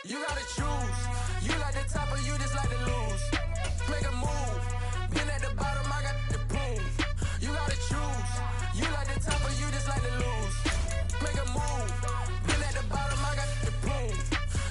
You gotta choose. You like the top or you just like to lose. Make a move. Been at the bottom, I got the proof. You gotta choose. You like the top or you just like to lose. Make a move. Been at the bottom, I got the proof.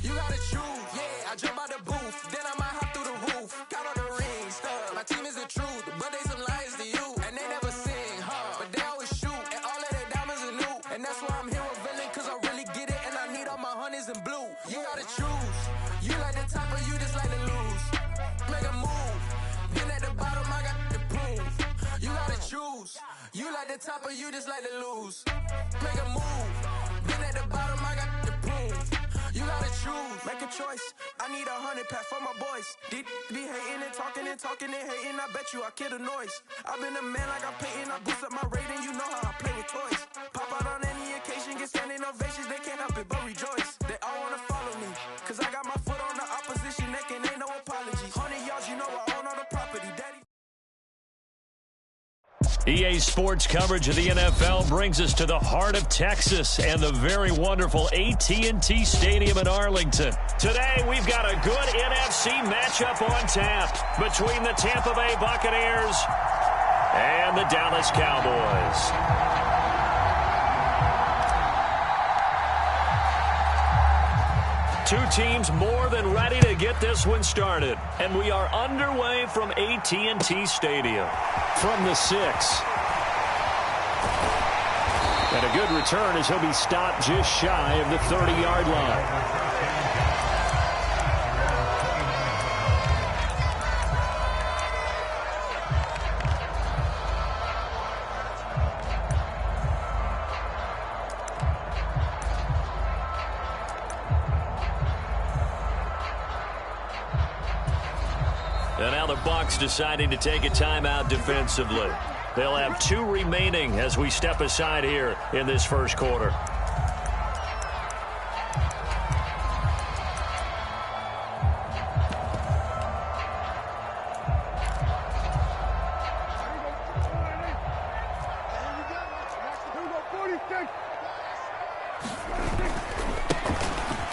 You gotta choose. Yeah, I jump out the booth. Then I might hop through the roof. Got on the ring stuff. My team is the truth, but they some liars to you. And they never sing, but they always shoot. And all of their diamonds are new. And that's why I'm here with villain, cause I really get it. And I need all my honeys in blue. You gotta choose. You like the top or you just like to lose. Make a move. Been at the bottom, I got the proof. You gotta choose. You like the top or you just like to lose. Make a move. Been at the bottom, I got the proof. You gotta choose. Make a choice. I need 100 pack for my boys. Be hating and talking and hating. I bet you I kill the noise. I've been a man like I'm Peyton. I boost up my rating. You know how I play with toys. Pop out on any occasion, get standing ovations. They can't help it but rejoice. They all wanna follow me, cause I got my foot on the opposition neck and ain't no apologies. 100 yards, you know I own all the property. Daddy. EA Sports coverage of the NFL brings us to the heart of Texas and the very wonderful AT&T Stadium in Arlington. Today, we've got a good NFC matchup on tap between the Tampa Bay Buccaneers and the Dallas Cowboys. Two teams more than ready to get this one started. And we are underway from AT&T Stadium. From the 6. And a good return as he'll be stopped just shy of the 30-yard line. And now the Bucs deciding to take a timeout defensively. They'll have 2 remaining as we step aside here in this first quarter.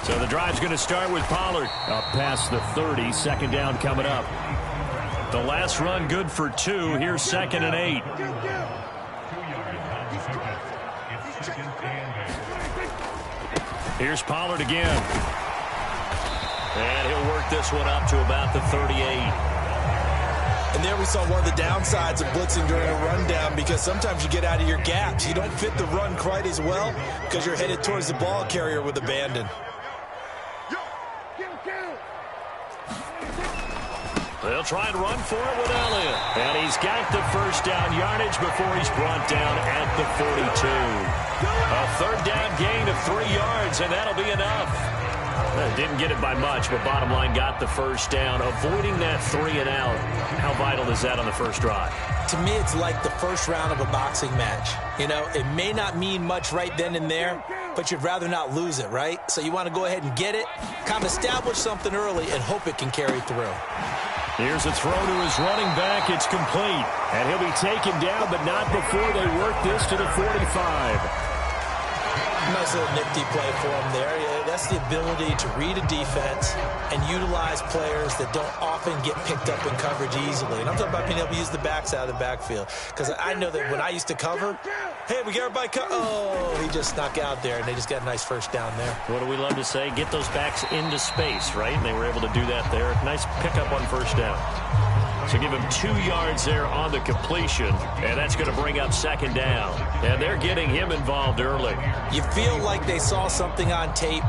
So the drive's going to start with Pollard. Up past the 30, second down coming up. The last run good for 2. Here's 2nd and 8. Here's Pollard again. And he'll work this one up to about the 38. And there we saw one of the downsides of blitzing during a rundown, because sometimes you get out of your gaps. You don't fit the run quite as well because you're headed towards the ball carrier with abandon. They'll try and run for it with Elliott. And he's got the first down yardage before he's brought down at the 42. A third down gain of 3 yards, and that'll be enough. Didn't get it by much, but bottom line got the first down. Avoiding that 3 and out. How vital is that on the first drive? To me, it's like the first round of a boxing match. You know, it may not mean much right then and there, but you'd rather not lose it, right? So you want to go ahead and get it, kind of establish something early, and hope it can carry through. Here's a throw to his running back. It's complete. And he'll be taken down, but not before they work this to the 45. Nice little nifty play for him there. Yeah, that's the ability to read a defense and utilize players that don't often get picked up in coverage easily. And I'm talking about being able to use the backs out of the backfield. Because I know that when I used to cover, hey, we got everybody oh, he just snuck out there, and they just got a nice first down there. What do we love to say? Get those backs into space, right? And they were able to do that there. Nice pickup on first down. So give him 2 yards there on the completion, and that's going to bring up second down. And they're getting him involved early. You feel like they saw something on tape,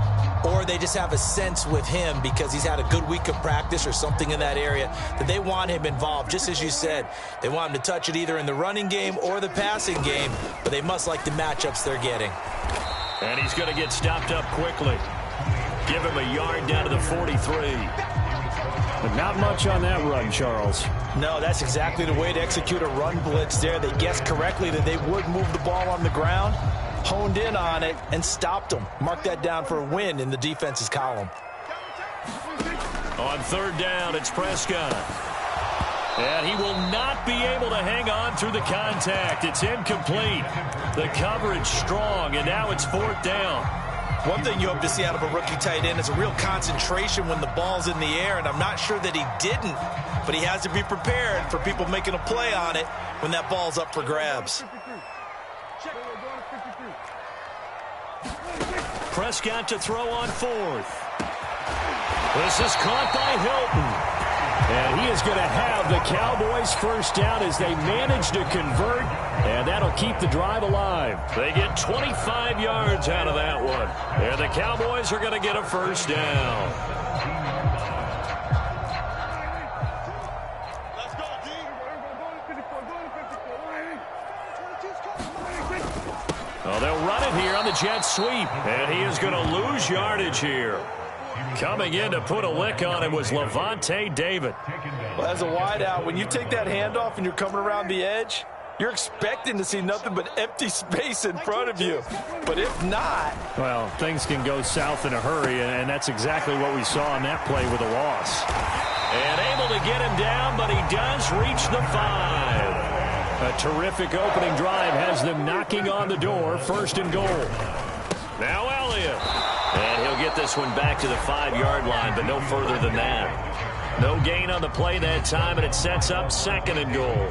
or they just have a sense with him because he's had a good week of practice or something in that area that they want him involved. Just as you said, they want him to touch it either in the running game or the passing game, but they must like the matchups they're getting. And he's going to get stopped up quickly. Give him a yard down to the 43. But not much on that run, Charles. No, that's exactly the way to execute a run blitz there. They guessed correctly that they would move the ball on the ground, honed in on it, and stopped them. Mark that down for a win in the defense's column. On third down, it's Prescott. And he will not be able to hang on through the contact. It's incomplete. The coverage strong, and now it's fourth down. One thing you hope to see out of a rookie tight end is a real concentration when the ball's in the air, and I'm not sure that he didn't, but he has to be prepared for people making a play on it when that ball's up for grabs. Prescott to throw on fourth. This is caught by Hilton. And he is going to have the Cowboys first down as they manage to convert, and that'll keep the drive alive. They get 25 yards out of that one, and the Cowboys are going to get a first down. Well, they'll run it here on the jet sweep, and he is going to lose yardage here. Coming in to put a lick on him was Levante David. Well, as a wideout, when you take that handoff and you're coming around the edge, you're expecting to see nothing but empty space in front of you. But if not... Well, things can go south in a hurry, and that's exactly what we saw on that play with a loss. And able to get him down, but he does reach the 5. A terrific opening drive has them knocking on the door, first and goal. Now Elliott. And he'll get this one back to the 5-yard line, but no further than that. No gain on the play that time, and it sets up second and goal.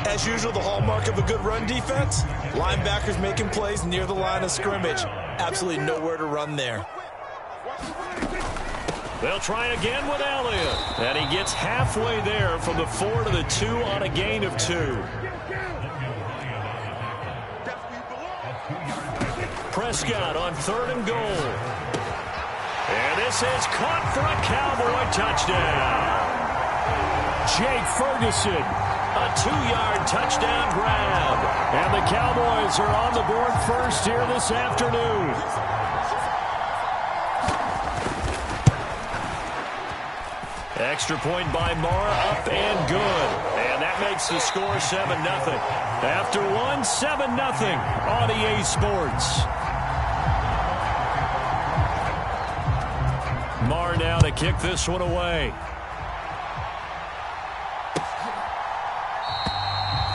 As usual, the hallmark of a good run defense, linebackers making plays near the line of scrimmage. Absolutely nowhere to run there. They'll try again with Elliott. And he gets halfway there from the 4 to the 2 on a gain of 2. Prescott on third and goal. And this is caught for a Cowboy touchdown. Jake Ferguson, a 2-yard touchdown grab. And the Cowboys are on the board first here this afternoon. Extra point by Mara, up and good. And that makes the score 7-0. After one, 7-0 on EA Sports. Marr now to kick this one away.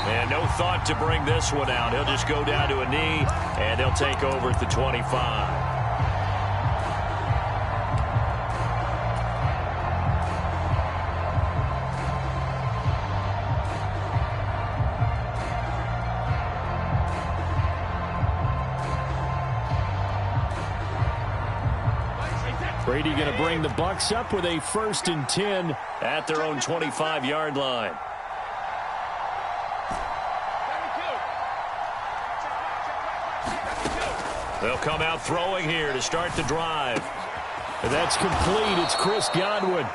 And no thought to bring this one out. He'll just go down to a knee, and they'll take over at the 25. Brady going to bring the Bucs up with a 1st and 10 at their own 25-yard line. They'll come out throwing here to start the drive. And that's complete. It's Chris Godwin.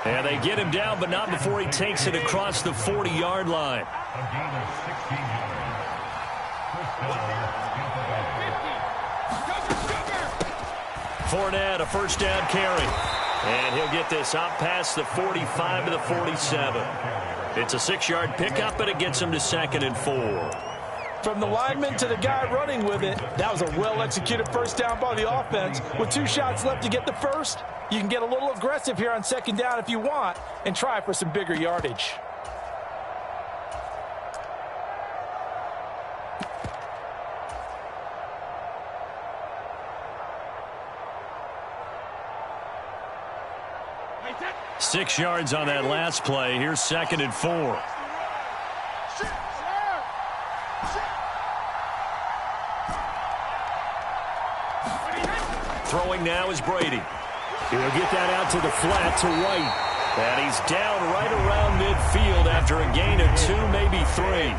And they get him down, but not before he takes it across the 40-yard line. Fournette, a first down carry. And he'll get this out past the 45 to the 47. It's a 6-yard pickup, but it gets him to 2nd and 4. From the lineman to the guy running with it, that was a well-executed first down by the offense. With 2 shots left to get the first, you can get a little aggressive here on 2nd down if you want and try for some bigger yardage. Six yards on that last play. Here's 2nd and 4. Throwing now is Brady. He'll get that out to the flat to White. And he's down right around midfield after a gain of 2, maybe 3.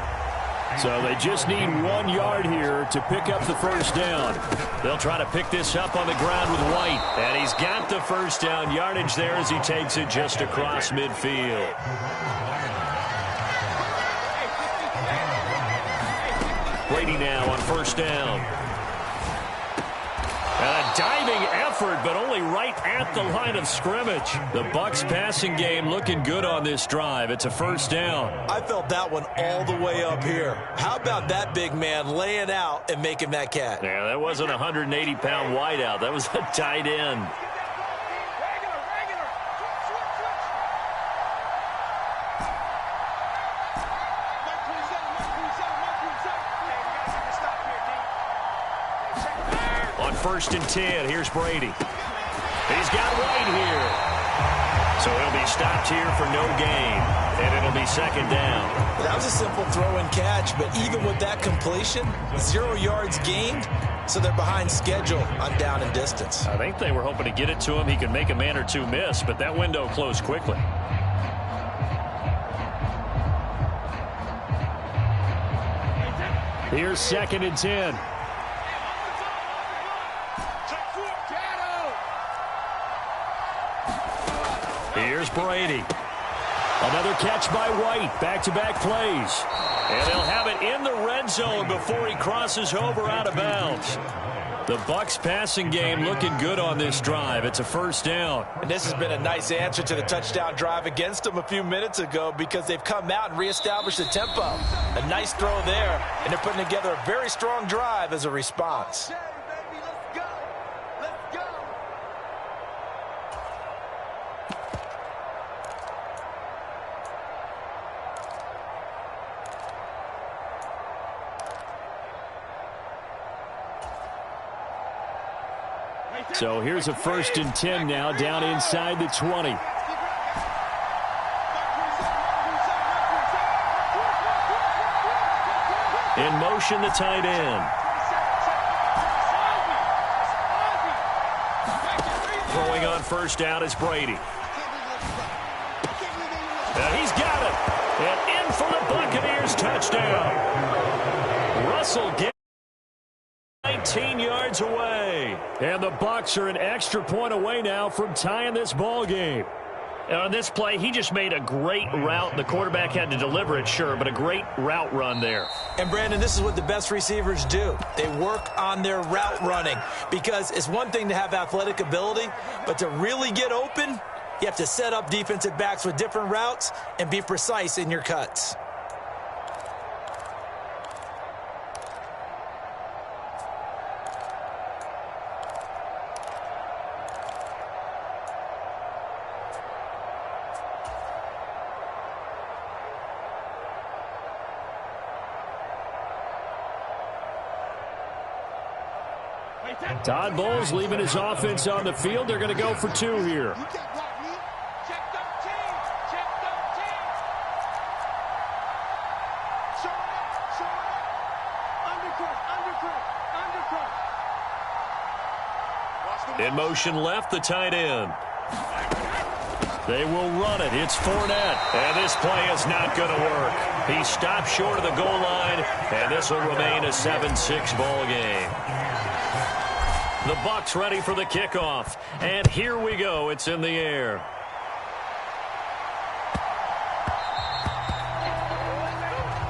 So they just need 1 yard here to pick up the first down. They'll try to pick this up on the ground with White. And he's got the first down yardage there as he takes it just across midfield. Brady now on first down. And a diving effort, but only right at the line of scrimmage. The Bucs passing game looking good on this drive. It's a first down. I felt that one all the way up here. How about that big man laying out and making that catch? Yeah, that wasn't a 180-pound wideout. That was a tight end. first and 10. Here's Brady. He's got White here. So he'll be stopped here for no gain, and it'll be second down. That was a simple throw and catch, but even with that completion, 0 yards gained, so they're behind schedule on down and distance. I think they were hoping to get it to him. He could make a man or two miss, but that window closed quickly. Here's second and 10. Here's Brady. Another catch by White. Back-to-back plays. And they'll have it in the red zone before he crosses over out of bounds. The Bucs passing game looking good on this drive. It's a first down. And this has been a nice answer to the touchdown drive against them a few minutes ago because they've come out and reestablished the tempo. A nice throw there, and they're putting together a very strong drive as a response. So here's a first and 10 now down inside the 20. In motion, the tight end. Throwing on first down is Brady. And he's got it. And in for the Buccaneers touchdown. Russell gets 19 yards away. And the Bucs are an extra point away now from tying this ball game. And on this play, he just made a great route. The quarterback had to deliver it, sure, but a great route run there. And, Brandon, this is what the best receivers do. They work on their route running because it's one thing to have athletic ability, but to really get open, you have to set up defensive backs with different routes and be precise in your cuts. Todd Bowles leaving his offense on the field. They're going to go for two here. In motion left, the tight end. They will run it. It's Fournette. And this play is not going to work. He stopped short of the goal line, and this will remain a 7-6 ball game. The Bucs ready for the kickoff. And here we go. It's in the air.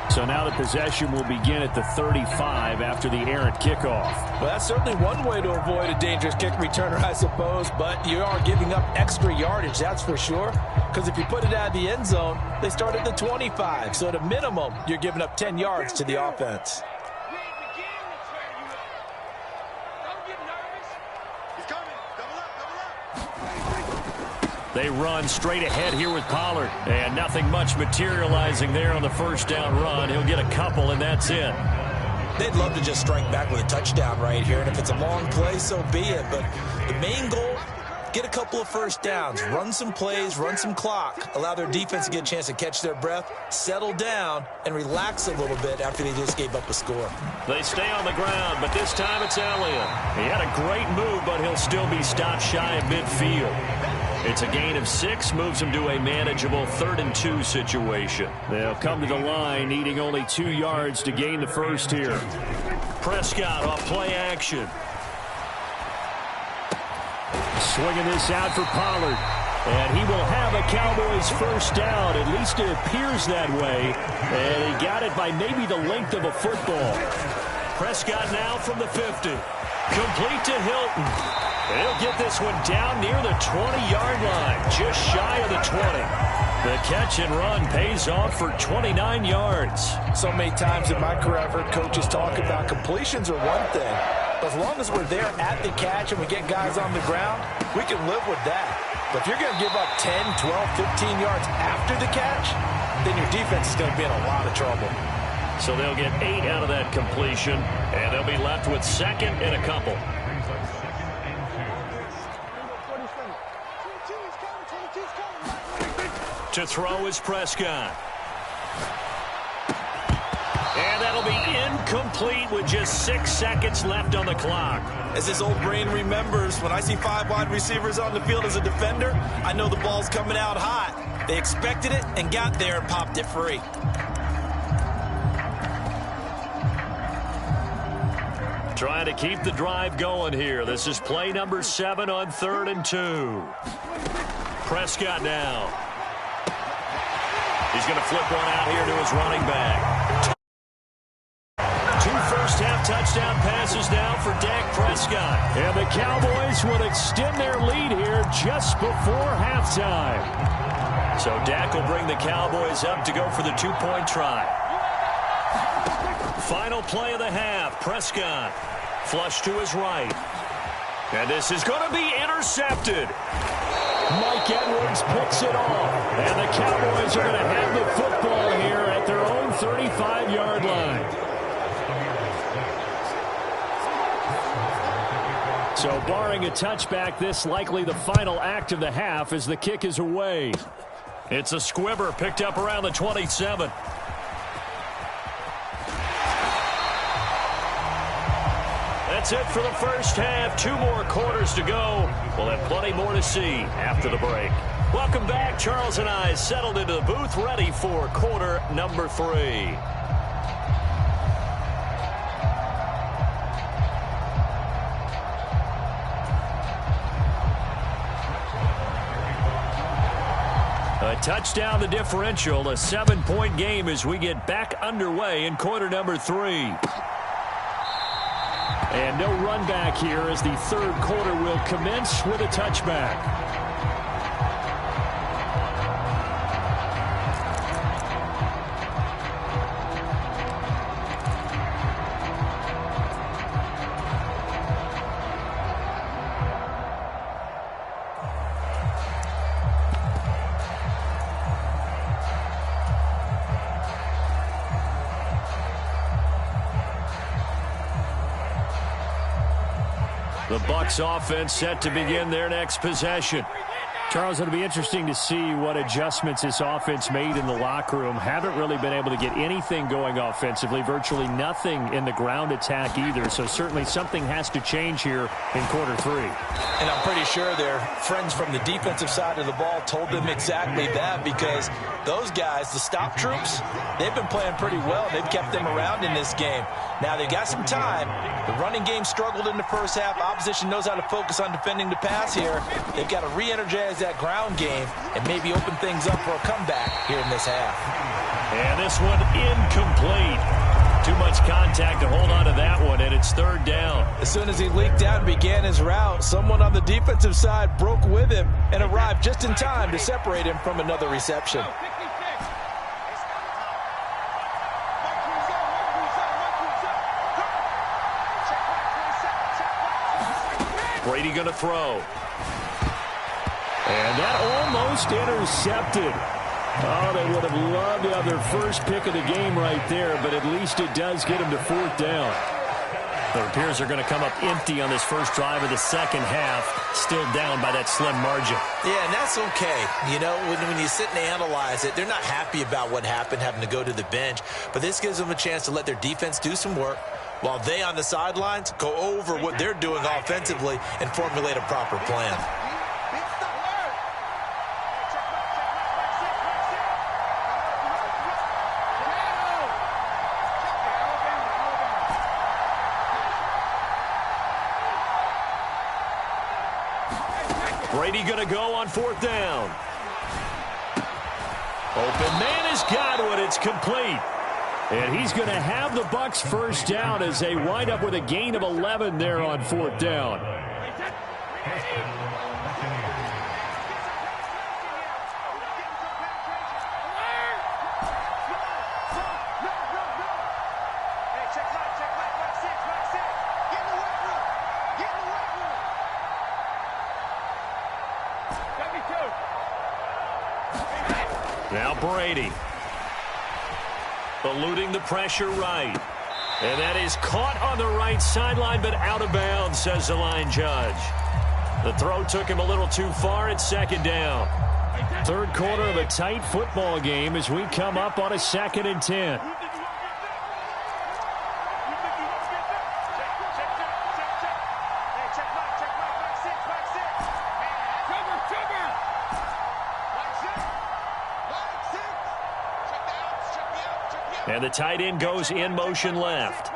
So now the possession will begin at the 35 after the errant kickoff. Well, that's certainly one way to avoid a dangerous kick returner, I suppose, but you are giving up extra yardage, that's for sure. Because if you put it out of the end zone, they start at the 25. So at a minimum, you're giving up 10 yards to the offense. They run straight ahead here with Pollard. And nothing much materializing there on the first down run. He'll get a couple, and that's it. They'd love to just strike back with a touchdown right here. And if it's a long play, so be it. But the main goal, get a couple of first downs. Run some plays, run some clock. Allow their defense to get a chance to catch their breath, settle down, and relax a little bit after they just gave up a score. They stay on the ground, but this time it's Elliott. He had a great move, but he'll still be stopped shy of midfield. It's a gain of 6, moves him to a manageable 3rd and 2 situation. They'll come to the line, needing only 2 yards to gain the first here. Prescott off play action. Swinging this out for Pollard. And he will have a Cowboys first down. At least it appears that way. And he got it by maybe the length of a football. Prescott now from the 50. Complete to Hilton. He'll get this one down near the 20-yard line, just shy of the 20. The catch and run pays off for 29 yards. So many times in my career, I've heard coaches talk about completions are one thing. But as long as we're there at the catch and we get guys on the ground, we can live with that. But if you're going to give up 10, 12, 15 yards after the catch, then your defense is going to be in a lot of trouble. So they'll get 8 out of that completion, and they'll be left with 2nd and a couple. To throw is Prescott. And that'll be incomplete with just 6 seconds left on the clock. As his old brain remembers, when I see 5 wide receivers on the field as a defender, I know the ball's coming out hot. They expected it and got there and popped it free. Trying to keep the drive going here. This is play number 7 on 3rd and 2. Prescott now. He's going to flip one out here to his running back. 2 first-half touchdown passes now for Dak Prescott. And the Cowboys will extend their lead here just before halftime. So Dak will bring the Cowboys up to go for the 2-point try. Final play of the half. Prescott flush to his right. And this is going to be intercepted. Mike Edwards picks it off. And the Cowboys are going to have the football here at their own 35-yard line. So barring a touchback, this likely the final act of the half as the kick is away. It's a squibber picked up around the 27. That's it for the first half. 2 more quarters to go. We'll have plenty more to see after the break. Welcome back. Charles and I settled into the booth ready for quarter number 3. A touchdown the differential, a 7-point game as we get back underway in quarter number 3. And no run back here as the 3rd quarter will commence with a touchback. The Bucs offense set to begin their next possession. Charles, it'll be interesting to see what adjustments this offense made in the locker room. Haven't really been able to get anything going offensively, virtually nothing in the ground attack either. So certainly something has to change here in quarter 3. And I'm pretty sure their friends from the defensive side of the ball told them exactly that, because those guys, the stop troops, they've been playing pretty well. They've kept them around in this game. Now they've got some time. The running game struggled in the first half. Opposition knows how to focus on defending the pass here. They've got to re-energize that ground game and maybe open things up for a comeback here in this half. And this one incomplete. Too much contact to hold on to that one, and it's 3rd down. As soon as he leaked out and began his route, someone on the defensive side broke with him and arrived just in time to separate him from another reception. Brady going to throw. And that almost intercepted. Oh, they would have loved to have their first pick of the game right there, but at least it does get them to 4th down. It appears they're going to come up empty on this first drive of the second half, still down by that slim margin. Yeah, and that's okay. You know, when you sit and analyze it, they're not happy about what happened, having to go to the bench, but this gives them a chance to let their defense do some work while they on the sidelines go over what they're doing offensively and formulate a proper plan. Brady going to go on 4th down. Open man has got it. It's complete. And he's going to have the Bucs first down as they wind up with a gain of 11 there on 4th down. Now Brady. Eluding the pressure right. And that is caught on the right sideline, but out of bounds, says the line judge. The throw took him a little too far. It's 2nd down. Third quarter of a tight football game as we come up on a 2nd and 10. And the tight end goes in motion left.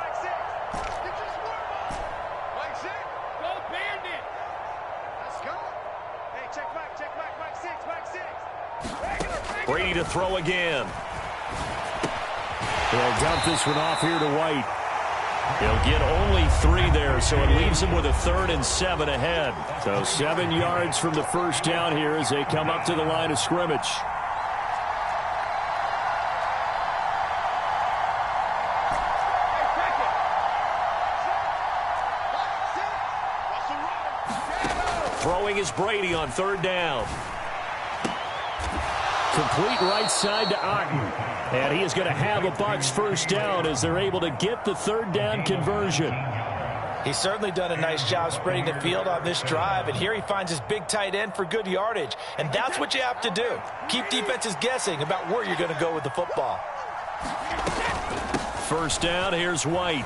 Brady to throw again. They'll dump this one off here to White. He'll get only 3 there, so it leaves him with a 3rd and 7 ahead. So 7 yards from the first down here as they come up to the line of scrimmage. Throwing is Brady on 3rd down. Complete right side to Otten. And he is going to have a Bucs first down as they're able to get the 3rd down conversion. He's certainly done a nice job spreading the field on this drive, and here he finds his big tight end for good yardage. And that's what you have to do. Keep defenses guessing about where you're going to go with the football. First down, here's White.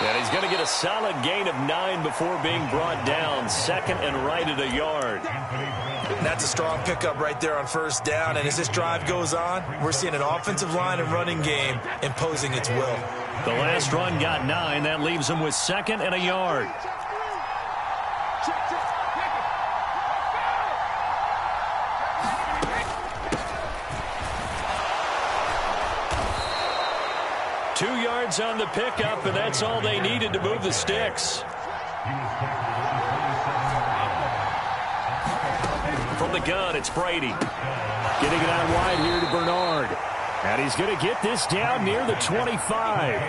And he's going to get a solid gain of 9 before being brought down. 2nd and right at a yard. That's a strong pickup right there on first down. And as this drive goes on, we're seeing an offensive line and running game imposing its will. The last run got 9. That leaves him with 2nd and a yard. On the pickup, and that's all they needed to move the sticks. From the gun, it's Brady. Getting it out wide here to Bernard. And he's going to get this down near the 25.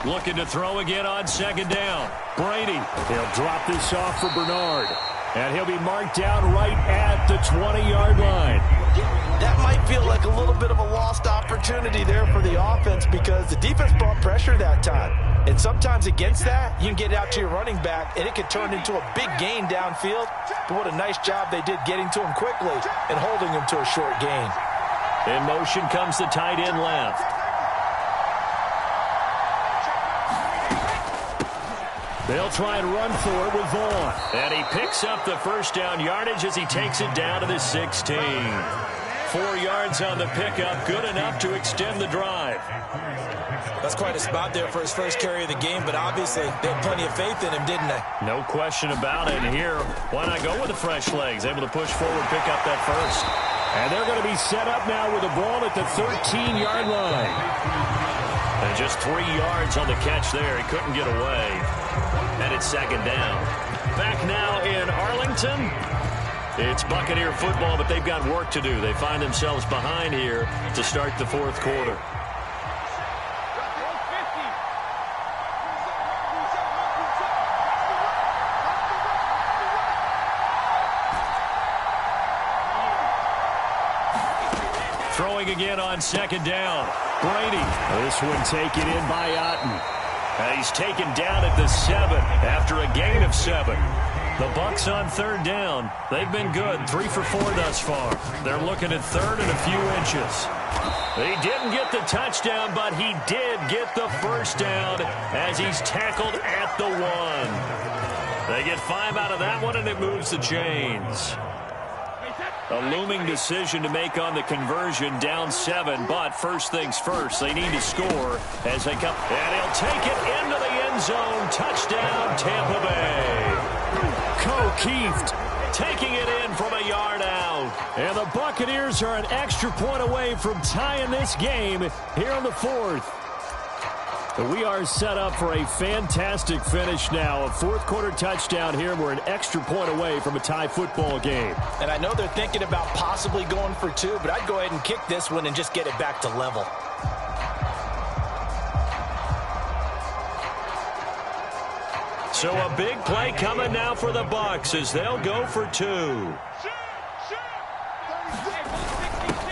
Looking to throw again on 2nd down. Brady. He'll drop this off for Bernard. And he'll be marked down right at the 20-yard line. That might feel like a little bit of a lost opportunity there for the offense because the defense brought pressure that time. And sometimes against that, you can get out to your running back, and it could turn into a big gain downfield. But what a nice job they did getting to him quickly and holding him to a short gain. In motion comes the tight end left. They'll try and run for it with Vaughn. And he picks up the first down yardage as he takes it down to the 16. 4 yards on the pickup, good enough to extend the drive. That's quite a spot there for his first carry of the game, but obviously they had plenty of faith in him, didn't they? No question about it. And here, why not go with the fresh legs? Able to push forward, pick up that first. And they're going to be set up now with the ball at the 13-yard line. And just 3 yards on the catch there. He couldn't get away. And it's 2nd down. Back now in Arlington. It's Buccaneer football, but they've got work to do. They find themselves behind here to start the 4th quarter. Throwing again on 2nd down. Brady. This one taken in by Otten. And he's taken down at the 7 after a gain of 7. The Bucs on 3rd down. They've been good. 3 for 4 thus far. They're looking at 3rd and a few inches. He didn't get the touchdown, but he did get the first down as he's tackled at the 1. They get 5 out of that one, and it moves the chains. A looming decision to make on the conversion, down 7, but first things first, they need to score as they come. And he'll take it into the end zone. Touchdown, Tampa Bay. O'Keefe taking it in from a yard out. And the Buccaneers are an extra point away from tying this game here in the 4th. We are set up for a fantastic finish now. A 4th quarter touchdown here. We're an extra point away from a tie football game. And I know they're thinking about possibly going for 2, but I'd go ahead and kick this one and just get it back to level. So a big play coming now for the Bucs as they'll go for 2.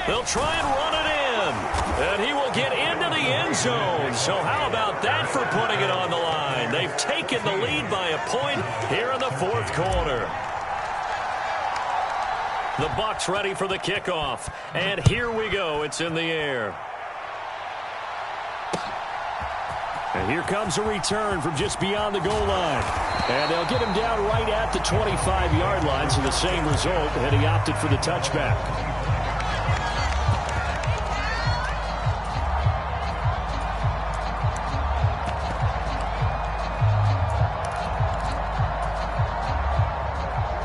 They'll try and run it in. And he will get into the end zone. So how about that for putting it on the line? They've taken the lead by a point here in the fourth quarter. The Bucs ready for the kickoff. And here we go. It's in the air. And here comes a return from just beyond the goal line. And they'll get him down right at the 25-yard line. So the same result, and he opted for the touchback.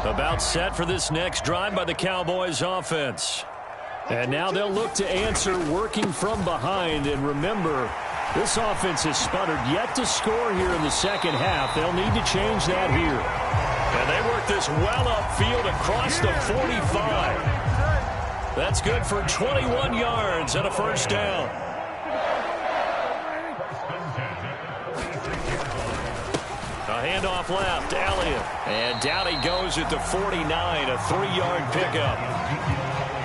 About set for this next drive by the Cowboys offense. And now they'll look to answer working from behind. And remember, this offense has sputtered yet to score here in the second half. They'll need to change that here. And they work this well upfield across the 45. That's good for 21 yards and a first down. A handoff left, Elliott. And down he goes at the 49, a 3-yard pickup.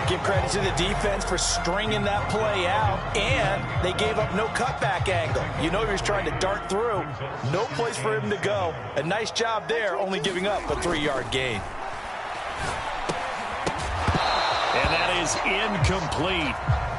Give credit to the defense for stringing that play out, and they gave up no cutback angle. You know he was trying to dart through. No place for him to go. A nice job there, only giving up a 3-yard gain. And that is incomplete.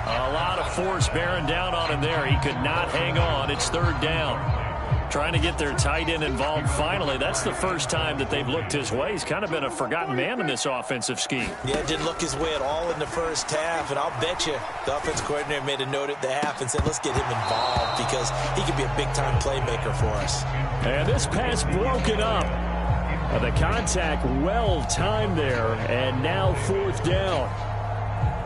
A lot of force bearing down on him there. He could not hang on. It's third down. Trying to get their tight end involved finally. That's the first time that they've looked his way. He's kind of been a forgotten man in this offensive scheme. Yeah, didn't look his way at all in the first half. And I'll bet you the offense coordinator made a note at the half and said, let's get him involved because he could be a big-time playmaker for us. And this pass broken up. The contact well timed there. And now fourth down.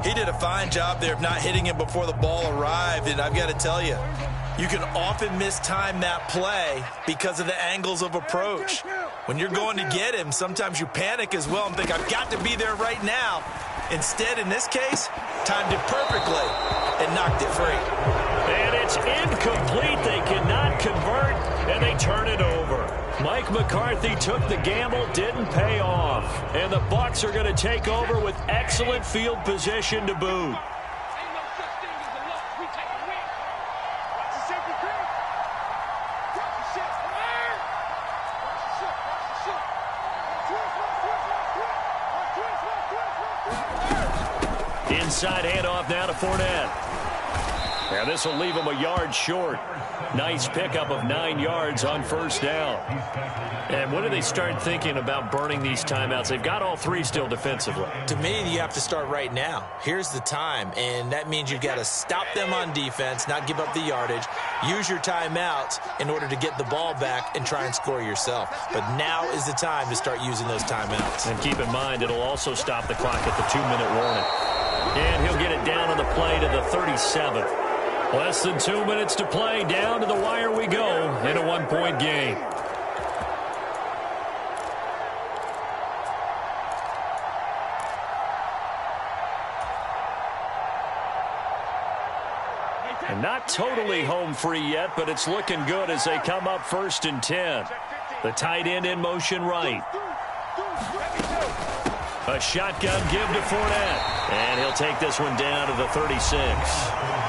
He did a fine job there of not hitting him before the ball arrived. And I've got to tell you, you can often mistime that play because of the angles of approach. When you're going to get him, sometimes you panic as well and think, I've got to be there right now. Instead, in this case, timed it perfectly and knocked it free. And it's incomplete. They cannot convert, and they turn it over. Mike McCarthy took the gamble, didn't pay off. And the Bucs are going to take over with excellent field position to boot. Inside handoff now to Fournette. And this will leave him a yard short. Nice pickup of 9 yards on first down. And when do they start thinking about burning these timeouts? They've got all three still defensively. To me, you have to start right now. Here's the time, and that means you've got to stop them on defense, not give up the yardage, use your timeouts in order to get the ball back and try and score yourself. But now is the time to start using those timeouts. And keep in mind, it'll also stop the clock at the 2-minute warning. And he'll get it down on the play to the 37. Less than 2 minutes to play. Down to the wire we go in a 1-point game. And not totally home free yet, but it's looking good as they come up 1st and 10. The tight end in motion right. A shotgun give to Fournette. And he'll take this one down to the 36.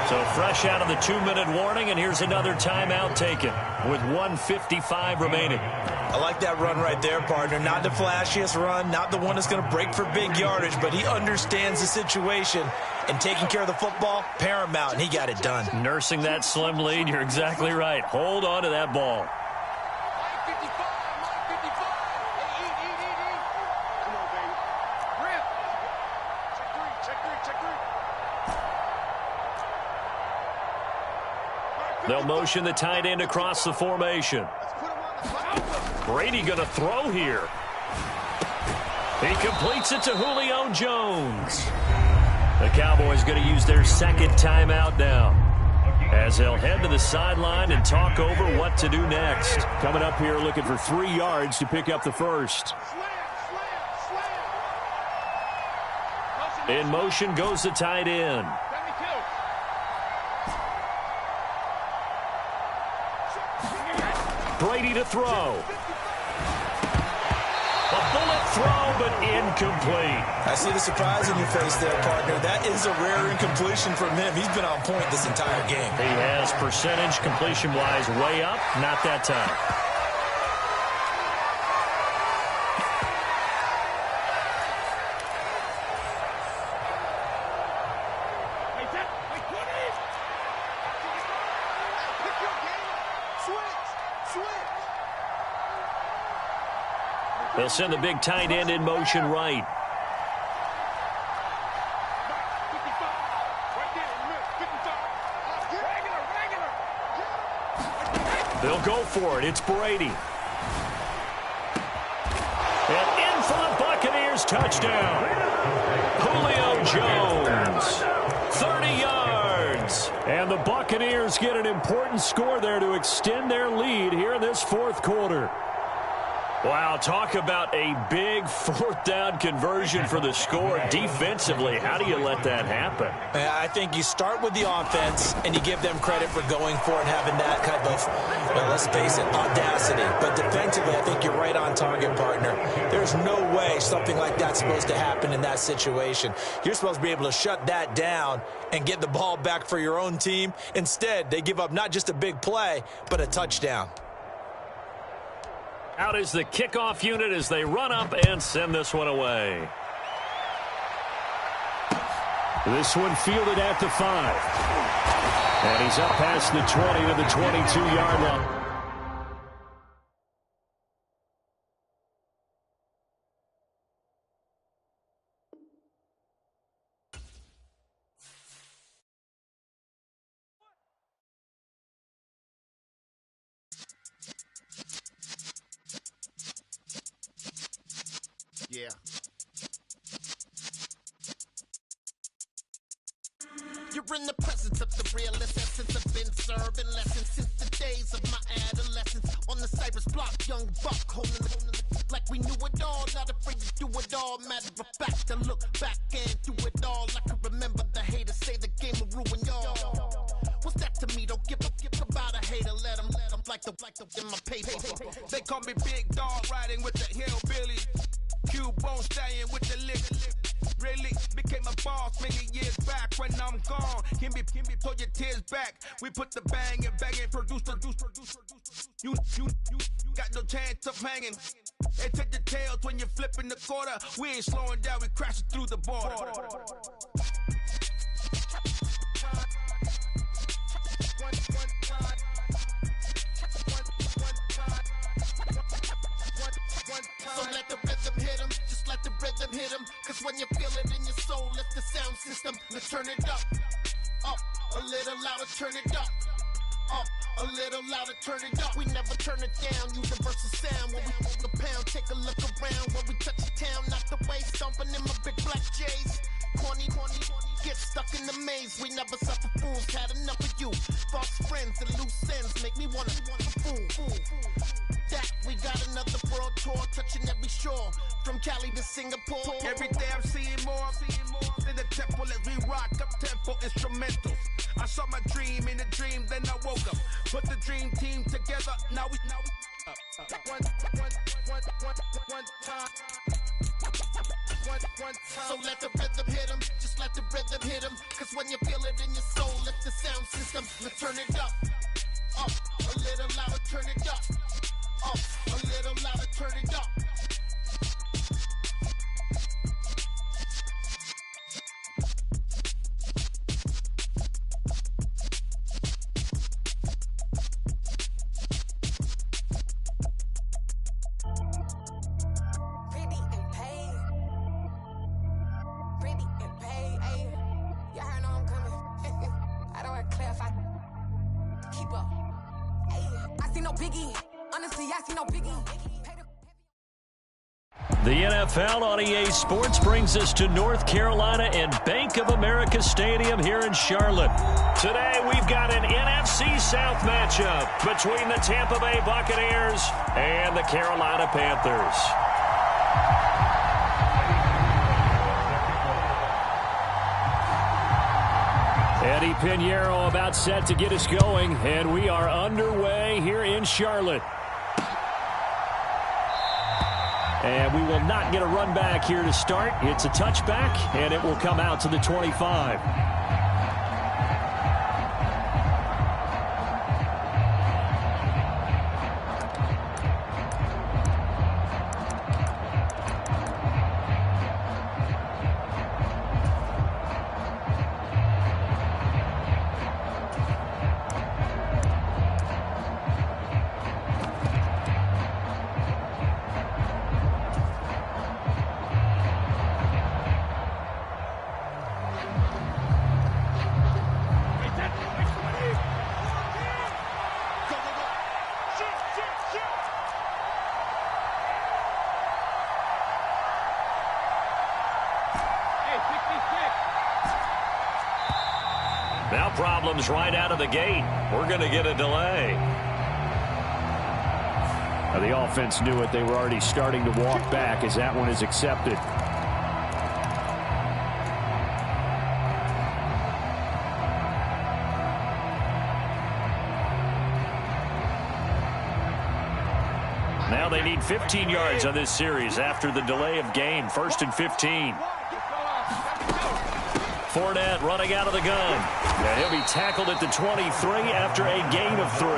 So fresh out of the 2-minute warning, and here's another timeout taken with 1:55 remaining. I like that run right there, partner. Not the flashiest run, not the one that's going to break for big yardage, but he understands the situation, and taking care of the football, paramount, and he got it done. Nursing that slim lead, you're exactly right. Hold on to that ball. They'll motion the tight end across the formation. Brady going to throw here. He completes it to Julio Jones. The Cowboys going to use their second timeout now, as they'll head to the sideline and talk over what to do next. Coming up here looking for 3 yards to pick up the first. In motion goes the tight end. Brady to throw. A bullet throw, but incomplete. I see the surprise in your face there, partner. That is a rare incompletion from him. He's been on point this entire game. He has percentage completion-wise way up, not that time. They'll send the big tight end in motion right. They'll go for it. It's Brady. And in for the Buccaneers touchdown. Julio Jones. 30 yards. And the Buccaneers get an important score there to extend their lead here in this fourth quarter. Wow, talk about a big fourth down conversion for the score. Defensively, how do you let that happen? I think you start with the offense, and you give them credit for going for it and having that kind of, well, let's face it, audacity. But defensively, I think you're right on target, partner. There's no way something like that's supposed to happen in that situation. You're supposed to be able to shut that down and get the ball back for your own team. Instead, they give up not just a big play, but a touchdown. Out is the kickoff unit as they run up and send this one away. This one fielded at the 5. And he's up past the 20 to the 22-yard line. Yeah. You're in the presence of the realest essence. I've been serving lessons since the days of my adolescence. On the Cypress block, young buck holding like we knew it all. Not afraid to do it all. Matter of fact, I look back and do it all. I can remember the haters say the game will ruin y'all. What's that to me? Don't give about a hater. Let them like the in my paper. They call me Big Dog, riding with the hillbilly. Q-Bone stallion with the lick. Really became a boss many years back. When I'm gone, can me pull your tears back. We put the bang and produce. You got no chance of hanging. They take the tails when you're flipping the quarter. We ain't slowing down, we crashing through the border. So let the rhythm hit him, just let the rhythm hit him. Cause when you feel it in your soul, lift the sound system. Let's turn it up, a little louder, turn it up, a little louder, turn it up. We never turn it down, universal sound. When we move the pound, take a look around. When we touch the town, not the way, stomping in my big black J's. Corny, get stuck in the maze. We never suffer fools, had enough of you. False friends and loose ends make me wanna fool. That we got another world tour, touching every shore, from Cali to Singapore. Every day I'm seeing more in the temple as we rock up tempo instrumentals. I saw my dream in a dream, then I woke up. Put the dream team together, now we one time. So let the rhythm hit him, just let the rhythm hit him. Cause when you feel it in your soul, lift the sound system. Let's turn it up, a little louder, turn it up, a little louder, turn it up. The NFL on EA Sports brings us to North Carolina and Bank of America Stadium here in Charlotte. Today we've got an NFC South matchup between the Tampa Bay Buccaneers and the Carolina Panthers. Eddie Pinheiro about set to get us going, and we are underway here in Charlotte. And we will not get a run back here to start. It's a touchback, and it will come out to the 25. Now problems right out of the gate. We're going to get a delay. Now the offense knew it. They were already starting to walk back as that one is accepted. Now they need 15 yards on this series after the delay of game. 1st and 15. Fournette running out of the gun. And he'll be tackled at the 23 after a gain of 3.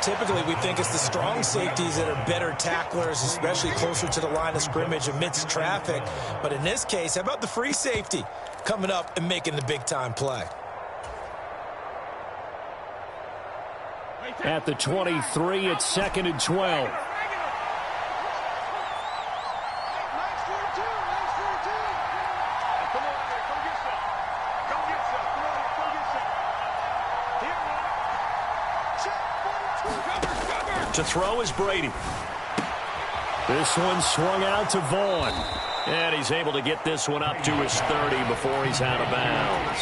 Typically, we think it's the strong safeties that are better tacklers, especially closer to the line of scrimmage amidst traffic. But in this case, how about the free safety coming up and making the big-time play? At the 23, it's 2nd and 12. To throw is Brady. This one swung out to Vaughn. And he's able to get this one up to his 30 before he's out of bounds.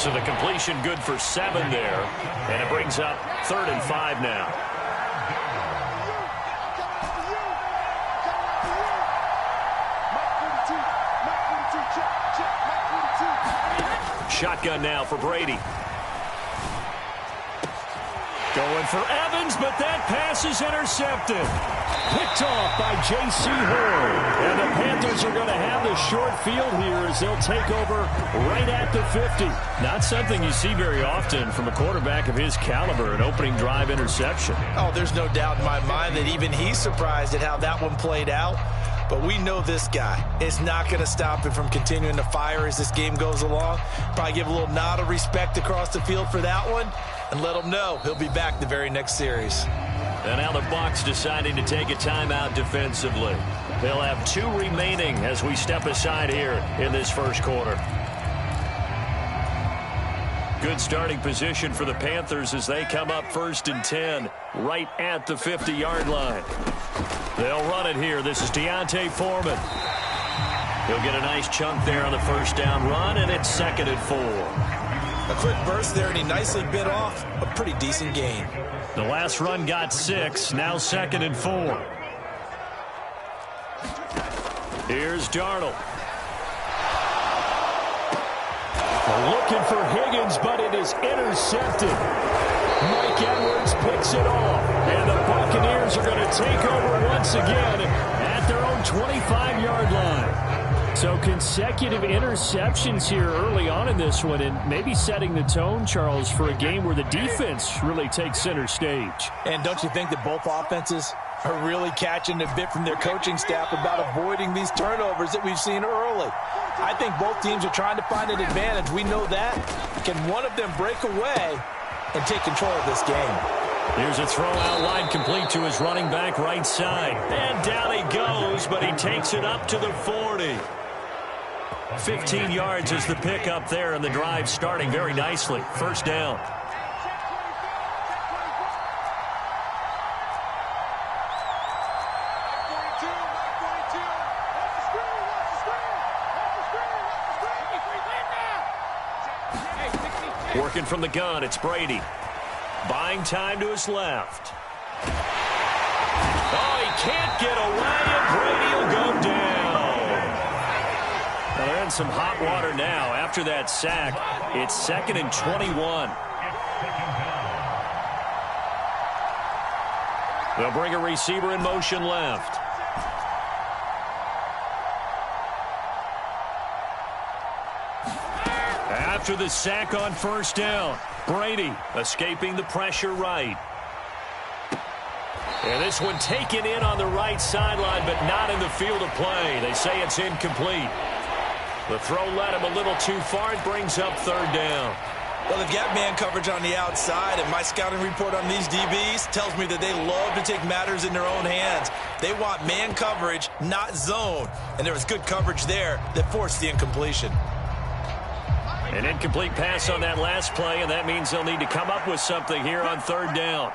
So the completion good for 7 there. And it brings up 3rd and 5 now. Shotgun now for Brady. Going for Evans, but that pass is intercepted. Picked off by J.C. Horn. And the Panthers are going to have the short field here as they'll take over right at the 50. Not something you see very often from a quarterback of his caliber, an opening drive interception. Oh, there's no doubt in my mind that even he's surprised at how that one played out. But we know this guy is not going to stop him from continuing to fire as this game goes along. Probably give a little nod of respect across the field for that one and let him know he'll be back the very next series. And now the Bucs deciding to take a timeout defensively. They'll have 2 remaining as we step aside here in this first quarter. Good starting position for the Panthers as they come up 1st and 10 right at the 50-yard line. They'll run it here. This is Deontay Foreman. He'll get a nice chunk there on the first down run, and it's 2nd and 4. A quick burst there, and he nicely bit off a pretty decent gain. The last run got 6, now 2nd and 4. Here's Darnold. Looking for Higgins, but it is intercepted. Mike Edwards picks it off, and the Buccaneers are going to take over once again at their own 25-yard line. So consecutive interceptions here early on in this one, and maybe setting the tone, Charles, for a game where the defense really takes center stage. And don't you think that both offenses are really catching a bit from their coaching staff about avoiding these turnovers that we've seen early? I think both teams are trying to find an advantage. We know that. Can one of them break away and take control of this game? Here's a throw out line complete to his running back right side. And down he goes, but he takes it up to the 40. 15 yards is the pickup there, and the drive starting very nicely. First down. Working from the gun, it's Brady. Buying time to his left. Oh, he can't get away, and Brady will go down. Well, they're in some hot water now. After that sack, it's 2nd and 21. They'll bring a receiver in motion left. after the sack on first down. Brady escaping the pressure right. And this one taken in on the right sideline, but not in the field of play. They say it's incomplete. The throw led him a little too far. It brings up third down. Well, they've got man coverage on the outside, and my scouting report on these DBs tells me that they love to take matters in their own hands. They want man coverage, not zone. And there was good coverage there that forced the incompletion. An incomplete pass on that last play, and that means they'll need to come up with something here on third down.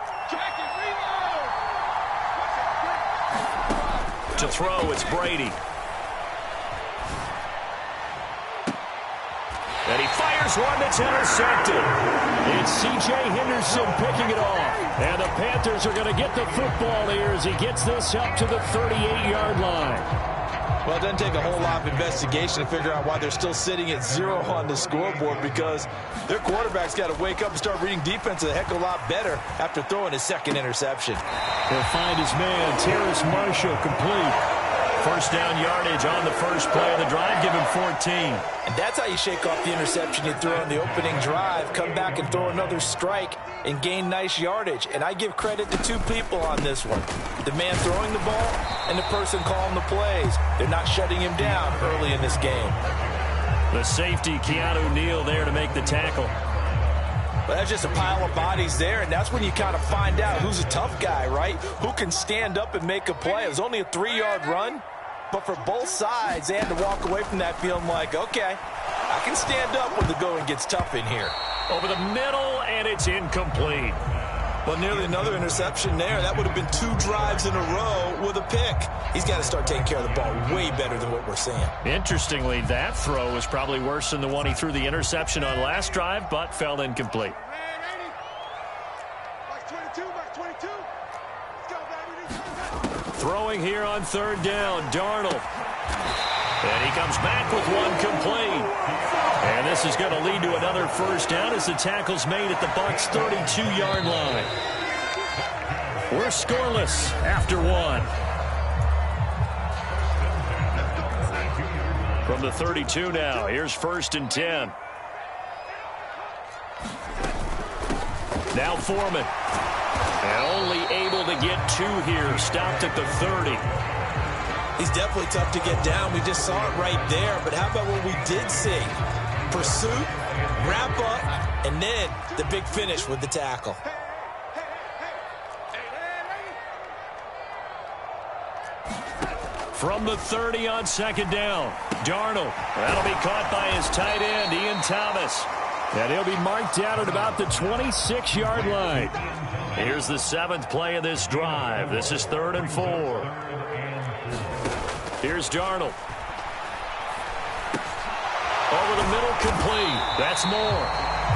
To throw, it's Brady. And he fires one that's intercepted. It's C.J. Henderson picking it off. And the Panthers are going to get the football here as he gets this up to the 38-yard line. Well, it doesn't take a whole lot of investigation to figure out why they're still sitting at 0 on the scoreboard, because their quarterback's got to wake up and start reading defense a heck of a lot better after throwing his second interception. He'll find his man, Terrace Marshall, complete. First down yardage on the first play of the drive. Give him 14. And that's how you shake off the interception you threw on the opening drive. Come back and throw another strike and gain nice yardage. And I give credit to two people on this one. The man throwing the ball and the person calling the plays. They're not shutting him down early in this game. The safety, Keanu Neal, there to make the tackle. But that's just a pile of bodies there, and that's when you kind of find out who's a tough guy, right? Who can stand up and make a play. It was only a 3-yard run, but for both sides, they had to walk away from that feeling like, okay, I can stand up when the going gets tough in here. Over the middle, and it's incomplete. Well, nearly another interception there. That would have been 2 drives in a row with a pick. He's got to start taking care of the ball way better than what we're seeing. Interestingly, that throw was probably worse than the one he threw the interception on last drive, but fell incomplete. Throwing here on third down, Darnold. And he comes back with one complete. And this is going to lead to another first down as the tackle's made at the Bucs' 32-yard line. We're scoreless after one. From the 32 now, here's first and 10. Now Foreman. And only able to get 2 here, stopped at the 30. He's definitely tough to get down. We just saw it right there. But how about what we did see? Pursuit, wrap up, and then the big finish with the tackle. From the 30 on second down, Darnold. That'll be caught by his tight end, Ian Thomas. And he'll be marked down at about the 26-yard line. Here's the 7th play of this drive. This is 3rd and 4. Here's Darnold. Over the middle, complete. That's more.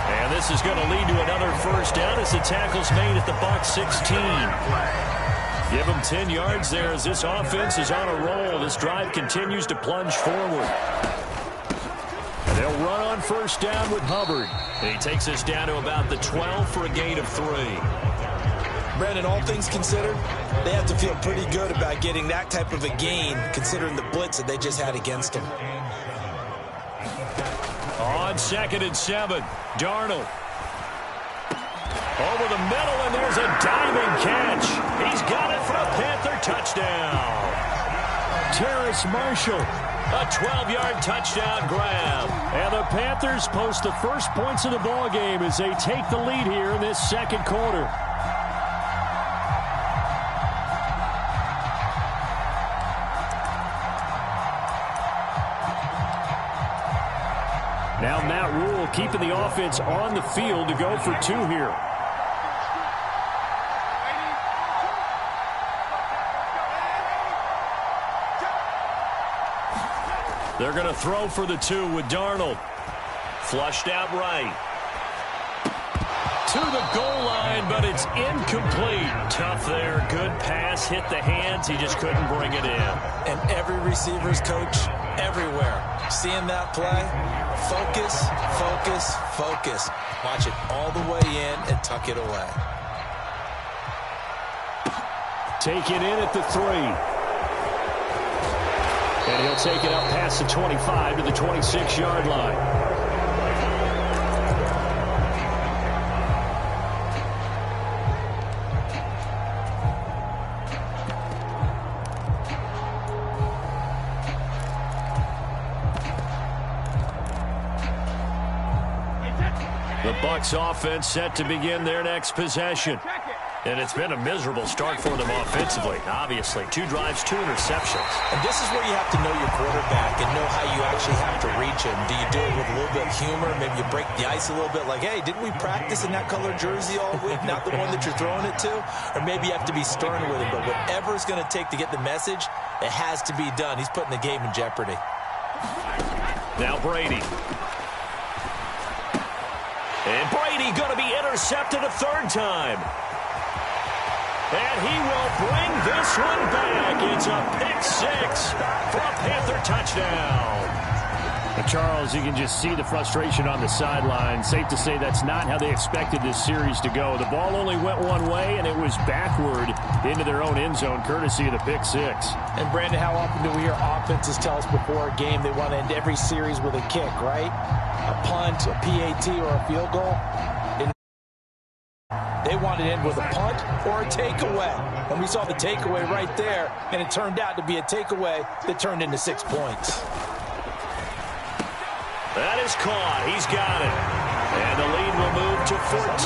And this is going to lead to another first down as the tackle's made at the Bucs 16. Give them 10 yards there as this offense is on a roll. This drive continues to plunge forward. And they'll run on first down with Hubbard. And he takes us down to about the 12 for a gain of 3. Brandon, all things considered, they have to feel pretty good about getting that type of a gain considering the blitz that they just had against them. On 2nd and 7, Darnold. Over the middle, and there's a diving catch. He's got it for a Panther touchdown. Terrace Marshall. A 12-yard touchdown grab. And the Panthers post the first points of the ball game as they take the lead here in this second quarter. Now Matt Rule keeping the offense on the field to go for 2 here. They're going to throw for the 2 with Darnold. Flushed out right. To the goal line, but it's incomplete. Tough there. Good pass. Hit the hands. He just couldn't bring it in. And every receiver's coach everywhere. Seeing that play, focus, focus, focus. Watch it all the way in and tuck it away. Take it in at the 3. And he'll take it up past the 25 to the 26-yard line. Bucs offense set to begin their next possession. And it's been a miserable start for them offensively, obviously. 2 drives, 2 interceptions. And this is where you have to know your quarterback and know how you actually have to reach him. Do you do it with a little bit of humor? Maybe you break the ice a little bit like, hey, didn't we practice in that color jersey all week? Not the one that you're throwing it to? Or maybe you have to be stern with him. But whatever it's going to take to get the message, it has to be done. He's putting the game in jeopardy. Now Brady. And Brady going to be intercepted a 3rd time. And he will bring this one back. It's a pick 6 for a Panther touchdown. Charles, you can just see the frustration on the sideline. Safe to say that's not how they expected this series to go. The ball only went one way, and it was backward into their own end zone, courtesy of the pick 6. And, Brandon, how often do we hear offenses tell us before a game they want to end every series with a kick, right? A punt, a PAT, or a field goal? They wanted to end with a punt or a takeaway. And we saw the takeaway right there, and it turned out to be a takeaway that turned into 6 points. That is caught. He's got it. And the lead will move to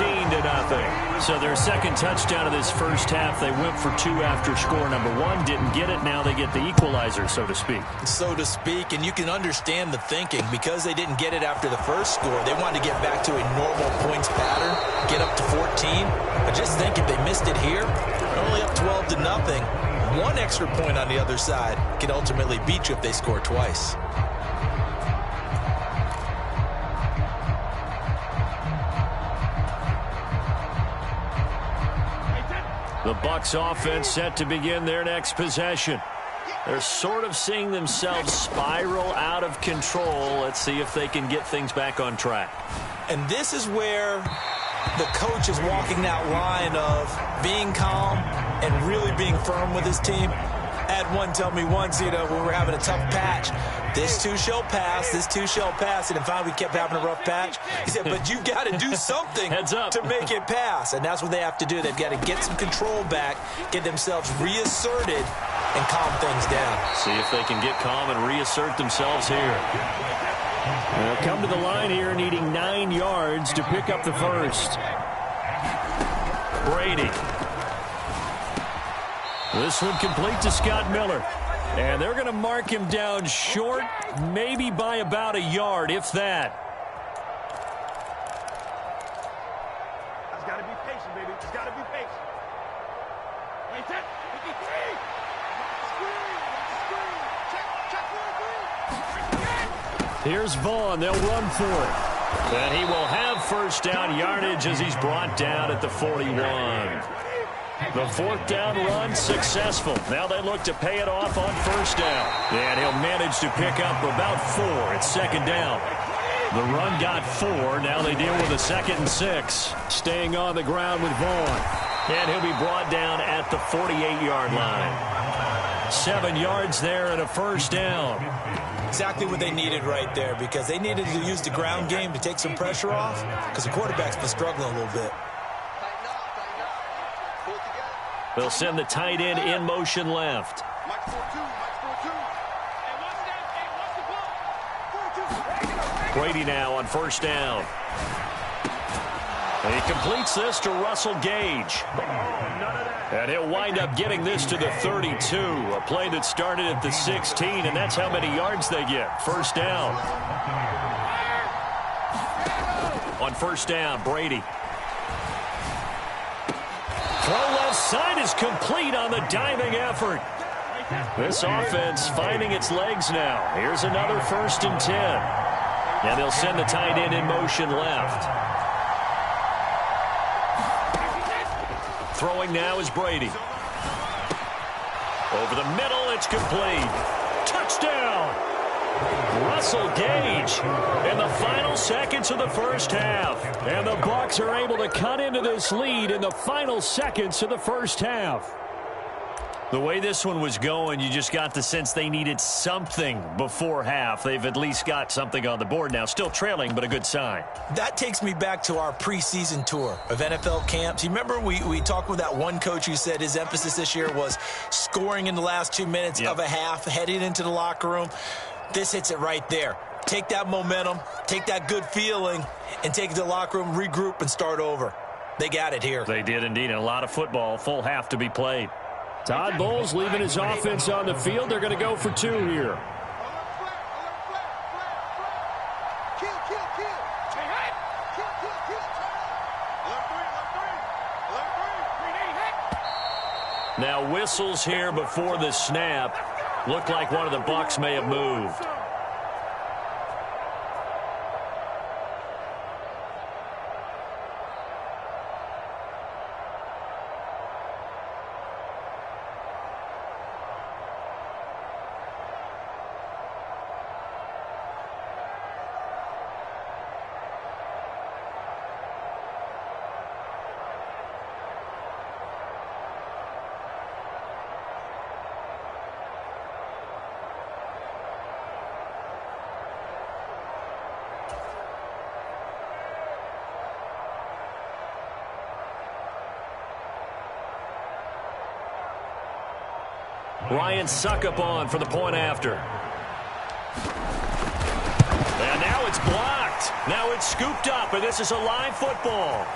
14-0. So their second touchdown of this first half, they went for 2 after score number 1. Didn't get it. Now they get the equalizer, so to speak. So to speak, and you can understand the thinking. Because they didn't get it after the first score, they wanted to get back to a normal points pattern, get up to 14. But just think if they missed it here, they're only up 12-0. 1 extra point on the other side can ultimately beat you if they score twice. The Bucs offense set to begin their next possession. They're sort of seeing themselves spiral out of control. Let's see if they can get things back on track. And this is where the coach is walking that line of being calm and really being firm with his team. I had one tell me once, when we were having a tough patch, this too shall pass, this too shall pass. And then finally we kept having a rough patch. He said, but you've got to do something Heads up. to make it pass. And that's what they have to do. They've got to get some control back, get themselves reasserted, and calm things down. See if they can get calm and reassert themselves here. They'll come to the line here needing 9 yards to pick up the first. Brady. This one complete to Scott Miller. And they're going to mark him down short, maybe by about a yard, if that. Just got to be patient, baby. Just got to be patient. Wait, check. Here's Vaughn. They'll run for it. And he will have first down yardage as he's brought down at the 41. The 4th down run successful. Now they look to pay it off on first down. And he'll manage to pick up about 4. It's 2nd down. The run got 4. Now they deal with a 2nd and 6. Staying on the ground with Vaughn. And he'll be brought down at the 48-yard line. 7 yards there and a first down. Exactly what they needed right there, because they needed to use the ground game to take some pressure off, because the quarterback's been struggling a little bit. They'll send the tight end in motion left. Brady now on first down. And he completes this to Russell Gage. And he'll wind up getting this to the 32. A play that started at the 16, and that's how many yards they get. First down. On first down, Brady. Throw left side is complete on the diving effort. This offense finding its legs now. Here's another 1st and 10. And they'll send the tight end in motion left. Throwing now is Brady. Over the middle, it's complete. Touchdown! Russell Gage in the final seconds of the first half. And the Bucs are able to cut into this lead in the final seconds of the first half. The way this one was going, you just got the sense they needed something before half. They've at least got something on the board now. Still trailing, but a good sign. That takes me back to our preseason tour of NFL camps. You remember we talked with that one coach who said his emphasis this year was scoring in the last 2 minutes of a half, heading into the locker room. This hits it right there. take that momentum, take that good feeling, and take it to the locker room, regroup, and start over. They got it here. They did indeed. And a lot of football, full half to be played. Todd Bowles leaving his offense on the field. They're going to go for 2 here. Now whistles here before the snap. Looked like one of the Bucs may have moved. Ryan Suckup on for the point after. And now it's blocked. Now it's scooped up, and this is a live football.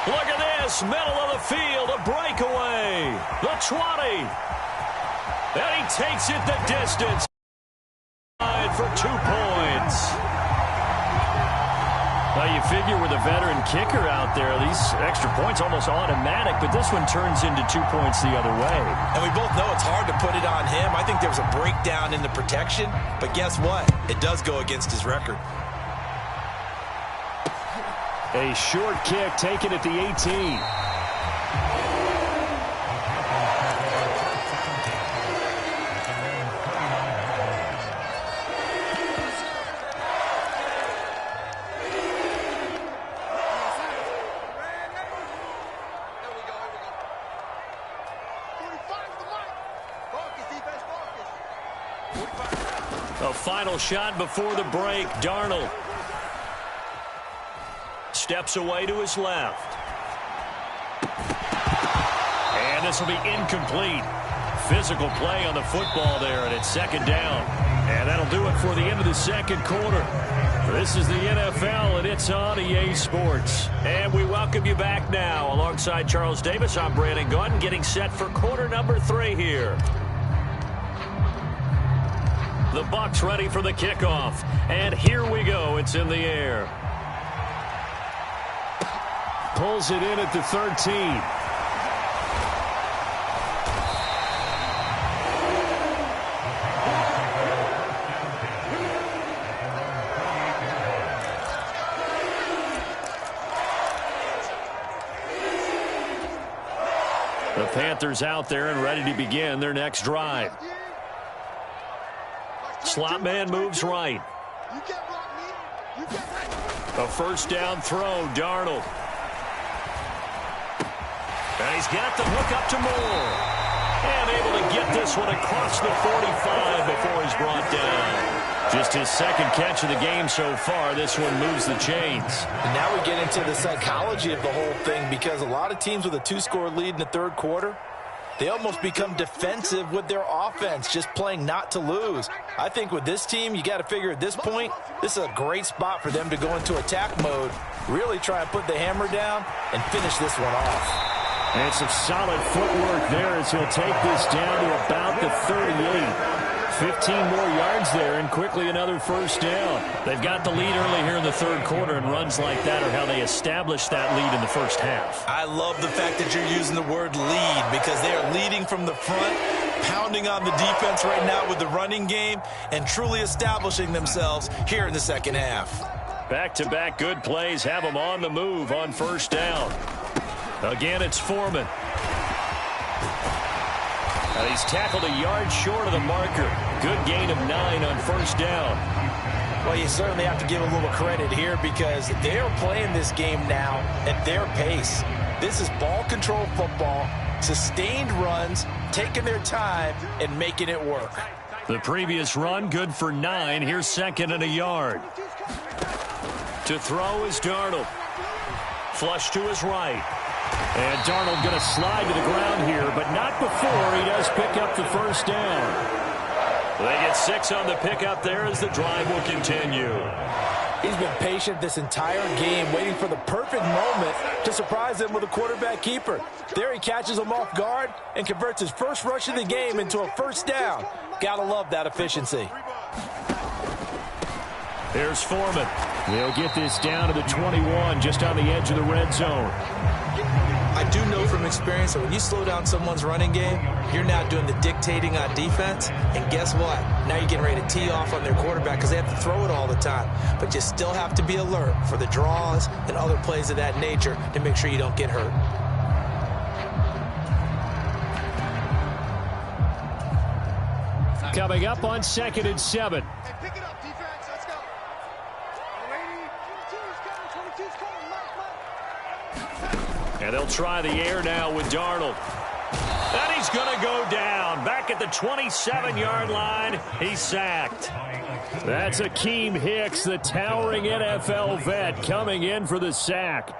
Look at this, middle of the field, a breakaway. The 20. And he takes it the distance. For 2 points. Well, you figure with a veteran kicker out there, these extra points almost automatic, but this one turns into 2 points the other way. And we both know it's hard to put it on him. I think there was a breakdown in the protection, but guess what? It does go against his record. A short kick taken at the 18. A final shot before the break. Darnold steps away to his left. And this will be incomplete. Physical play on the football there, and it's second down. And that'll do it for the end of the second quarter. This is the NFL, and it's on EA Sports. And we welcome you back now. Alongside Charles Davis, I'm Brandon Gaudin, getting set for quarter number 3 here. The Bucs ready for the kickoff. And here we go. It's in the air. Pulls it in at the 13. The Panthers out there and ready to begin their next drive. Slot man moves right. A first down throw, Darnold. And he's got the hook up to Moore. And able to get this one across the 45 before he's brought down. Just his second catch of the game so far. This one moves the chains. And now we get into the psychology of the whole thing, because a lot of teams with a 2-score lead in the third quarter, they almost become defensive with their offense, just playing not to lose. I think with this team, you got to figure at this point, this is a great spot for them to go into attack mode, really try and put the hammer down and finish this one off. And some solid footwork there as he'll take this down to about the 38. 15 more yards there, and quickly another first down. They've got the lead early here in the third quarter, and runs like that are how they establish that lead in the first half. I love the fact that you're using the word lead, because they are leading from the front, pounding on the defense right now with the running game, and truly establishing themselves here in the second half. Back-to-back good plays have them on the move on first down. Again, it's Foreman. And he's tackled a yard short of the marker. Good gain of 9 on first down. Well, you certainly have to give a little credit here, because they're playing this game now at their pace. This is ball control football, sustained runs, taking their time and making it work. The previous run good for 9. Here's second and a yard. To throw is Darnold. Flush to his right. And Darnold going to slide to the ground here, but not before he does pick up the first down. They get 6 on the pickup there as the drive will continue. He's been patient this entire game, waiting for the perfect moment to surprise them with a quarterback keeper. There he catches him off guard and converts his first rush of the game into a first down. Gotta love that efficiency. Here's Foreman. They'll get this down to the 21, just on the edge of the red zone. I do know from experience that when you slow down someone's running game, you're now doing the dictating on defense. And guess what? Now you're getting ready to tee off on their quarterback because they have to throw it all the time. But you still have to be alert for the draws and other plays of that nature to make sure you don't get hurt. Coming up on 2nd and 7. Hey, pick it up, defense. Let's go. 22's coming. 22's coming. Mike. And they'll try the air now with Darnold. And he's going to go down. Back at the 27-yard line, he's sacked. That's Akeem Hicks, the towering NFL vet, coming in for the sack.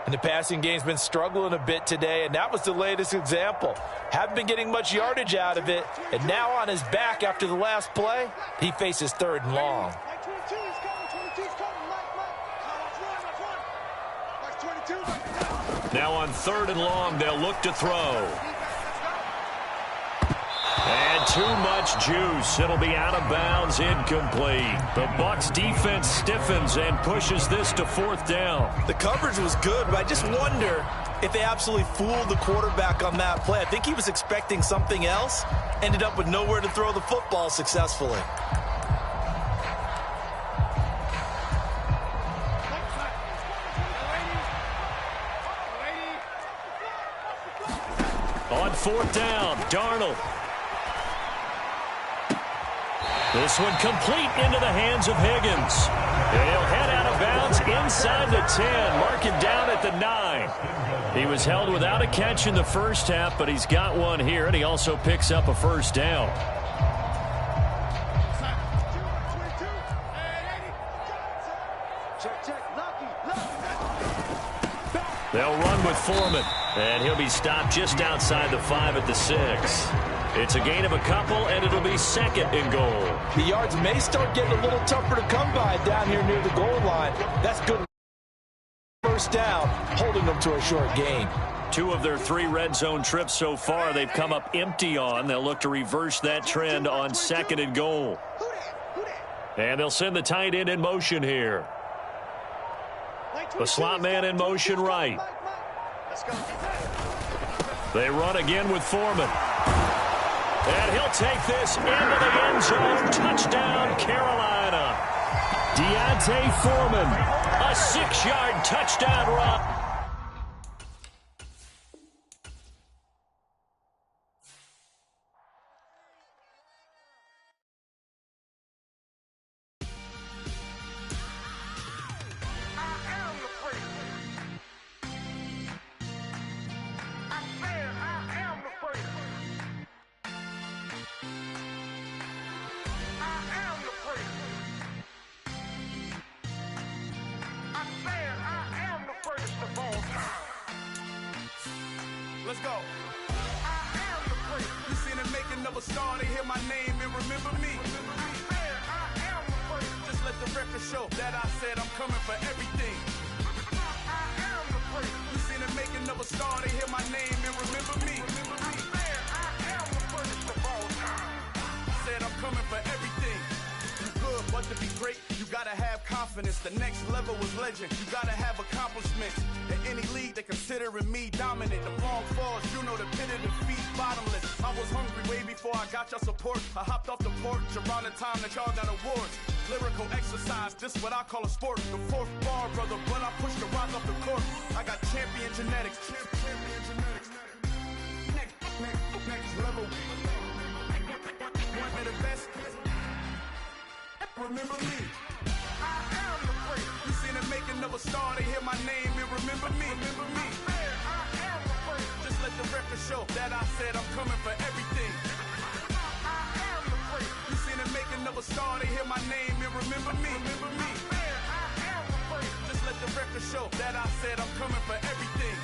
And the passing game's been struggling a bit today, and that was the latest example. Haven't been getting much yardage out of it, and now on his back after the last play, he faces 3rd and long. Mike 22 is coming. 22's coming. Mike. Mike's 22. Now on 3rd and long, they'll look to throw. And too much juice. It'll be out of bounds, incomplete. The Bucs defense stiffens and pushes this to 4th down. The coverage was good, but I just wonder if they absolutely fooled the quarterback on that play. I think he was expecting something else, ended up with nowhere to throw the football successfully. On 4th down, Darnold. This one complete into the hands of Higgins. And he'll head out of bounds inside the 10, marking down at the 9. He was held without a catch in the first half, but he's got one here, and he also picks up a first down. They'll run with Foreman, and he'll be stopped just outside the 5 at the 6. It's a gain of a couple, and it'll be 2nd and goal. The yards may start getting a little tougher to come by down here near the goal line. That's good first down, holding them to a short gain. 2 of their 3 red zone trips so far, they've come up empty on. They'll look to reverse that trend on 2nd and goal. And they'll send the tight end in motion here. The slot man in motion right. They run again with Foreman. And he'll take this into the end zone. Touchdown, Carolina. Deontay Foreman, a 6-yard touchdown run. Let's go. You seen the making of a star, they hear my name and remember me. Just let the record show that I said I'm coming for everything. You seen the making of a star, they hear my name and remember me. Said I'm coming for everything. You good, but to be great, you gotta have confidence. The next level was legend. You gotta have accomplishments. In any league, they considering me dominant. The wrong falls, you know the pit of defeat, bottomless. I was hungry way before I got your support. I hopped off the porch around the time that y'all got awards. Lyrical exercise, this what I call a sport. The 4th bar, brother, when I push the rock off the court. I got champion genetics. Next level. One of the best. Remember me. You seen the making of a star, they hear my name and remember me. Just let the record show that I said I'm coming for everything. You seen the making of a star, they hear my name and remember me. Just let the record show that I said I'm coming for everything.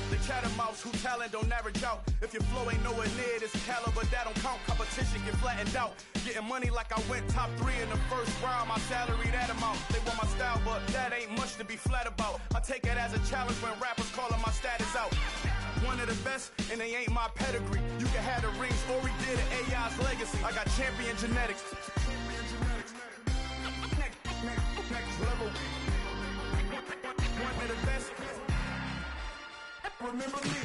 The chattermouths who talent don't average out. If your flow ain't nowhere near this caliber, that don't count. Competition get flattened out. Getting money like I went top 3 in the first round. My salary that amount. They want my style, but that ain't much to be flat about. I take it as a challenge when rappers calling my status out. One of the best, and they ain't my pedigree. You can have the rings, or we did an AI's legacy. I got champion genetics. Next level. One of the best. Remember me.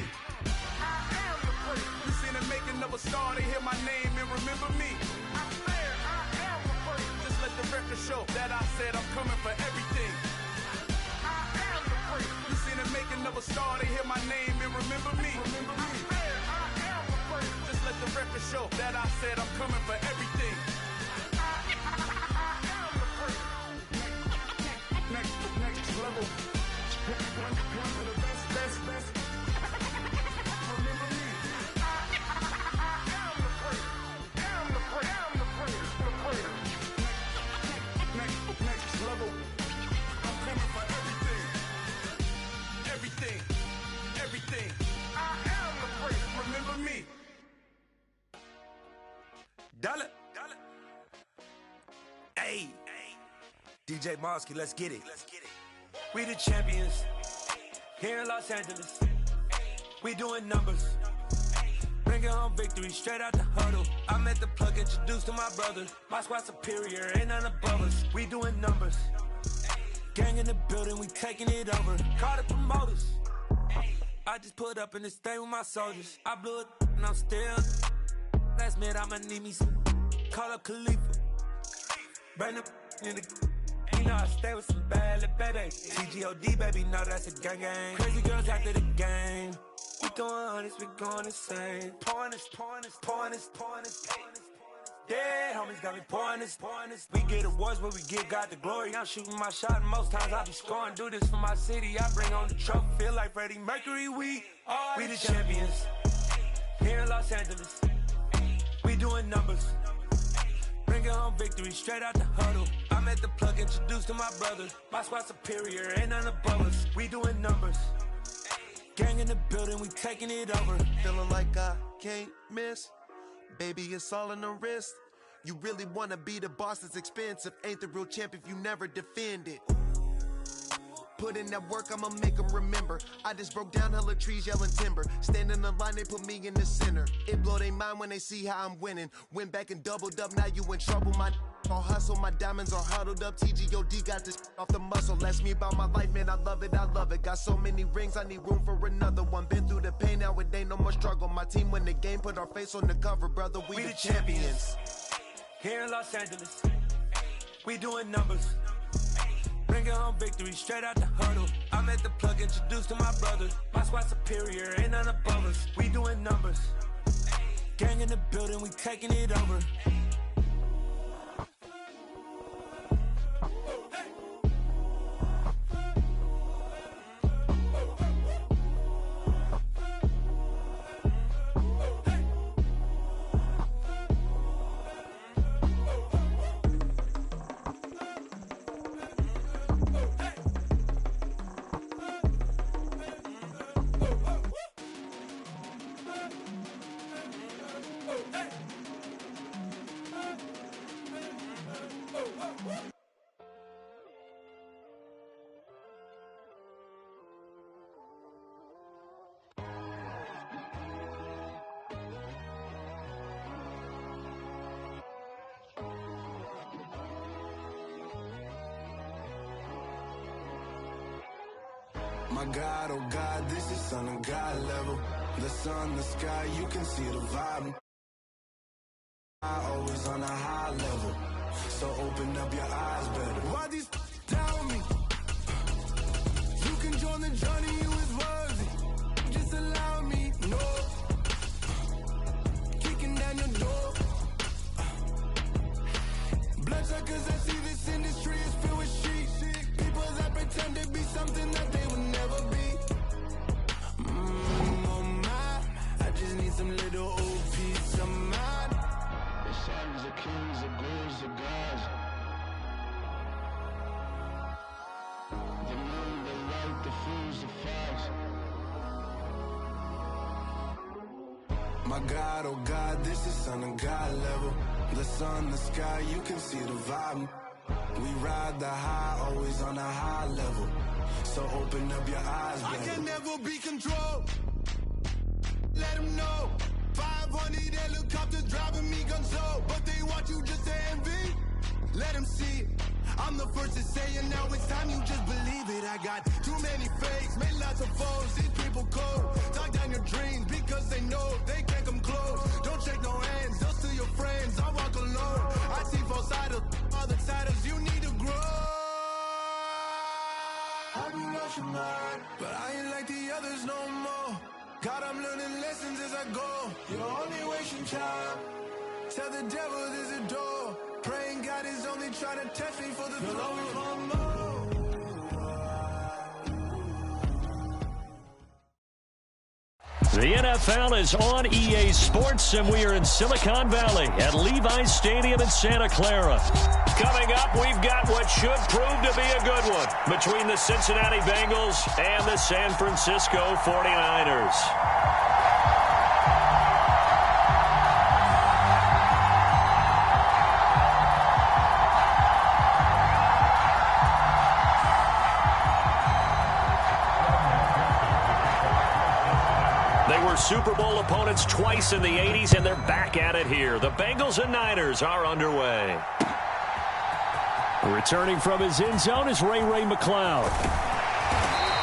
I am the place. You seen the making of a star, they hear my name and remember me. I swear I am the place. Just let the record show that I said I'm coming for everything. I am the place. You seen the making of a star, they hear my name and remember me. I swear I am the place. Just let the record show that I said I'm coming for everything. I am the place. Next level. One of the best. Remember me. I am the place. Am the place. Next level. I'm coming for everything. I am the place. Remember me. Dollar. Hey. DJ Mosky, let's get it. We the champions here in Los Angeles. We doing numbers. Bringing home victory straight out the huddle. I'm at the plug, introduced to my brother. My squad superior, ain't none above us. We doing numbers. Gang in the building, we taking it over. Call the promoters. I just put up in this thing with my soldiers. I blew it and I'm still. Last minute I'ma need me some. Call up Khalifa. Bring them in the. You know I stay with some bad little baby. TGOD, baby, know that's a gang. Crazy girls after the game. We throwing hundreds, we going insane. Pouring this. Yeah, homies got me pouring this. We get awards, but we give God the glory. I'm shooting my shot, and most times I be scoring. Do this for my city, I bring on the trophy. Feel like Freddie Mercury, we the champions. Here in Los Angeles, we doing numbers. Bringing home victory straight out the huddle. I'm at the plug, introduced to my brother. My squad superior, ain't none above us. We doing numbers. Gang in the building, we taking it over. Feeling like I can't miss. Baby, it's all in the wrist. You really wanna be the boss, it's expensive. Ain't the real champ if you never defend it. Put in that work, I'ma make them remember. I just broke down hella trees, yelling timber. Stand in the line, they put me in the center. It blow they mind when they see how I'm winning. Went back and doubled up, now you in trouble. My all hustle, my diamonds are huddled up. TGOD got this off the muscle. Ask me about my life, man, I love it. Got so many rings, I need room for another one. Been through the pain, now it ain't no more struggle. My team win the game, put our face on the cover, brother. We the champions. Here in Los Angeles, we doing numbers. Bringing home victory straight out the huddle. I'm at the plug, introduced to my brother. My squad superior, ain't none above us. We doing numbers. Gang in the building, we taking it over. My God, oh God, this is son of God level. The sun, the sky, you can see the vibe. I always on a high level, so open up your eyes better. Why these tell me? You can join the journey, you is worthy. Just allow me, no. Kicking down your door. Bloodshot cause I see this industry is filled with sheep. People that pretend to be something that they would never be. Oh my, I just need some little old peace of mind. The sons are kings, the ghouls, the gods. The moon, the light, the fools, the fogs. My God, oh God, this is Son of God level. The sun, the sky, you can see the vibe. We ride the high, always on a high level. So open up your eyes, baby. I can never be controlled. Let them know. 500 helicopters driving me gunso, but they want you just to envy. Let them see it. I'm the first to say it, now it's time you just believe it. I got too many fakes, made lots of foes. These people cold. Talk down your dreams because they know they can't come close. Don't shake no hands, they'll steal your friends. I walk alone. I see both sides of other titles. You need to grow. I be rushing mine, but I ain't like the others no more. God, I'm learning lessons as I go. You're only wasting time. Tell the devil there's a door. Praying God is only trying to test me for the you'll always want more. The NFL is on EA Sports, and we are in Silicon Valley at Levi's Stadium in Santa Clara. Coming up, we've got what should prove to be a good one between the Cincinnati Bengals and the San Francisco 49ers. Super Bowl opponents twice in the 80s, and they're back at it here. The Bengals and Niners are underway. Returning from his end zone is Ray McCloud.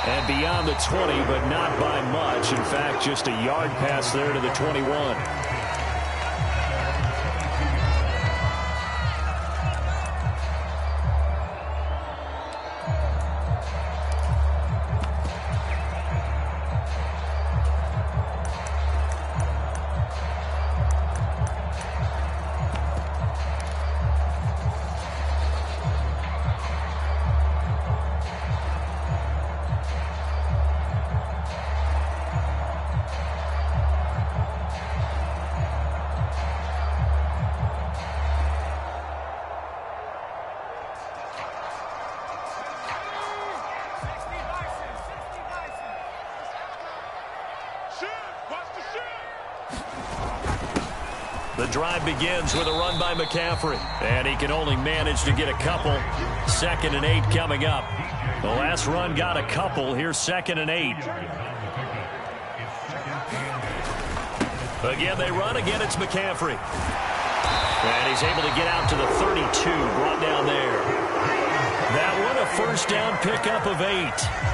And beyond the 20, but not by much. In fact, just a yard pass there to the 21. The drive begins with a run by McCaffrey, and he can only manage to get a couple. 2nd and 8 coming up. The last run got a couple. Here's 2nd and 8. Again, they run. Again, it's McCaffrey. And he's able to get out to the 32, brought down there. That one, a first down pickup of 8.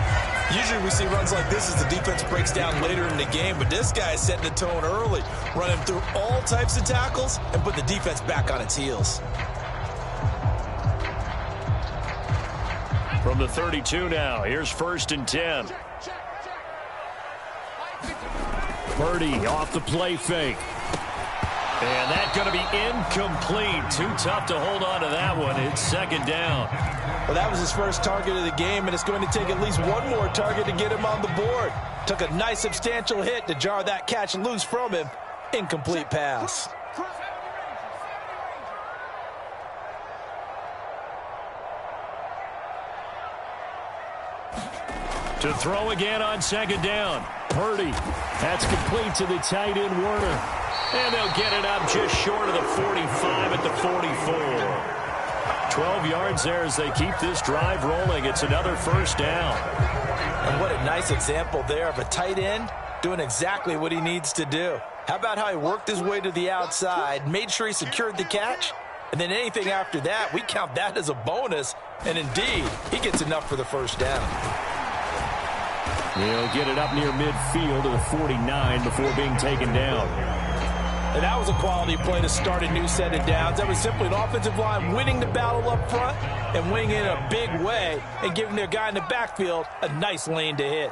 Usually we see runs like this as the defense breaks down later in the game, but this guy is setting the tone early, running through all types of tackles and put the defense back on its heels. From the 32 now, here's 1st and 10. Purdy off the play fake. And that's going to be incomplete. Too tough to hold on to that one. It's 2nd down. Well, that was his first target of the game, and it's going to take at least one more target to get him on the board. Took a nice substantial hit to jar that catch loose from him. Incomplete pass. To throw again on 2nd down. Purdy. That's complete to the tight end, Werner. And they'll get it up just short of the 45 at the 44. 12 yards there as they keep this drive rolling. It's another first down. And what a nice example there of a tight end doing exactly what he needs to do. How about how he worked his way to the outside, made sure he secured the catch, and then anything after that, we count that as a bonus. And indeed, he gets enough for the first down. He'll get it up near midfield to the 49 before being taken down. And that was a quality play to start a new set of downs. That was simply an offensive line winning the battle up front and winning in a big way and giving their guy in the backfield a nice lane to hit.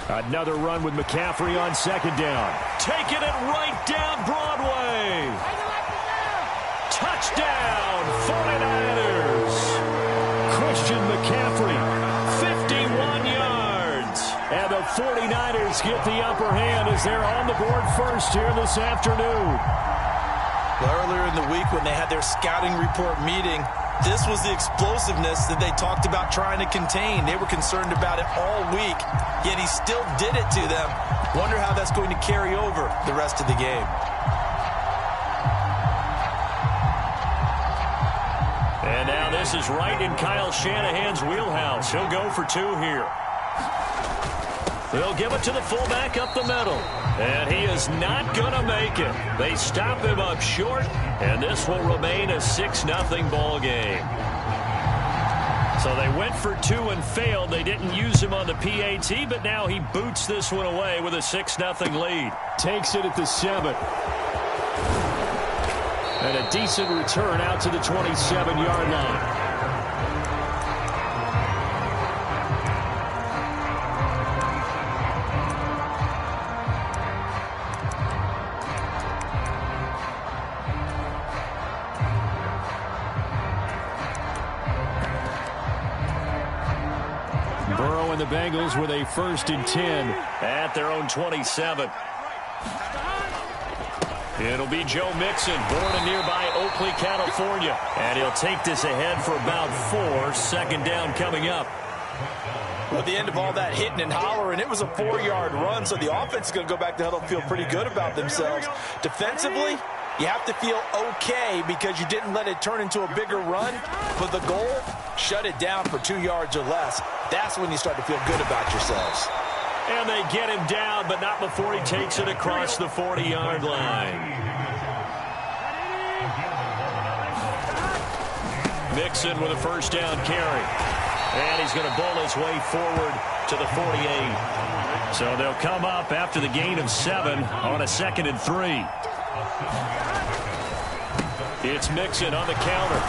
Another run with McCaffrey on 2nd down. Taking it right down Broadway. Touchdown, 49ers. Christian McCaffrey, 51 yards. And the 49ers get the upper hand as they're on the board first here this afternoon. Well, earlier in the week when they had their scouting report meeting, This was the explosiveness that they talked about trying to contain. They were concerned about it all week, yet he still did it to them. Wonder how that's going to carry over the rest of the game. And now this is right in Kyle Shanahan's wheelhouse. He'll go for 2 here. They'll give it to the fullback up the middle. And he is not going to make it. They stop him up short, and this will remain a 6-0 ball game. So they went for 2 and failed. They didn't use him on the PAT, but now he boots this one away with a 6-0 lead. Takes it at the 7. And a decent return out to the 27-yard line. Burrow and the Bengals with a 1st and 10 at their own 27. It'll be Joe Mixon, born in nearby Oakley, California. And he'll take this ahead for about 4. 2nd down coming up. Well, at the end of all that hitting and hollering, it was a 4-yard run, so the offense is going to go back to huddle and feel pretty good about themselves. Defensively, you have to feel okay because you didn't let it turn into a bigger run. But the goal, shut it down for 2 yards or less. That's when you start to feel good about yourselves. And they get him down, but not before he takes it across the 40-yard line. Mixon with a 1st down carry. And he's going to bowl his way forward to the 48. So they'll come up after the gain of 7 on a 2nd and 3. It's Mixon on the counter.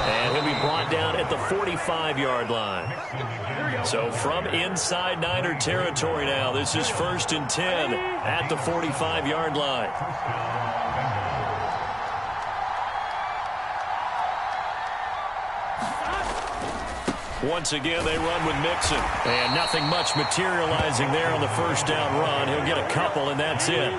And he'll be brought down at the 45-yard line. So from inside Niner territory now, this is 1st and 10 at the 45-yard line. Once again, they run with Mixon. And nothing much materializing there on the 1st down run. He'll get a couple, and that's it.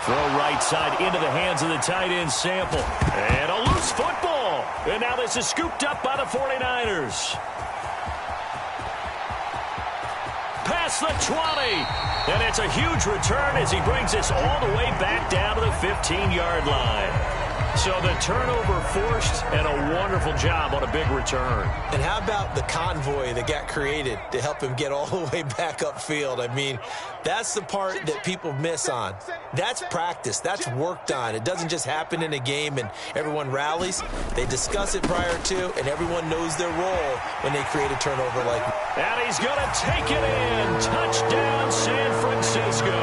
Throw right side into the hands of the tight end Sample. And a loose football. And now this is scooped up by the 49ers. Past the 20. And it's a huge return as he brings this all the way back down to the 15-yard line. So the turnover forced, and a wonderful job on a big return. And how about the convoy that got created to help him get all the way back upfield? I mean, that's the part that people miss on. That's practice. That's worked on. It doesn't just happen in a game and everyone rallies. They discuss it prior to, and everyone knows their role when they create a turnover like that. And he's going to take it in. Touchdown, San Francisco.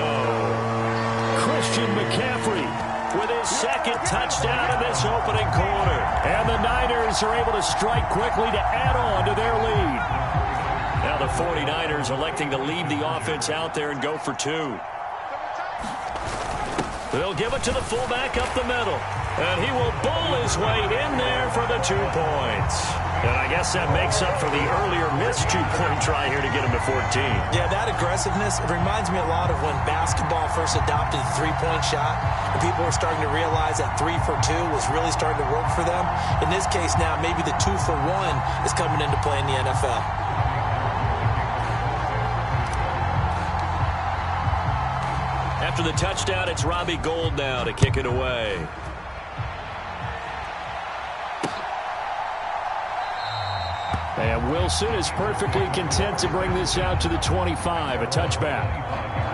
Christian McCaffrey with his 2nd touchdown in this opening quarter. And the Niners are able to strike quickly to add on to their lead. Now the 49ers electing to leave the offense out there and go for 2. They'll give it to the fullback up the middle. And he will bowl his way in there for the 2 points. And I guess that makes up for the earlier missed 2-point try here to get him to 14. Yeah, that aggressiveness, it reminds me a lot of when basketball first adopted the 3-point shot. And people were starting to realize that 3 for 2 was really starting to work for them. In this case now, maybe the 2 for 1 is coming into play in the NFL. After the touchdown, it's Robbie Gould now to kick it away. And Wilson is perfectly content to bring this out to the 25, a touchback.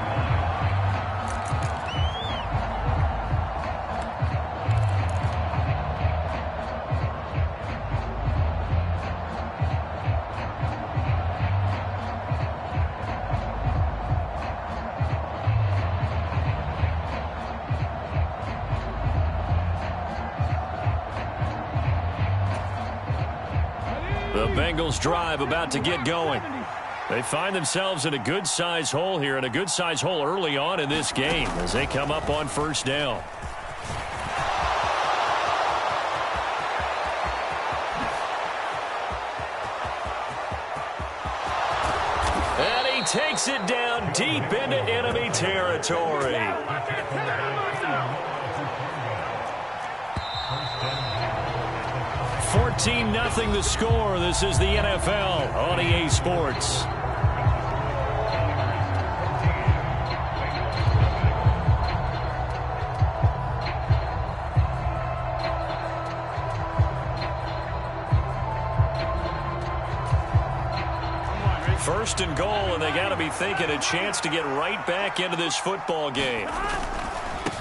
The Bengals drive about to get going. They find themselves in a good-sized hole here, and a good-sized hole early on in this game as they come up on 1st down. takes it down deep into enemy territory. 14-0 the score. This is the NFL on EA Sports. First and goal, and they got to be thinking a chance to get right back into this football game.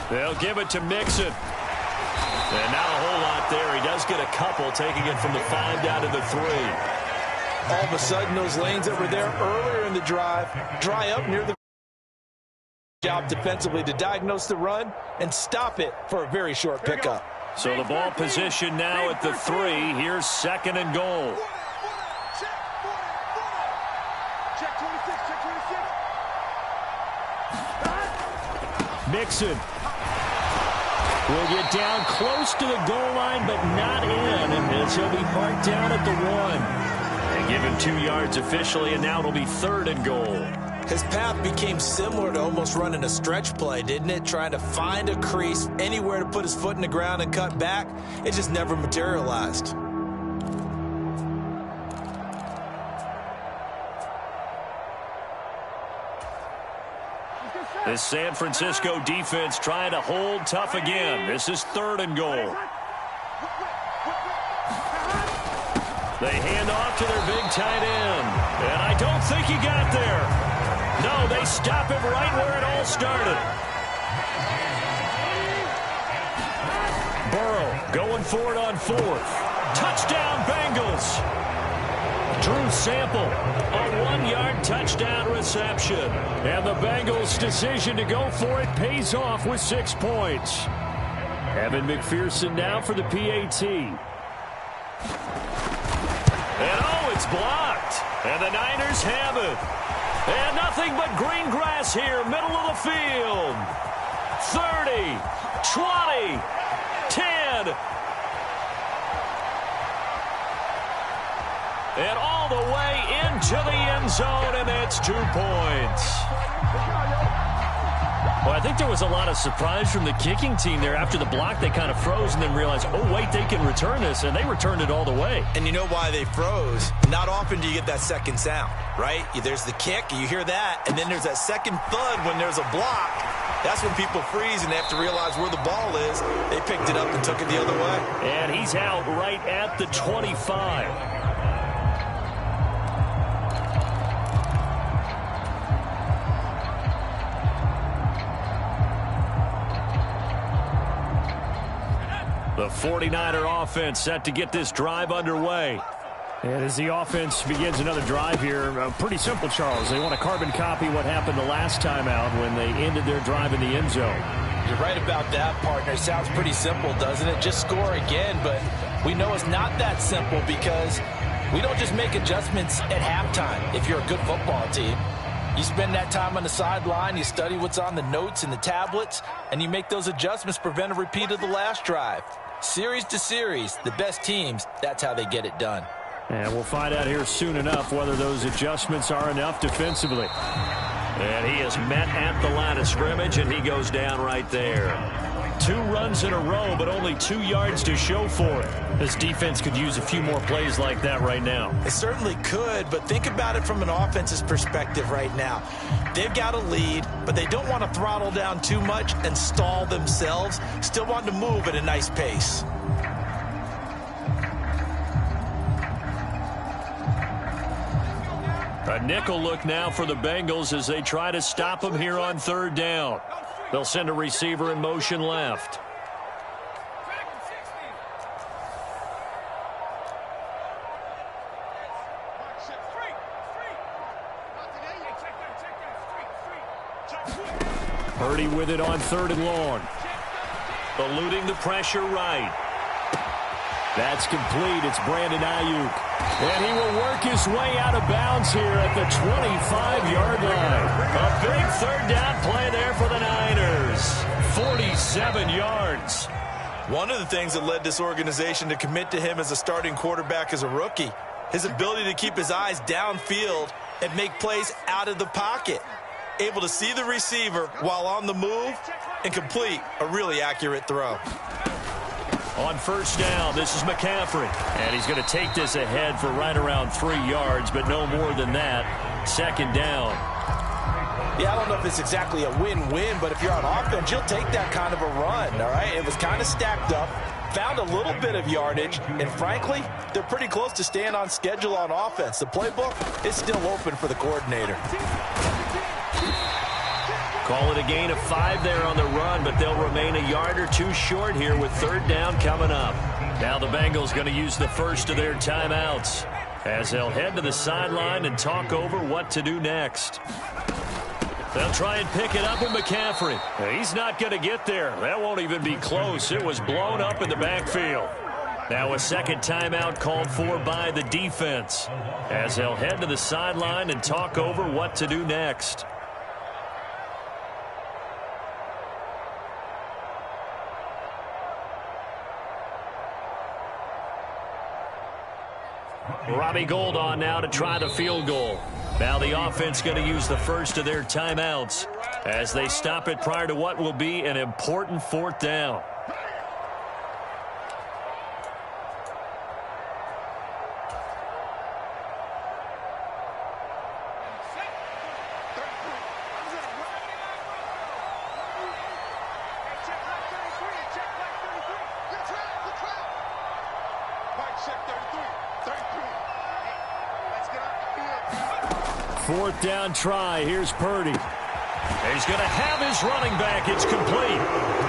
They'll give it to Mixon. And not a whole lot there. He does get a couple, taking it from the 5 down to the 3. All of a sudden, those lanes that were there earlier in the drive dry up near the job defensively to diagnose the run and stop it for a very short pickup. So the ball position now at the 3. Here's second and goal. Mixon will get down close to the goal line, but not in, as he'll be marked down at the 1. They give him 2 yards officially, and now it'll be third and goal. His path became similar to almost running a stretch play, didn't it? Trying to find a crease, anywhere to put his foot in the ground and cut back. It just never materialized. This San Francisco defense trying to hold tough again. This is third and goal. They hand off to their big tight end. And I don't think he got there. No, they stop him right where it all started. Burrow going for it on 4th. Touchdown, Bengals. Drew Sample, a 1-yard touchdown reception. And the Bengals' decision to go for it pays off with 6 points. Evan McPherson now for the PAT. And oh, it's blocked. And the Niners have it. And nothing but green grass here, middle of the field. 30, 20, 10. And all the way into the end zone, and it's 2 points. Well, I think there was a lot of surprise from the kicking team there. After the block, they kind of froze and then realized, oh, wait, they can return this, and they returned it all the way. And you know why they froze? Not often do you get that second sound, right? There's the kick, you hear that, and then there's that second thud when there's a block. That's when people freeze and they have to realize where the ball is. They picked it up and took it the other way. And he's out right at the 25. The 49er offense set to get this drive underway. And as the offense begins another drive here, pretty simple, Charles. They want to carbon copy what happened the last time out when they ended their drive in the end zone. You're right about that, partner. It sounds pretty simple, doesn't it? Just score again, but we know it's not that simple because we don't just make adjustments at halftime if you're a good football team. You spend that time on the sideline, you study what's on the notes and the tablets, and you make those adjustments to prevent a repeat of the last drive. Series to series, the best teams, that's how they get it done. And we'll find out here soon enough whether those adjustments are enough defensively. And he is met at the line of scrimmage, and he goes down right there. 2 runs in a row, but only 2 yards to show for it. This defense could use a few more plays like that right now. It certainly could, but think about it from an offense's perspective right now. They've got a lead, but they don't want to throttle down too much and stall themselves. Still want to move at a nice pace. A nickel look now for the Bengals as they try to stop him here on 3rd down. They'll send a receiver in motion left. Purdy with it on 3rd and long. Eluding the pressure right. That's complete. It's Brandon Ayuk. And he will work his way out of bounds here at the 25-yard line. A big 3rd down play there for the Niners. 47 yards. One of the things that led this organization to commit to him as a starting quarterback as a rookie, his ability to keep his eyes downfield and make plays out of the pocket. Able to see the receiver while on the move and complete a really accurate throw. On first down, this is McCaffrey. And he's going to take this ahead for right around 3 yards, but no more than that. Second down. Yeah, I don't know if it's exactly a win-win, but if you're on offense, you'll take that kind of a run, all right? It was kind of stacked up, found a little bit of yardage, and frankly, they're pretty close to staying on schedule on offense. The playbook is still open for the coordinator. Call it a gain of 5 there on the run, but they'll remain a yard or 2 short here with third down coming up. Now the Bengals going to use the first of their timeouts as they'll head to the sideline and talk over what to do next. They'll try and pick it up with McCaffrey. He's not going to get there. That won't even be close. It was blown up in the backfield. Now a second timeout called for by the defense as they'll head to the sideline and talk over what to do next. Robbie Gould on now to try the field goal. Now the offense going to use the first of their timeouts as they stop it prior to what will be an important fourth down. Fourth down try. Here's Purdy. He's going to have his running back. It's complete.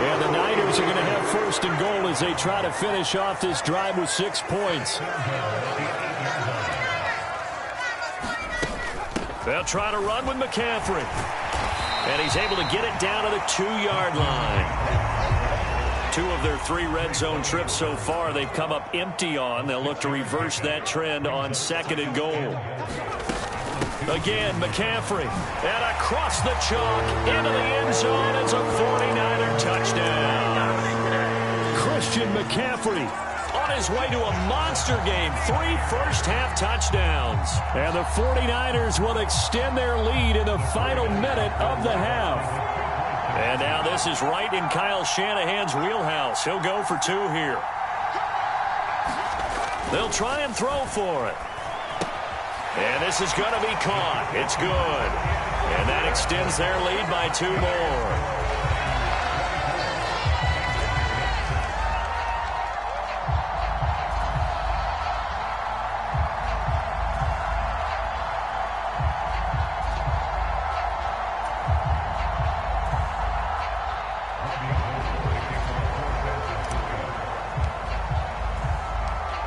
And the Niners are going to have first and goal as they try to finish off this drive with 6 points. They'll try to run with McCaffrey. And he's able to get it down to the 2-yard line. 2 of their 3 red zone trips so far they've come up empty on. They'll look to reverse that trend on second and goal. Again, McCaffrey, and across the chalk, into the end zone. It's a 49er touchdown. Christian McCaffrey on his way to a monster game. 3 first-half touchdowns. And the 49ers will extend their lead in the final minute of the half. And now this is right in Kyle Shanahan's wheelhouse. He'll go for 2 here. They'll try and throw for it. And this is going to be caught. It's good. And that extends their lead by 2 more.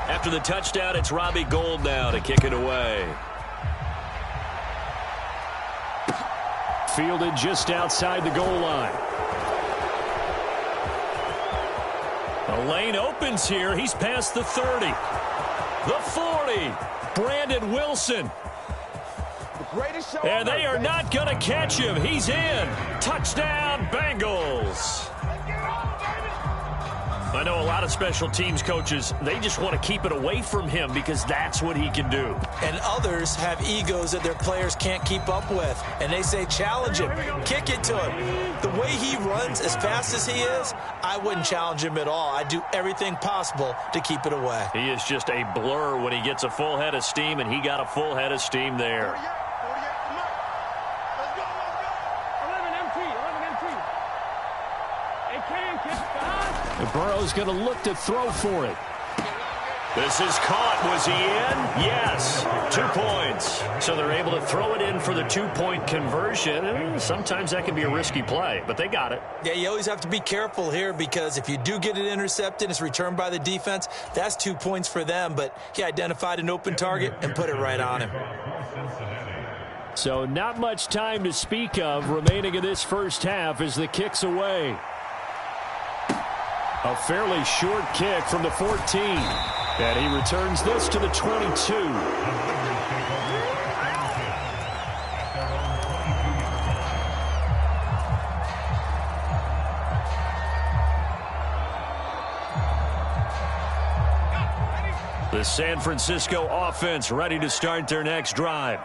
After the touchdown, it's Robbie Gould now to kick it away. Fielded just outside the goal line. The lane opens here. He's past the 30. The 40. Brandon Wilson. And they are not going to catch him. He's in. Touchdown, Bengals. I know a lot of special teams coaches, they just want to keep it away from him because that's what he can do. And others have egos that their players can't keep up with. And they say, challenge him, kick it to him. The way he runs as fast as he is, I wouldn't challenge him at all. I'd do everything possible to keep it away. He is just a blur when he gets a full head of steam, and he got a full head of steam there. Burrow's going to look to throw for it. This is caught. Was he in? Yes. 2 points. So they're able to throw it in for the 2-point conversion. Sometimes that can be a risky play, but they got it. Yeah, you always have to be careful here because if you do get it intercepted, it's returned by the defense, that's 2 points for them. But he identified an open target and put it right on him. So not much time to speak of remaining in this first half as the kick's away. A fairly short kick from the 14. And he returns this to the 22. The San Francisco offense ready to start their next drive.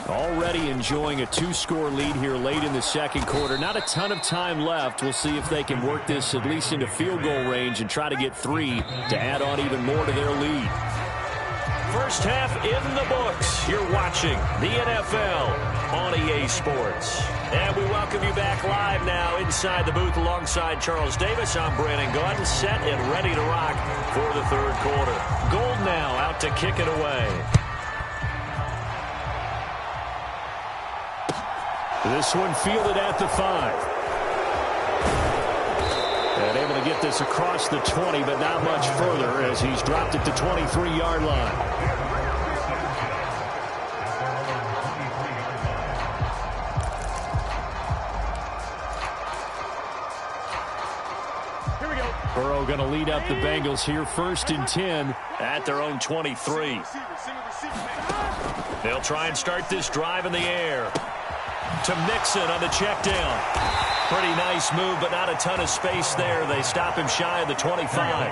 Already enjoying a 2-score lead here late in the second quarter. Not a ton of time left. We'll see if they can work this at least into field goal range and try to get 3 to add on even more to their lead. First half in the books. You're watching the NFL on EA Sports. And we welcome you back live now inside the booth alongside Charles Davis. I'm Brandon Gaudin, set and ready to rock for the third quarter. Gold now out to kick it away. This one fielded at the 5. And able to get this across the 20, but not much further as he's dropped it to 23-yard line. Burrow going to lead up the Bengals here, 1st and 10 at their own 23. They'll try and start this drive in the air. To Mixon on the check down. Pretty nice move, but not a ton of space there. They stop him shy of the 25.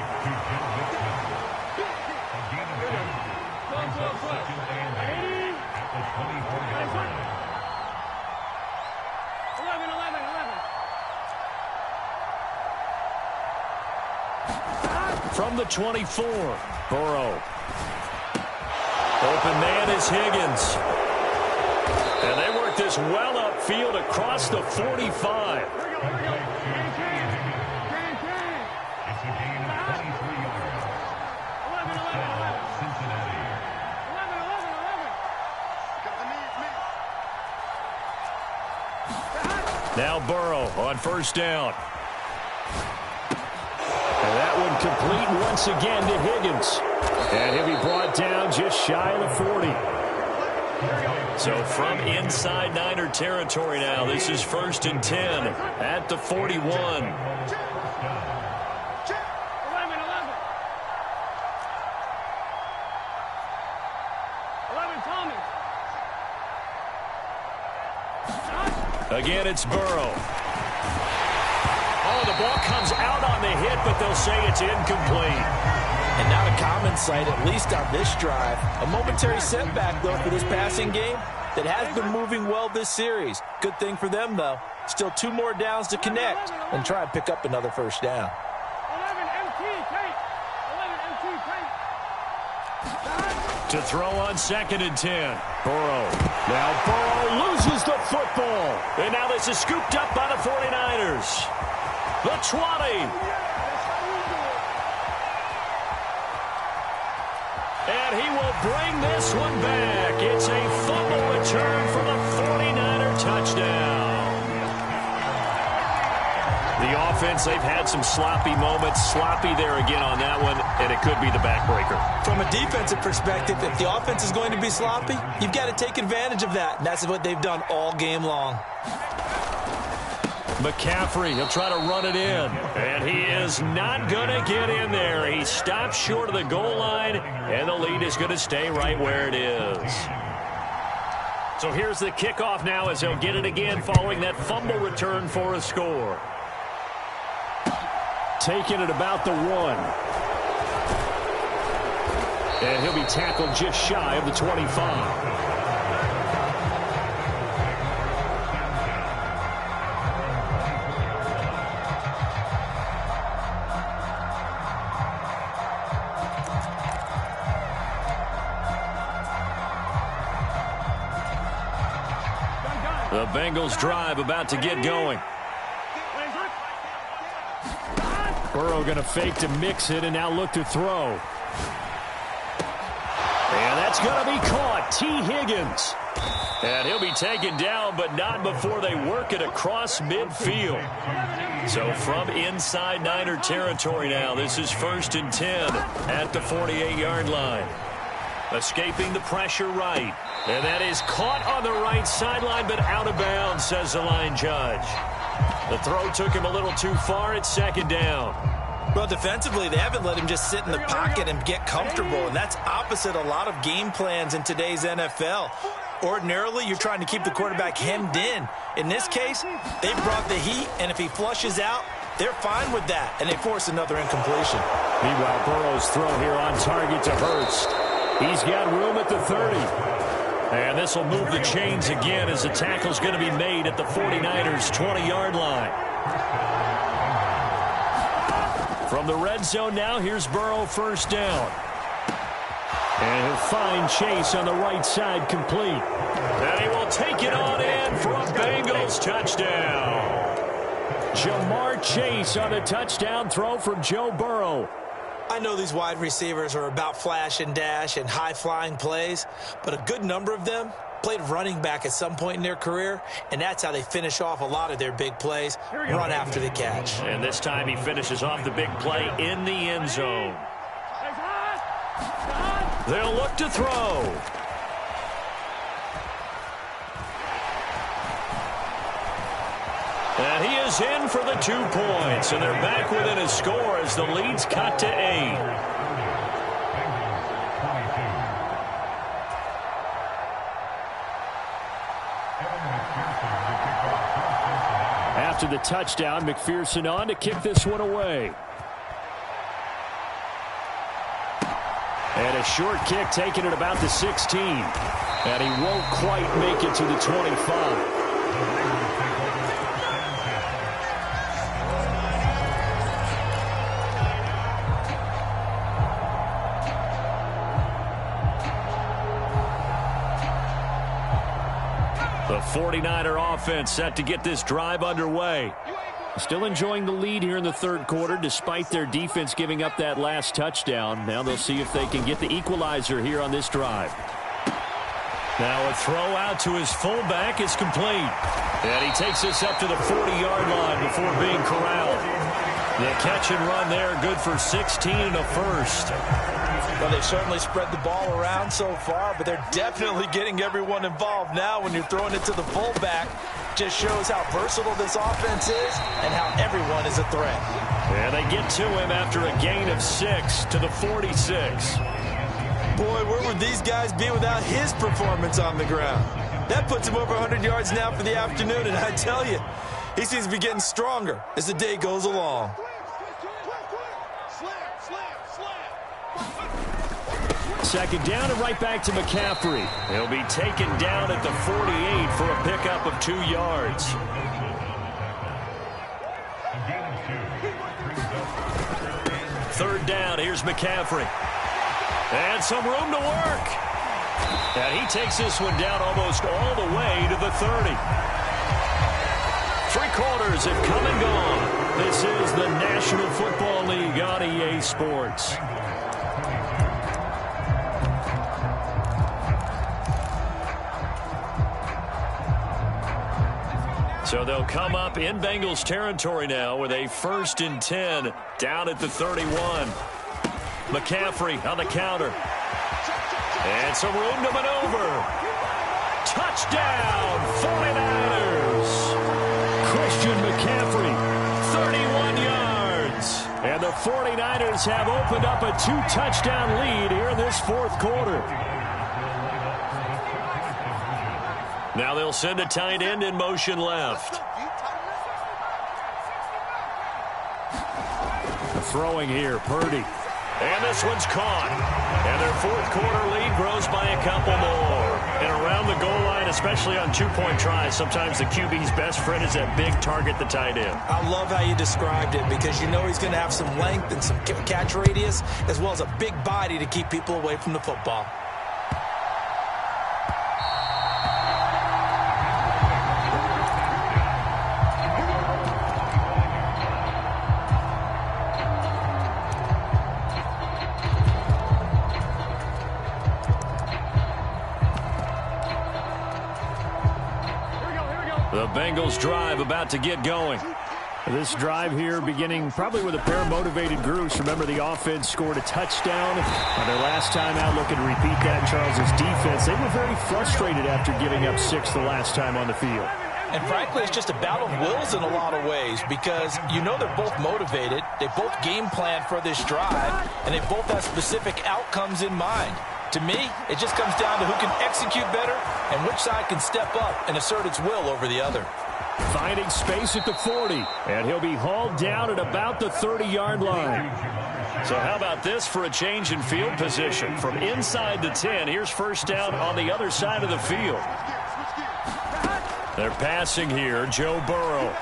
From the 24, Burrow. Open man is Higgins. And they work this well upfield across the 45. Now Burrow on 1st down. And that one complete once again to Higgins. And he'll be brought down just shy of the 40. So from inside Niner territory now, this is 1st and 10 at the 41. Again, it's Burrow. Oh, the ball comes out on the hit, but they'll say it's incomplete. And not a common sight, at least on this drive. A momentary setback, though, for this passing game that has been moving well this series. Good thing for them, though. Still 2 more downs to connect and try and pick up another 1st down. 11 MT, take. 11 MT, take. To throw on 2nd and 10. Burrow. Now Burrow loses the football. And now this is scooped up by the 49ers. The 20. And he will bring this one back. It's a fumble return for the 49er touchdown. The offense, they've had some sloppy moments. Sloppy there again on that one, and it could be the backbreaker. From a defensive perspective, if the offense is going to be sloppy, you've got to take advantage of that. And that's what they've done all game long. McCaffrey, he'll try to run it in. And he is not going to get in there. He stops short of the goal line, and the lead is going to stay right where it is. So here's the kickoff now as he'll get it again following that fumble return for a score. Taking it about the 1. And he'll be tackled just shy of the 25. The Bengals drive about to get going. Burrow going to fake to mix it and now look to throw. And that's going to be caught. T. Higgins. And he'll be taken down, but not before they work it across midfield. So from inside Niner territory now, this is 1st and 10 at the 48-yard line. Escaping the pressure right. And that is caught on the right sideline, but out of bounds, says the line judge. The throw took him a little too far at 2nd down. Well, defensively, they haven't let him just sit in the pocket and get comfortable, and that's opposite a lot of game plans in today's NFL. Ordinarily, you're trying to keep the quarterback hemmed in. In this case, they brought the heat, and if he flushes out, they're fine with that, and they force another incompletion. Meanwhile, Burrow's throw here on target to Hurst. He's got room at the 30. And this will move the chains again as the tackle's going to be made at the 49ers' 20-yard line. From the red zone now, here's Burrow, first down. And he'll find Chase on the right side, complete. And he will take it on in for a Bengals touchdown. Jamar Chase on a touchdown throw from Joe Burrow. I know these wide receivers are about flash and dash and high-flying plays, but a good number of them played running back at some point in their career, and that's how they finish off a lot of their big plays, run after the catch. And this time he finishes off the big play in the end zone. They'll look to throw. And he is in for the 2 points, and they're back within a score as the lead's cut to 8. After the touchdown, McPherson on to kick this one away. And a short kick taken at about the 16. And he won't quite make it to the 25. The 49er offense set to get this drive underway. Still enjoying the lead here in the third quarter despite their defense giving up that last touchdown. Now they'll see if they can get the equalizer here on this drive. Now a throw out to his fullback is complete. And he takes this up to the 40-yard line before being corralled. The catch and run there, good for 16 and a first. Well, they've certainly spread the ball around so far, but they're definitely getting everyone involved now when you're throwing it to the fullback. Just shows how versatile this offense is and how everyone is a threat. And they get to him after a gain of 6 to the 46. Boy, where would these guys be without his performance on the ground? That puts him over 100 yards now for the afternoon, and I tell you, he seems to be getting stronger as the day goes along. Second down and right back to McCaffrey. He'll be taken down at the 48 for a pickup of 2 yards. Third down, here's McCaffrey. And some room to work. And he takes this one down almost all the way to the 30. 3 quarters have come and gone. This is the National Football League on EA Sports. So they'll come up in Bengals territory now with a 1st and 10 down at the 31. McCaffrey on the counter. And some room to maneuver. Touchdown, 49ers. Christian McCaffrey, 31 yards. And the 49ers have opened up a 2-touchdown lead here in this 4th quarter. Now they'll send a tight end in motion left. Throwing here, Purdy. And this one's caught. And their 4th quarter lead grows by a couple more. And around the goal line, especially on 2-point tries, sometimes the QB's best friend is that big target, the tight end. I love how you described it because you know he's going to have some length and some catch radius as well as a big body to keep people away from the football. The Bengals drive about to get going. This drive here beginning probably with a pair of motivated groups. Remember, the offense scored a touchdown on their last time out. Looking to repeat that. Charles's defense, they were very frustrated after giving up 6 the last time on the field. And frankly, it's just a battle of wills in a lot of ways because you know they're both motivated. They both game plan for this drive, and they both have specific outcomes in mind. To me, it just comes down to who can execute better and which side can step up and assert its will over the other. Finding space at the 40. And he'll be hauled down at about the 30-yard line. So how about this for a change in field position? From inside the 10, here's first down on the other side of the field. They're passing here, Joe Burrow.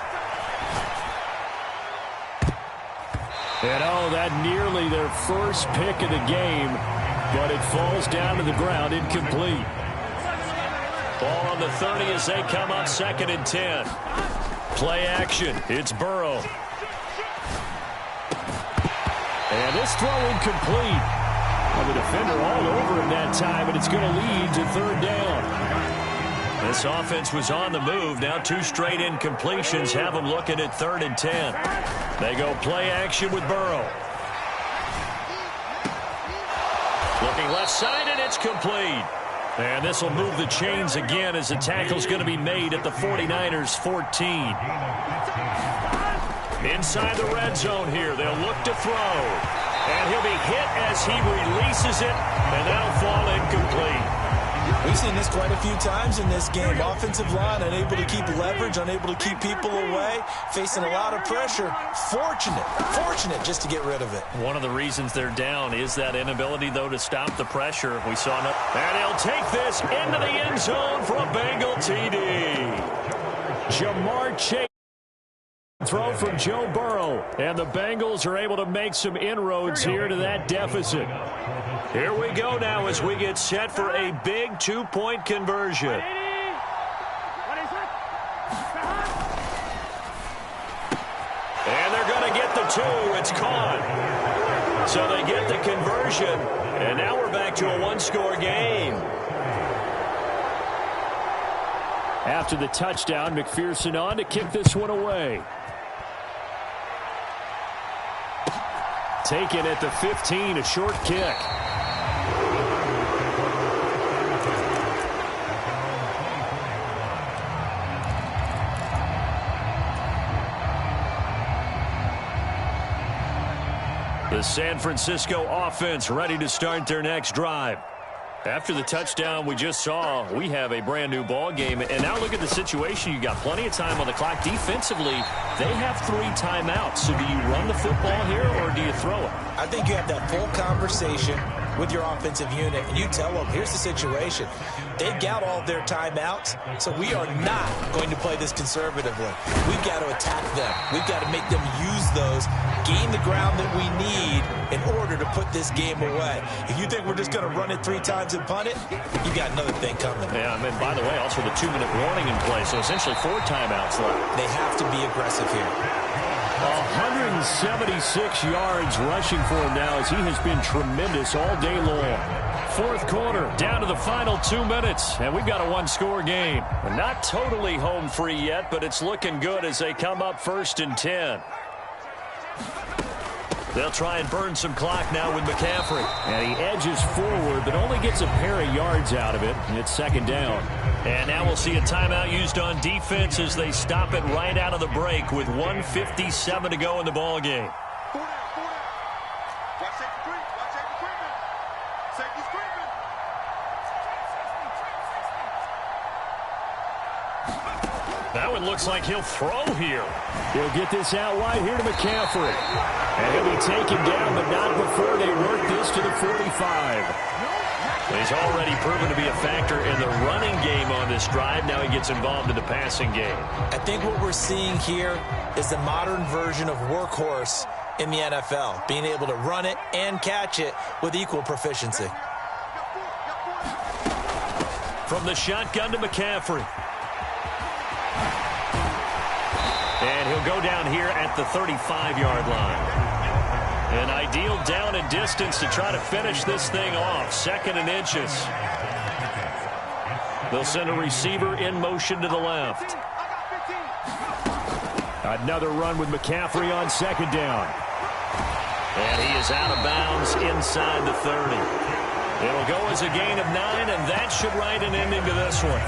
And that nearly their first pick of the game, but it falls down to the ground incomplete. Ball on the 30 as they come up 2nd and 10. Play action. It's Burrow. And this throw incomplete. Well, the defender all over him that time, and it's going to lead to 3rd down. This offense was on the move. Now 2 straight incompletions have them looking at 3rd and 10. They go play action with Burrow. Looking left side, and it's complete. And this will move the chains again as the tackle's going to be made at the 49ers 14. Inside the red zone here. They'll look to throw. And he'll be hit as he releases it, and that'll fall incomplete. We've seen this quite a few times in this game. Offensive line unable to keep leverage, unable to keep people away, facing a lot of pressure. Fortunate just to get rid of it. One of the reasons they're down is that inability, though, to stop the pressure. We saw no. And he'll take this into the end zone for a Bengal TD. Jamar Chase. Throw from Joe Burrow. And the Bengals are able to make some inroads here to that deficit. Here we go now as we get set for a big 2-point conversion. And they're going to get the 2. It's caught. So they get the conversion. And now we're back to a 1-score game. After the touchdown, McPherson on to kick this one away. Taken at the 15, a short kick. The San Francisco offense ready to start their next drive. After the touchdown we just saw, we have a brand new ball game. And now look at the situation. You got plenty of time on the clock. Defensively, they have 3 timeouts. So do you run the football here or do you throw it? I think you have that full conversation with your offensive unit, and you tell them, here's the situation. They've got all of their timeouts, so we are not going to play this conservatively. We've got to attack them. We've got to make them use those, gain the ground that we need in order to put this game away. If you think we're just going to run it 3 times and punt it, you got another thing coming. Yeah, and by the way, also the 2-minute warning in play, so essentially 4 timeouts left. They have to be aggressive here. 176 yards rushing for him now as he has been tremendous all day long. 4th quarter, down to the final 2 minutes, and we've got a 1-score game. We're not totally home free yet, but it's looking good as they come up 1st and 10. They'll try and burn some clock now with McCaffrey. And he edges forward, but only gets a pair of yards out of it. And it's 2nd down. And now we'll see a timeout used on defense as they stop it right out of the break with 1:57 to go in the ball game. Now it looks like he'll throw here. He'll get this out wide here to McCaffrey. And he'll be taken down, but not before they work this to the 45. He's already proven to be a factor in the running game on this drive. Now he gets involved in the passing game. I think what we're seeing here is the modern version of workhorse in the NFL, being able to run it and catch it with equal proficiency. From the shotgun to McCaffrey. And he'll go down here at the 35-yard line. An ideal down and distance to try to finish this thing off. 2nd and inches. They'll send a receiver in motion to the left. Another run with McCaffrey on 2nd down. And he is out of bounds inside the 30. It'll go as a gain of 9, and that should write an ending to this one.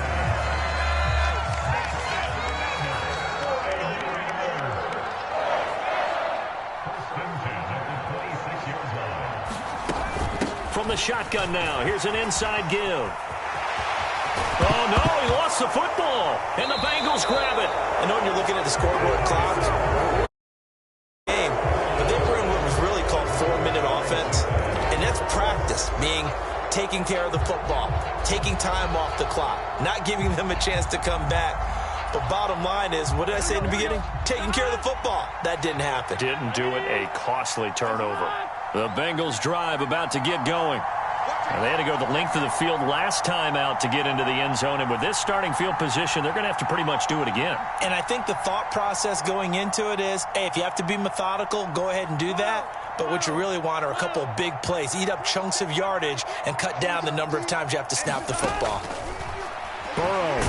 From the shotgun now, here's an inside give. Oh, no, he lost the football. And the Bengals grab it. I know when you're looking at the scoreboard clock, game, but they were in what was really called 4-minute offense. And that's practice, meaning taking care of the football, taking time off the clock, not giving them a chance to come back. But bottom line is, what did I say in the beginning? Taking care of the football. That didn't happen. Didn't do it. A costly turnover. The Bengals drive about to get going. And they had to go the length of the field last time out to get into the end zone. And with this starting field position, they're going to have to pretty much do it again. And I think the thought process going into it is, hey, if you have to be methodical, go ahead and do that. But what you really want are a couple of big plays. Eat up chunks of yardage and cut down the number of times you have to snap the football. Burrow.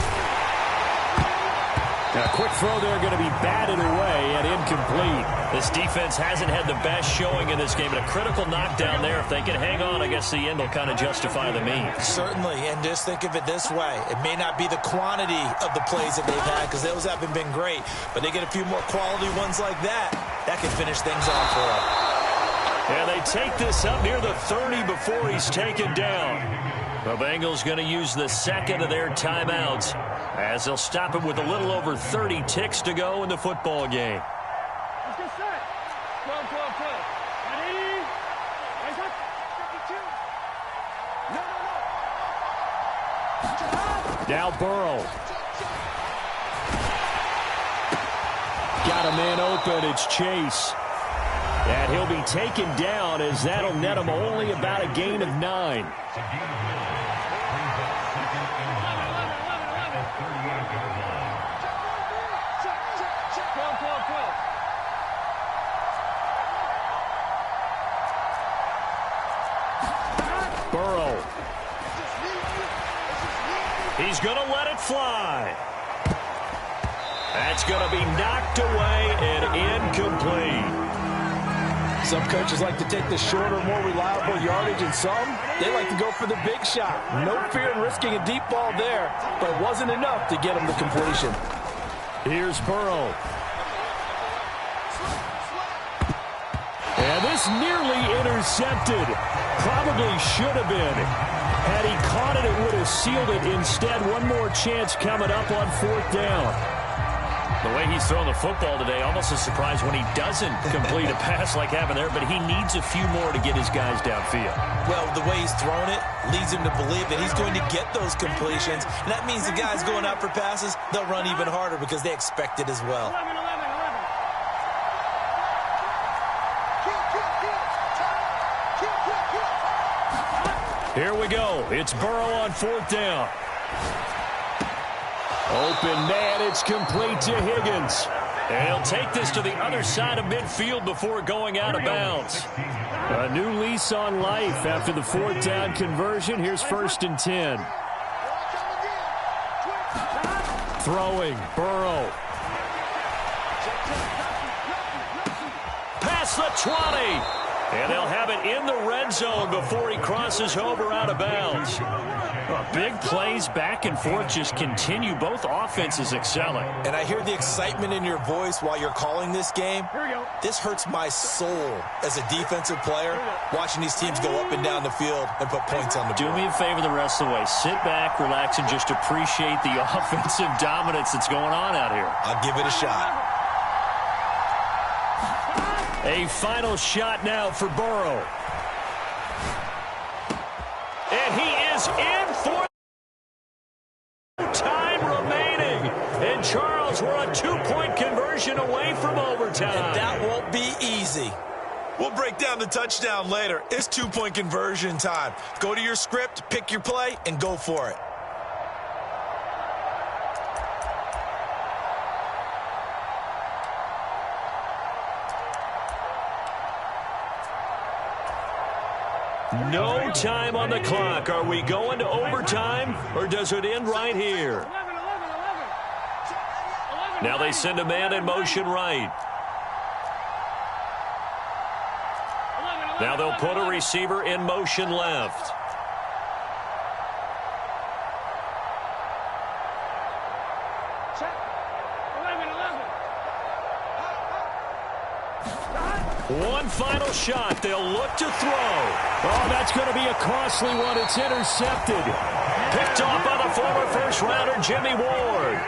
A quick throw there going to be batted away and incomplete. This defense hasn't had the best showing in this game, but a critical knockdown there. If they can hang on, I guess the end will kind of justify the means. Certainly, and just think of it this way. It may not be the quantity of the plays that they've had because those haven't been great, but they get a few more quality ones like that. That can finish things off for them. And they take this up near the 30 before he's taken down. The Bengals going to use the second of their timeouts as they'll stop it with a little over 30 ticks to go in the football game. Let's get set. 12, 12, 12. Ready? Rise up. 52. No. Now Burrow. Got a man open. It's Chase. And he'll be taken down as that'll net him only about a gain of 9. Burrow. He's going to let it fly. That's going to be knocked away and incomplete. Some coaches like to take the shorter, more reliable yardage, and some, they like to go for the big shot. No fear in risking a deep ball there, but it wasn't enough to get him to completion. Here's Burrow. And this nearly intercepted. Probably should have been. Had he caught it, it would have sealed it. Instead, one more chance coming up on 4th down. The way he's thrown the football today, almost a surprise when he doesn't complete a pass like happened there, but he needs a few more to get his guys downfield. Well, the way he's thrown it leads him to believe that he's going to get those completions, and that means the guys going out for passes, they'll run even harder because they expect it as well. 11, 11, 11. Here we go. It's Burrow on 4th down. Open man, it's complete to Higgins. And he'll take this to the other side of midfield before going out of bounds. A new lease on life after the 4th down conversion. Here's 1st and 10. Throwing, Burrow. Past the 20. And they'll have it in the red zone before he crosses over out of bounds. Big plays back and forth just continue. Both offenses excelling. And I hear the excitement in your voice while you're calling this game. This hurts my soul as a defensive player, watching these teams go up and down the field and put points on the board. Do me a favor the rest of the way. Sit back, relax, and just appreciate the offensive dominance that's going on out here. I'll give it a shot. A final shot now for Burrow. And he is in for time remaining. And Charles, we're a 2-point conversion away from overtime. And that won't be easy. We'll break down the touchdown later. It's 2-point conversion time. Go to your script, pick your play, and go for it. No time on the clock. Are we going to overtime, or does it end right here? 11, 11, 11. Now they send a man in motion right. Now they'll put a receiver in motion left. Check. 11, 11. One final shot. They'll look to throw. Oh, that's going to be a costly one. It's intercepted. Picked off by the former first-rounder Jimmy Ward.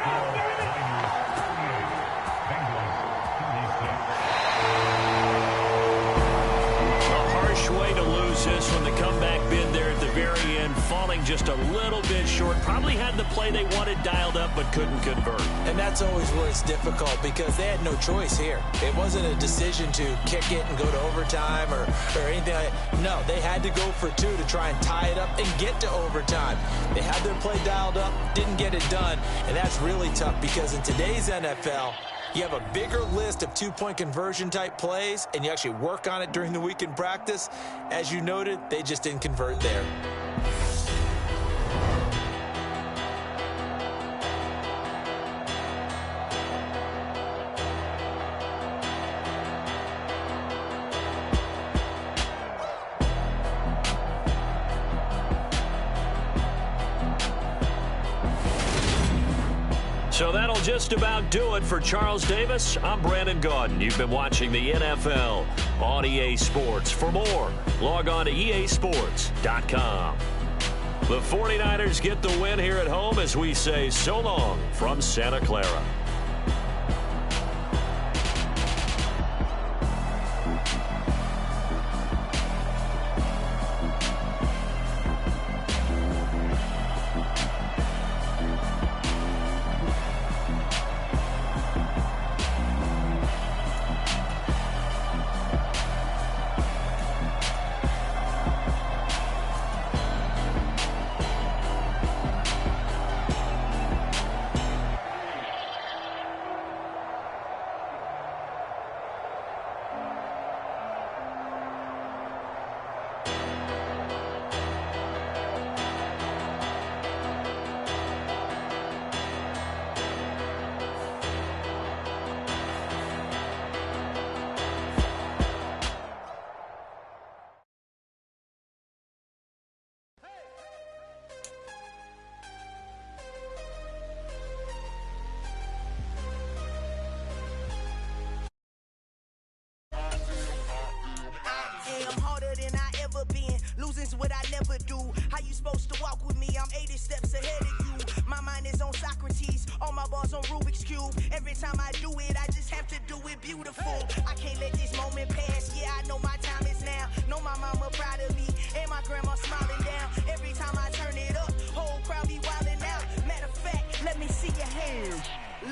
Way to lose this when the comeback bid there at the very end, falling just a little bit short. Probably had the play they wanted dialed up, but couldn't convert. And that's always where it's difficult because they had no choice here. It wasn't a decision to kick it and go to overtime or anything like that. No, they had to go for two to try and tie it up and get to overtime. They had their play dialed up, didn't get it done, and that's really tough because in today's NFL, you have a bigger list of two-point conversion type plays, and you actually work on it during the week in practice. As you noted, they just didn't convert there. So that'll just about do it for Charles Davis. I'm Brandon Gaudin. You've been watching the NFL on EA Sports. For more, log on to easports.com. The 49ers get the win here at home as we say so long from Santa Clara. Losing's what I never do. How you supposed to walk with me? I'm 80 steps ahead of you. My mind is on Socrates, all my balls on Rubik's Cube. Every time I do it, I just have to do it beautiful. I can't let this moment pass. Yeah, I know my time is now. Know my mama proud of me, and my grandma smiling down. Every time I turn it up, whole crowd be wilding out. Matter of fact, let me see your hands.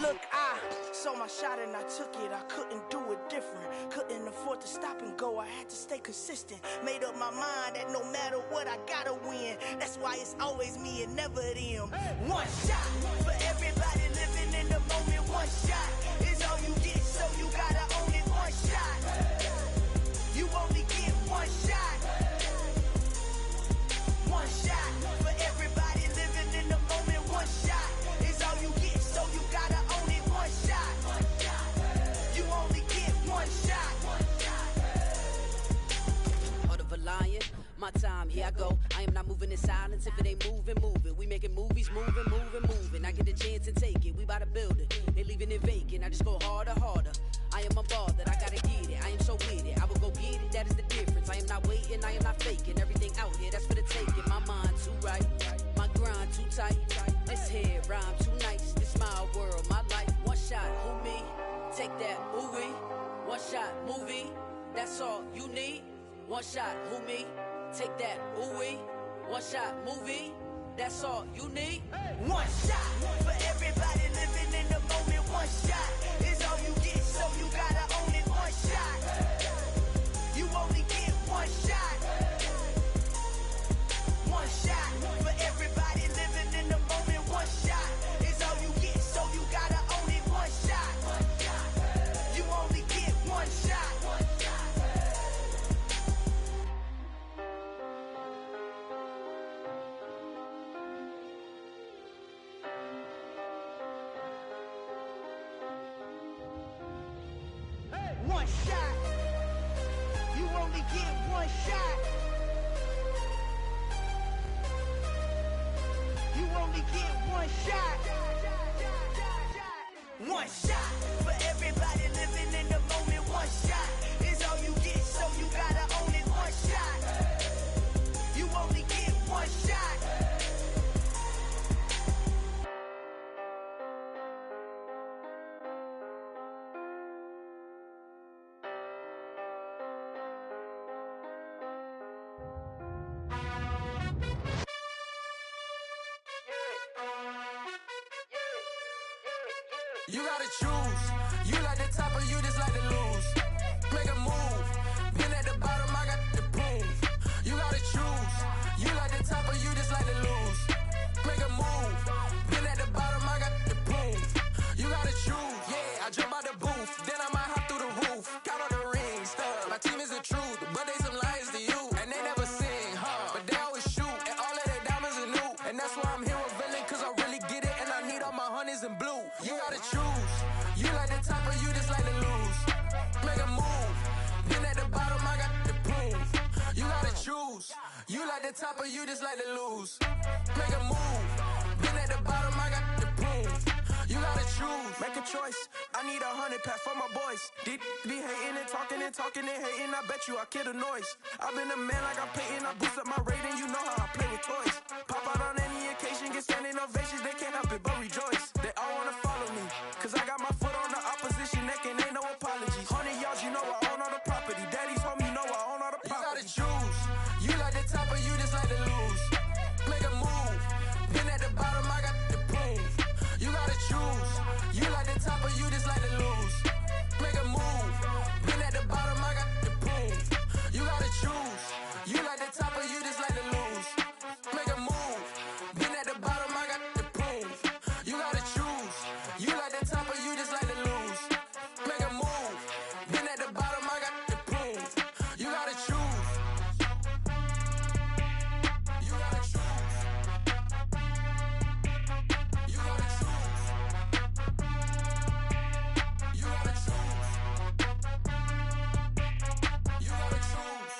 Look, I saw my shot and I took it. I couldn't do it different. Couldn't afford to stop and go. I had to stay consistent. Made up my mind that no matter what, I gotta win. That's why it's always me and never them. One shot for everybody living in the moment. One shot is all you get, so you gotta own it. One shot. You only get one shot. One shot for everybody living in the moment. One shot is all you get, so you gotta own it. One shot. You only get one shot. Heart of a lion, my time, here I go. I am not moving in silence. If it ain't moving, move it. We making movies, moving. I get a chance and take it. We bout to build it. They leaving it vacant. I just go harder. I am a ball that I gotta get it. I am so with it. I will go get it. That is the difference. I am not waiting. I am not faking. Everything out here, that's for the taking. My mind too right. My grind too tight. This here rhyme too nice. This my world, my life. One shot, who me? Take that, ooh-wee. One shot, movie. That's all you need. One shot, who me? Take that, ooh-wee. One shot, movie. That's all you need. One shot for everybody living in the moment. One shot is all you get, so you gotta own it. One shot. You only get one shot. One shot for everybody living in the moment. One shot is all you get, so you gotta own it. One shot. You only get one shot. One shot. You only get one shot. You only get one shot. One shot for everybody living in the moment. One shot is all you get, so you gotta own it. One shot. You only get one shot. You gotta choose. You like the top or you just like to lose. Make a move. Been at the bottom, I got the prove. You gotta choose. You like the top or you just like to lose. Make a move. Been at the bottom, I got the prove. You gotta choose. Yeah, I jump out the booth, then I might hop through the roof. Count on the rings, stuff. My team is the truth, but they some liars to you. And they never sing, but they always shoot. And all of their diamonds are new. And that's why I'm here with villain, cause I really get it. And I need all my honeys in blue. You gotta choose. You like the top or you just like to lose. Make a move. Been at the bottom, I got the proof. You gotta choose. You like the top or you just like to lose. Make a move. Been at the bottom, I got the proof. You gotta choose. Make a choice. I need 100 pack for my boys. Deep be hating and talking and hating. I bet you I kill the noise. I've been a man like I'm Peyton. I boost up my rating. You know how I play with toys. Pop out on any occasion, get standing ovations. They can't help it but rejoice. They all wanna follow me, cause I got my foot on the opposition neck and ain't no apologies. 100 yards, you know I own all the property. Daddy's home, you know I own all the property. You gotta choose. You like the top or you just like to lose. Make a move. Been at the bottom, I got the proof. You gotta choose. You like the top or you just like to lose. Make a move. Been at the bottom, I got the proof. You gotta choose. You like the top or you just like to lose. Make a move. Been at the bottom, I got the proof. You gotta choose. You like the top or you just like to lose. Make a move. Been at the bottom, I got the proof. You gotta choose. You gotta choose. You gotta choose. You gotta choose. You gotta choose.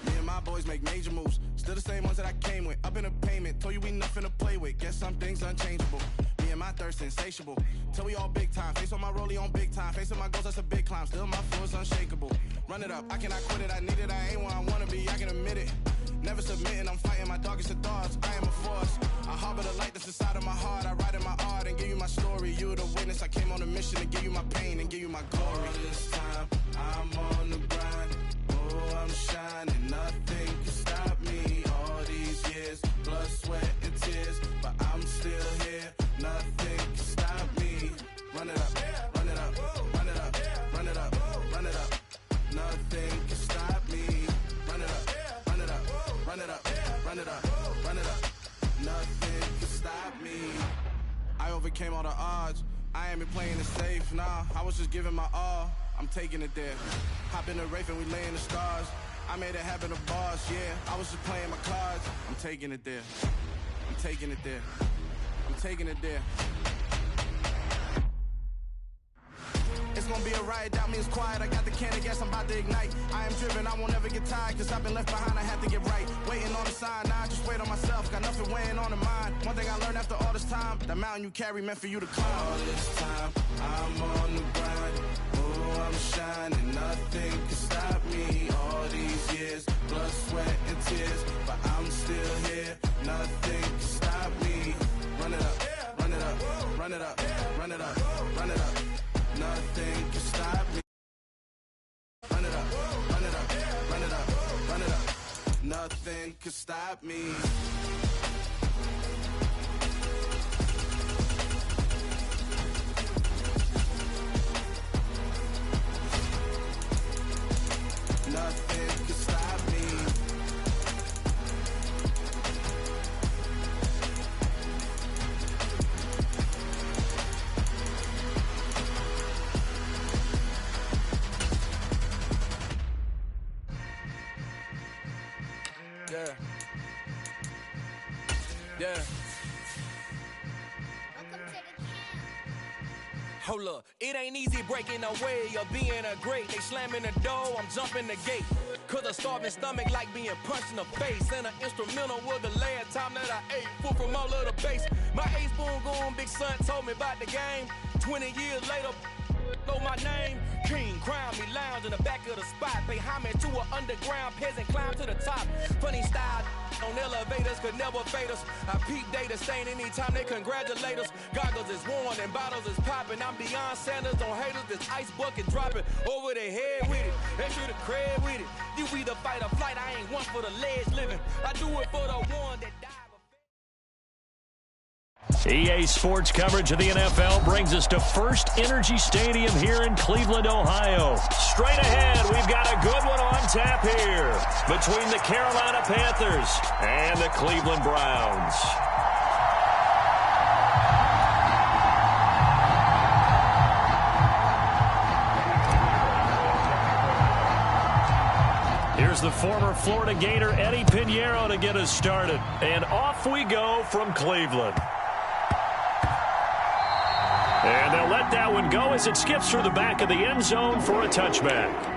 Me and my boys make major moves. Still the same ones that I came with. Up in a payment, told you we nothing to play with. Guess some things unchangeable. Me and my thirst insatiable. Till we all big time. Face on my rollie on big time. Facing my goals, that's a big climb. Still my flow is unshakable. Run it up, I cannot quit it. I need it, I ain't where I wanna be, I can admit it. Never submitting, I'm fighting my darkest of thoughts. I am a force. I harbor the light that's inside of my heart. I write in my art and give you my story. You the witness, I came on a mission to give you my pain and give you my glory. All this time, I'm on the grind. Oh, I'm shining, nothing can stop me. All these years, blood, sweat, and tears, but I'm still here. Nothing can stop me. Run it up, run it up, run it up, run it up, run it up. Nothing can stop me. Run it up, run it up, run it up, run it up, run it up. Nothing can stop me. I overcame all the odds. I ain't been playing it safe, nah. I was just giving my all. I'm taking it there. Hop in the Wraith and we lay in the stars. I made it happen to bars, yeah. I was just playing my cards. I'm taking it there. I'm taking it there. I'm taking it there. It's gonna be a riot, doubt me it's quiet. I got the can of gas, I'm about to ignite. I am driven, I won't ever get tired, cause I've been left behind, I have to get right. Waiting on the sign, now I just wait on myself. Got nothing weighing on the mind. One thing I learned after all this time, the mountain you carry meant for you to climb. All this time, I'm on the grind. Oh, I'm shining, nothing can stop me. All these years, blood, sweat, and tears, but I'm still here. Nothing can stop me. Run it up, run it up, run it up, run it up, run it up. Nothing can stop me. Run it up, run it up, run it up, run it up. Nothing can stop me. Nothing can stop me. Yeah. Yeah. Hold up, it ain't easy breaking away or being a great. They slamming the door, I'm jumping the gate. Cause a starving stomach like being punched in the face. And an instrumental was the last time that I ate food from all of the bass. My ace spoon going, big son told me about the game. 20 years later, Know my name? King, crown me, lounge in the back of the spot. Pay homage to an underground peasant, climb to the top. Funny style on elevators could never fade us. I peep data stain anytime they congratulate us. Goggles is worn and bottles is popping. I'm Deion Sanders on haters, this ice bucket dropping over their head with it. Extra the cred with it. You either fight or flight, I ain't one for the ledge living. I do it for the one that died. EA Sports coverage of the NFL brings us to First Energy Stadium here in Cleveland, Ohio. Straight ahead, we've got a good one on tap here between the Carolina Panthers and the Cleveland Browns. Here's the former Florida Gator Eddie Pinheiro to get us started. And off we go from Cleveland. And they'll let that one go as it skips through the back of the end zone for a touchback.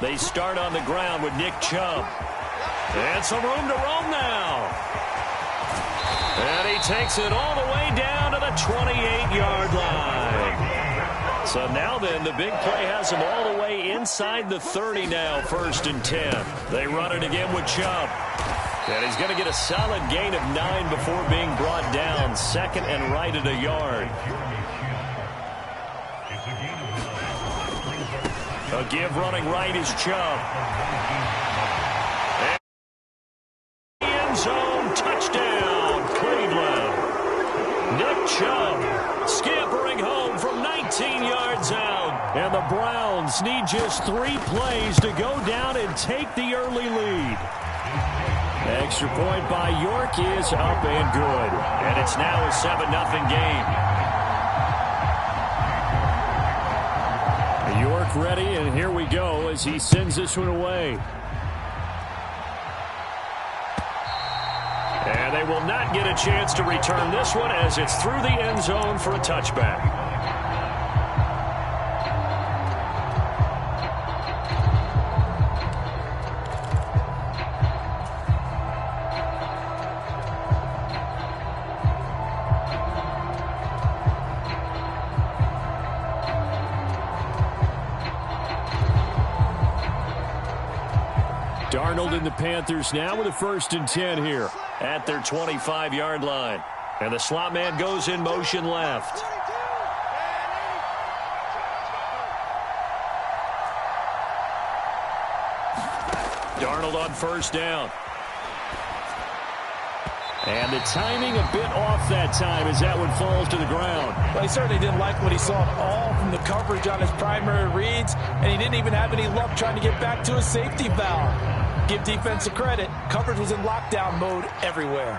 They start on the ground with Nick Chubb. And some room to roam now. And he takes it all the way down to the 28-yard line. So now then, the big play has him all the way inside the 30 now, 1st and 10. They run it again with Chubb. And he's going to get a solid gain of 9 before being brought down. 2nd and right at a yard. A give running right is Chubb. And end zone touchdown, Cleveland. Nick Chubb scampering home from 19 yards out. And the Browns need just 3 plays to go down and take the early lead. Extra point by York is up and good. And it's now a 7-0 game. York ready, and here we go as he sends this one away. And they will not get a chance to return this one as it's through the end zone for a touchback. Darnold and the Panthers now with a 1st and 10 here at their 25-yard line. And the slot man goes in motion left. Darnold on 1st down. And the timing a bit off that time as that one falls to the ground. Well, he certainly didn't like what he saw at all from the coverage on his primary reads, and he didn't even have any luck trying to get back to his safety valve. Give defensive credit. Coverage was in lockdown mode everywhere.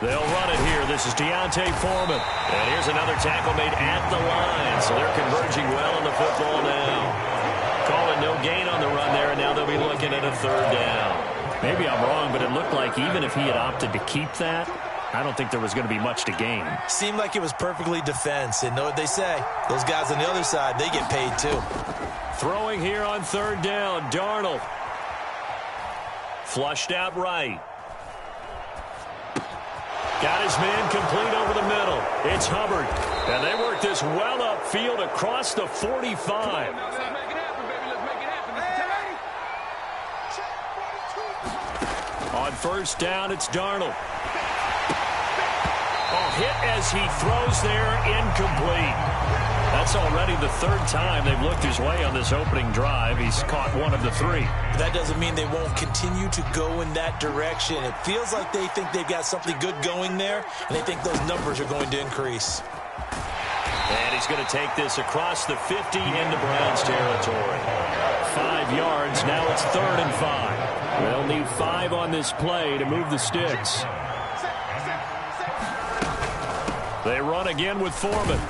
They'll run it here. This is Deontay Foreman. And here's another tackle made at the line. So they're converging well on the football now. Calling no gain on the run there, and now they'll be looking at a 3rd down. Maybe I'm wrong, but it looked like even if he had opted to keep that, I don't think there was going to be much to gain. Seemed like it was perfectly defense. And know what they say? Those guys on the other side, they get paid too. Throwing here on 3rd down, Darnold. Flushed out right. Got his man complete over the middle. It's Hubbard. And they work this well upfield across the 45. On 1st down, it's Darnold. Oh, hit as he throws there, incomplete. That's already the 3rd time they've looked his way on this opening drive. He's caught 1 of the 3. That doesn't mean they won't continue to go in that direction. It feels like they think they've got something good going there, and they think those numbers are going to increase. And he's going to take this across the 50 into Browns territory. 5 yards. Now it's 3rd and 5. They'll need 5 on this play to move the sticks. They run again with Foreman.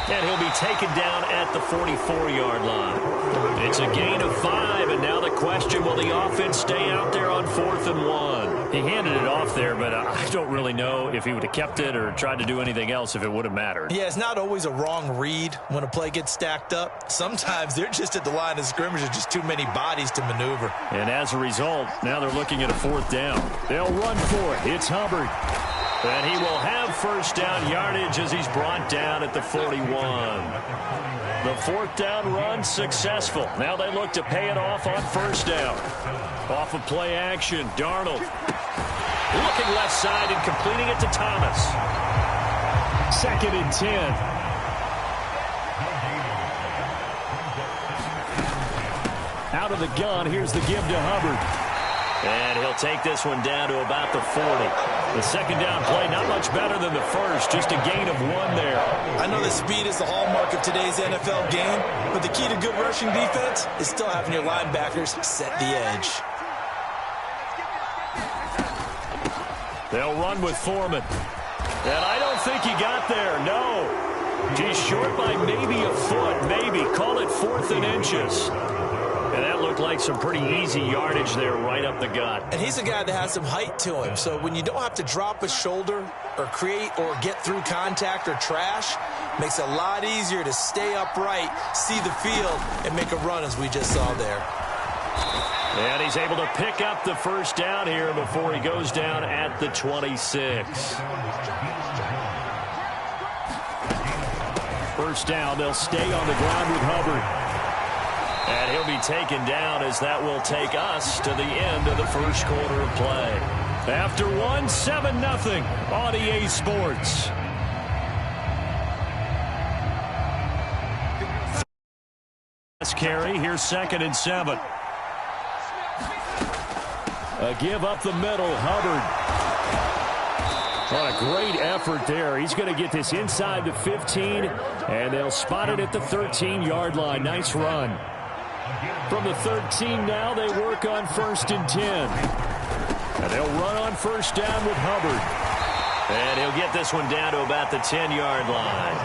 And he'll be taken down at the 44-yard line. It's a gain of 5, and now the question, will the offense stay out there on 4th and 1? He handed it off there, but I don't really know if he would have kept it or tried to do anything else if it would have mattered. Yeah, it's not always a wrong read when a play gets stacked up. Sometimes they're just at the line of scrimmage. There's just too many bodies to maneuver. And as a result, now they're looking at a 4th down. They'll run for it. It's Hubbard. And he will have first down yardage as he's brought down at the 41. The 4th down run successful. Now they look to pay it off on first down. Off of play action, Darnold looking left side and completing it to Thomas. 2nd and 10. Out of the gun, here's the give to Hubbard. And he'll take this one down to about the 40. The 2nd down play, not much better than the first, just a gain of 1 there. I know that speed is the hallmark of today's NFL game, but the key to good rushing defense is still having your linebackers set the edge. They'll run with Foreman. And I don't think he got there, no. He's short by maybe a foot, maybe. Call it 4th and inches. And that looked like some pretty easy yardage there right up the gut. And he's a guy that has some height to him. So when you don't have to drop a shoulder or create or get through contact or trash, makes it a lot easier to stay upright, see the field, and make a run as we just saw there. And he's able to pick up the first down here before he goes down at the 26. First down, they'll stay on the ground with Hubbard. And he'll be taken down as that will take us to the end of the first quarter of play. After 1, 7-0 on EA Sports. Carry, here's 2nd and 7. A give up the middle, Hubbard. What a great effort there. He's going to get this inside the 15, and they'll spot it at the 13-yard line. Nice run. From the 13 now, they work on 1st and 10. And they'll run on first down with Hubbard. And he'll get this one down to about the 10-yard line.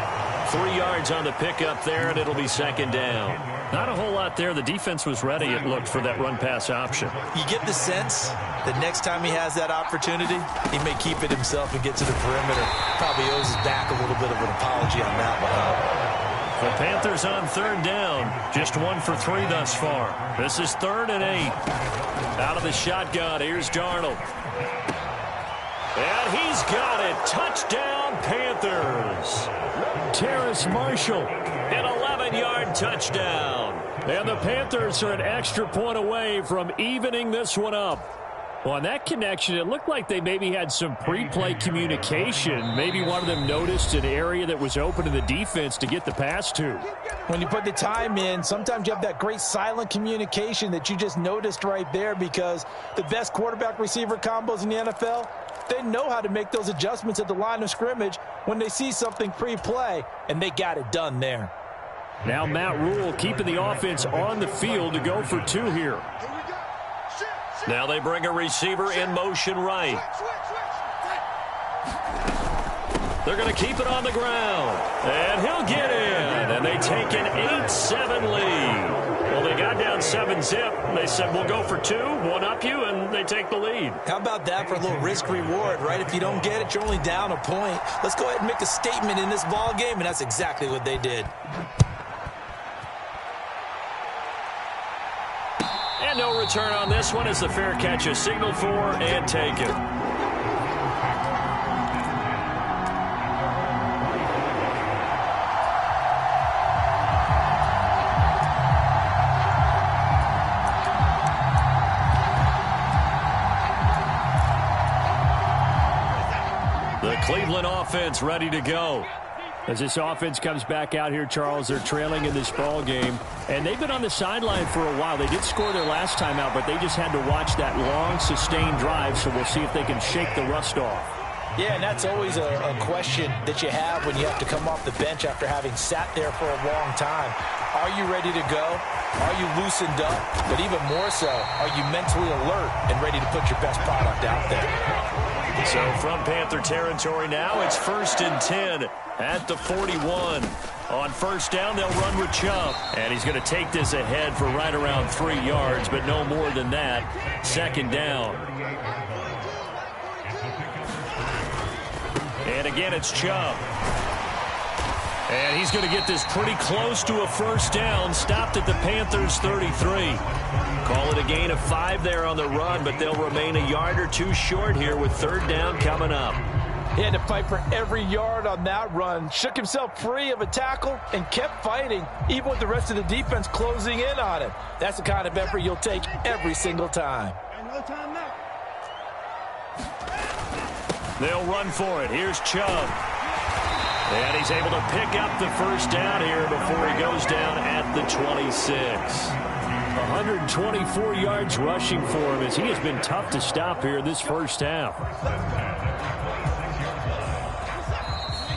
3 yards on the pickup there, and it'll be 2nd down. Not a whole lot there. The defense was ready, it looked, for that run-pass option. You get the sense that next time he has that opportunity, he may keep it himself and get to the perimeter. Probably owes his back a little bit of an apology on that one. The Panthers on 3rd down. Just 1 for 3 thus far. This is 3rd and 8. Out of the shotgun, here's Darnold. And he's got it. Touchdown, Panthers. Terrace Marshall. An 11-yard touchdown. And the Panthers are an extra point away from evening this one up. Well, on that connection, it looked like they maybe had some pre-play communication. Maybe one of them noticed an area that was open to the defense to get the pass to. When you put the time in, sometimes you have that great silent communication that you just noticed right there, because the best quarterback-receiver combos in the NFL, they know how to make those adjustments at the line of scrimmage when they see something pre-play, and they got it done there. Now Matt Rule keeping the offense on the field to go for 2 here. Now they bring a receiver in motion right. They're going to keep it on the ground. And he'll get in. And they take an 8-7 lead. Well, they got down 7-zip. They said, we'll go for 2, 1 up you, and they take the lead. How about that for a little risk-reward, right? If you don't get it, you're only down a point. Let's go ahead and make a statement in this ball game, and that's exactly what they did. And no return on this one as the fair catch is signaled for and taken. The Cleveland offense ready to go. As this offense comes back out here, Charles, they're trailing in this ball game, and they've been on the sideline for a while. They did score their last time out, but they just had to watch that long, sustained drive, so we'll see if they can shake the rust off. Yeah, and that's always a question that you have when you have to come off the bench after having sat there for a long time. Are you ready to go? Are you loosened up? But even more so, are you mentally alert and ready to put your best product out there? So from Panther territory now, it's 1st and 10 at the 41. On first down, they'll run with Chubb. And he's going to take this ahead for right around 3 yards, but no more than that. 2nd down. And again, it's Chubb. And he's going to get this pretty close to a 1st down. Stopped at the Panthers' 33. Call it a gain of 5 there on the run, but they'll remain a yard or 2 short here with 3rd down coming up. He had to fight for every yard on that run. Shook himself free of a tackle and kept fighting, even with the rest of the defense closing in on him. That's the kind of effort you'll take every single time. No time now. They'll run for it. Here's Chubb. And he's able to pick up the 1st down here before he goes down at the 26. 124 yards rushing for him as he has been tough to stop here this first half.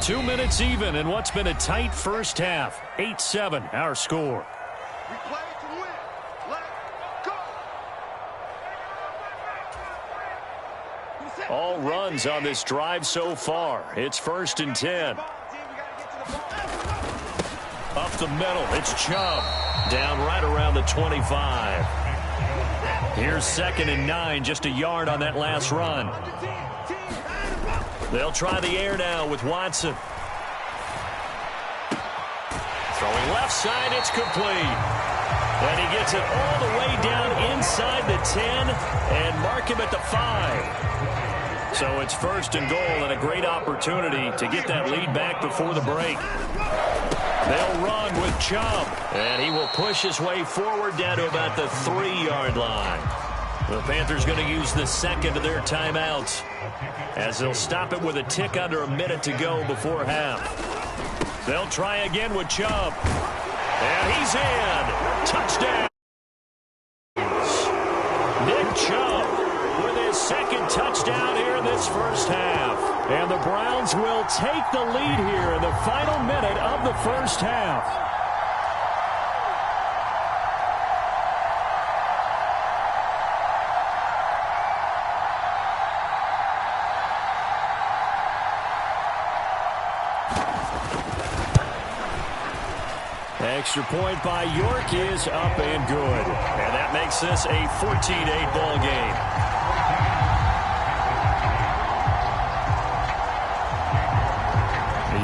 2 minutes even in what's been a tight first half. 8-7 our score. We play to win. Let's go. All runs on this drive so far. It's 1st and 10. Up the middle, it's Chubb. Down right around the 25. Here's 2nd and 9, just a yard on that last run. They'll try the air now with Watson. Throwing left side, it's complete. And he gets it all the way down inside the 10 and mark him at the 5. So it's 1st and goal and a great opportunity to get that lead back before the break. They'll run with Chubb, and he will push his way forward down to about the 3-yard line. The Panthers going to use the 2nd of their timeouts as they'll stop it with a tick under a minute to go before half. They'll try again with Chubb, and he's in. Touchdown. Nick Chubb with his 2nd touchdown here in this first half. And the Browns will take the lead here in the final minute of the first half. Extra point by York is up and good. And that makes this a 14-8 ball game.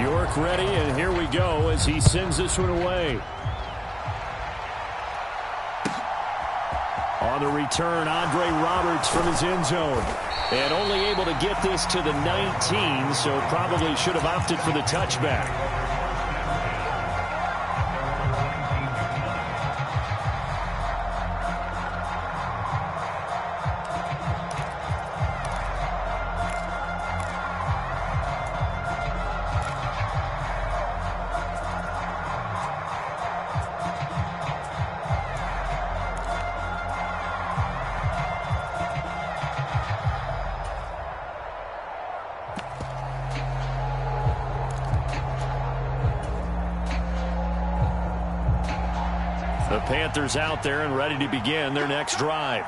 York ready, and here we go as he sends this one away. On the return, Andre Roberts from his end zone. And only able to get this to the 19, so probably should have opted for the touchback. The Panthers out there and ready to begin their next drive.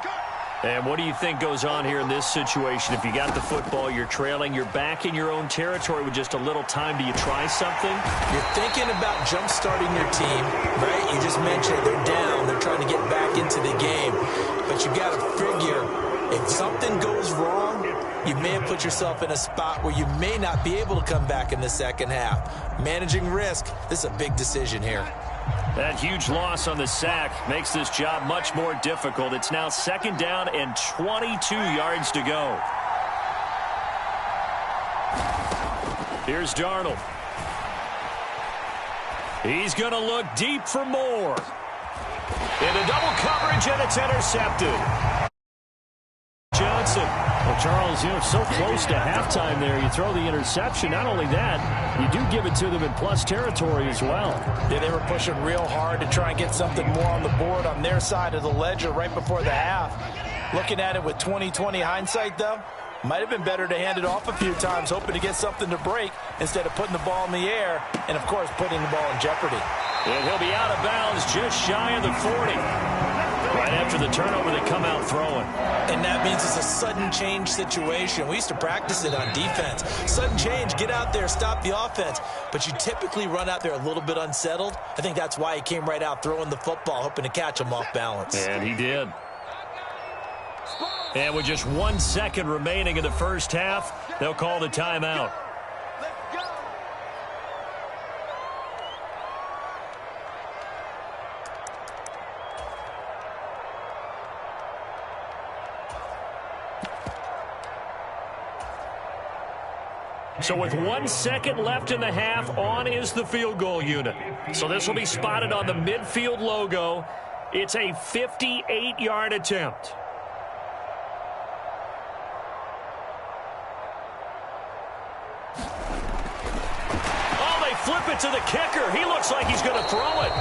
And what do you think goes on here in this situation? If you got the football, you're trailing, you're back in your own territory with just a little time. Do you try something? You're thinking about jump-starting your team, right? You just mentioned they're down. They're trying to get back into the game. But you got to figure, if something goes wrong, you may have put yourself in a spot where you may not be able to come back in the second half. Managing risk, this is a big decision here. That huge loss on the sack makes this job much more difficult. It's now 2nd down and 22 yards to go. Here's Darnold. He's going to look deep for more. Into double coverage, and it's intercepted. Johnson. Well, Charles, so close to halftime there. You throw the interception. Not only that, you do give it to them in plus territory as well. Yeah, they were pushing real hard to try and get something more on the board on their side of the ledger right before the half. Looking at it with 20/20 hindsight, though, might have been better to hand it off a few times, hoping to get something to break instead of putting the ball in the air and, of course, putting the ball in jeopardy. And he'll be out of bounds just shy of the 40. Right after the turnover, they come out throwing. And that means it's a sudden change situation. We used to practice it on defense. Sudden change, get out there, stop the offense. But you typically run out there a little bit unsettled. I think that's why he came right out throwing the football, hoping to catch him off balance. And he did. And with just 1 second remaining in the first half, they'll call the timeout. So with 1 second left in the half, on is the field goal unit. So this will be spotted on the midfield logo. It's a 58-yard attempt. Oh, they flip it to the kicker. He looks like he's going to throw it.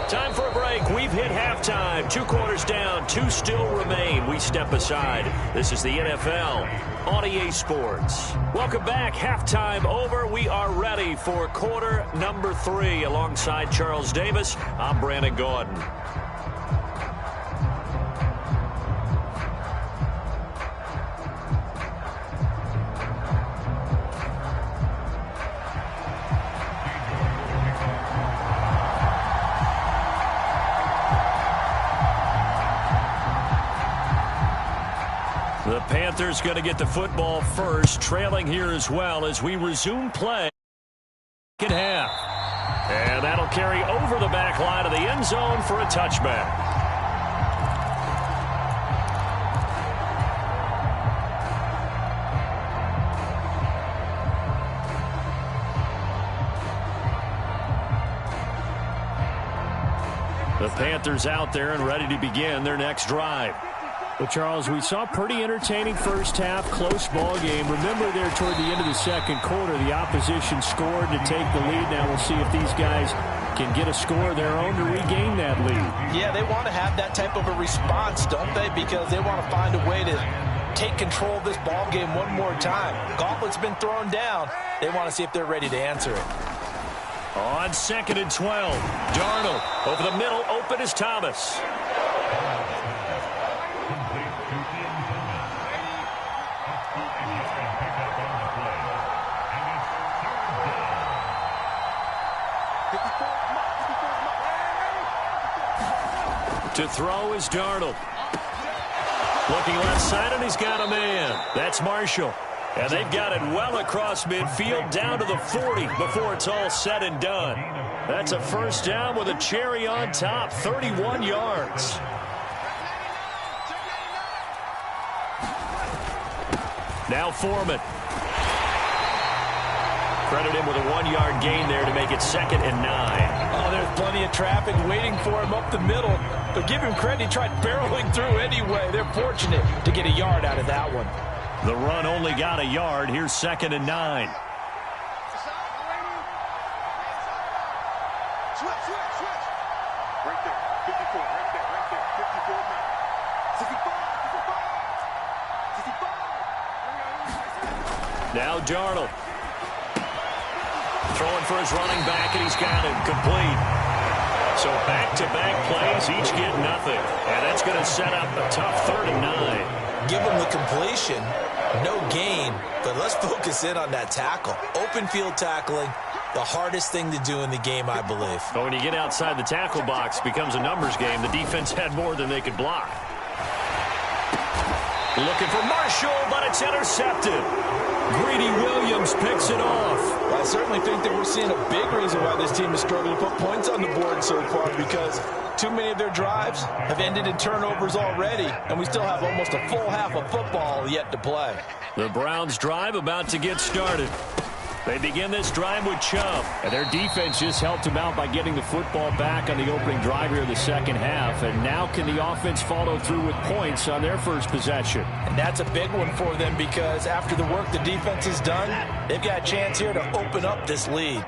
Time for a break. We've hit halftime. 2 quarters down. 2 still remain. We step aside. This is the NFL on EA Sports. Welcome back. Halftime over. We are ready for quarter number 3. Alongside Charles Davis, I'm Brandon Gordon. The Panthers going to get the football first, trailing here as well as we resume play. Second half. And that'll carry over the back line of the end zone for a touchback. The Panthers out there and ready to begin their next drive. Well, Charles, we saw a pretty entertaining first half, close ball game. Remember there toward the end of the second quarter, the opposition scored to take the lead. Now we'll see if these guys can get a score of their own to regain that lead. Yeah, they want to have that type of a response, don't they? Because they want to find a way to take control of this ball game one more time. Gauntlet's been thrown down. They want to see if they're ready to answer it. On 2nd and 12, Darnold over the middle, open is Thomas. To throw is Darnold. Looking left side, and he's got a man. That's Marshall. And they've got it well across midfield, down to the 40 before it's all said and done. That's a first down with a cherry on top, 31 yards. Now Foreman. Credit him with a 1-yard gain there to make it 2nd and 9. Oh, there's plenty of traffic waiting for him up the middle. But give him credit, he tried barreling through anyway. They're fortunate to get a yard out of that one. The run only got a yard. Here's 2nd and 9. Right there, 54, right there, 54 now. 65. Now Darnold. Throwing for his running back, and he's got it complete. So back-to-back plays, each get nothing. And that's going to set up a tough 3rd and 9. Give him the completion, no gain, but let's focus in on that tackle. Open field tackling, the hardest thing to do in the game, I believe. But when you get outside the tackle box, it becomes a numbers game. The defense had more than they could block. Looking for Marshall, but it's intercepted. Greedy Williams picks it off. Well, I certainly think that we're seeing a big reason why this team is struggling to put points on the board so far, because too many of their drives have ended in turnovers already, and we still have almost a full half of football yet to play. The Browns' drive about to get started. They begin this drive with Chubb, and their defense just helped them out by getting the football back on the opening drive here of the second half. And now can the offense follow through with points on their first possession? And that's a big one for them, because after the work the defense has done, they've got a chance here to open up this lead.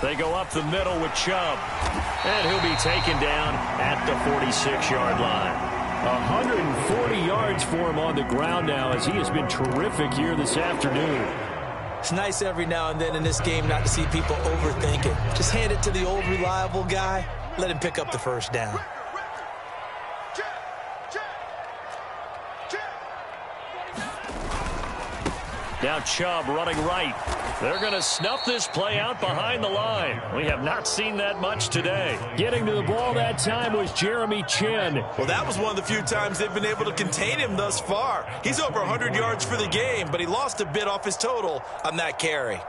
They go up the middle with Chubb, and he'll be taken down at the 46-yard line. 140 yards for him on the ground now, as he has been terrific here this afternoon. It's nice every now and then in this game not to see people overthink it. Just hand it to the old reliable guy. Let him pick up the first down. Now Chubb running right. They're going to snuff this play out behind the line. We have not seen that much today. Getting to the ball that time was Jeremy Chin. Well, that was one of the few times they've been able to contain him thus far. He's over 100 yards for the game, but he lost a bit off his total on that carry.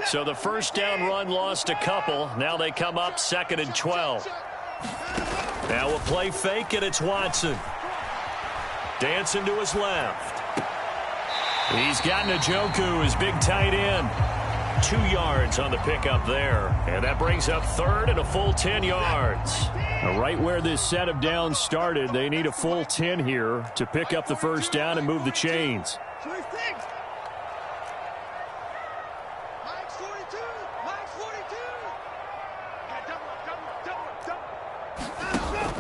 So the first down run lost a couple. Now they come up 2nd and 12. Now a play fake, and it's Watson. Dancing to his left. He's got Njoku, his big tight end. 2 yards on the pickup there. And that brings up 3rd and a full 10 yards. Now right where this set of downs started, they need a full 10 here to pick up the first down and move the chains.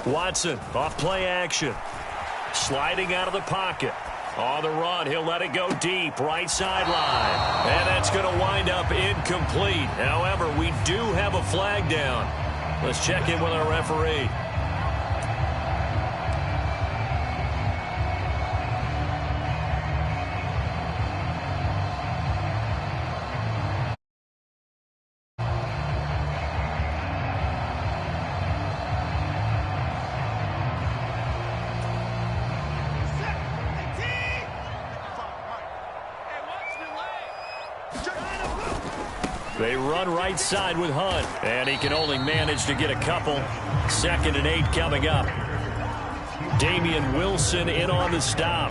Watson off play action. Sliding out of the pocket. On the run, he'll let it go deep, right sideline. And that's going to wind up incomplete. However, we do have a flag down. Let's check in with our referee. They run right side with Hunt, and he can only manage to get a couple. 2nd and 8 coming up. Damian Wilson in on the stop.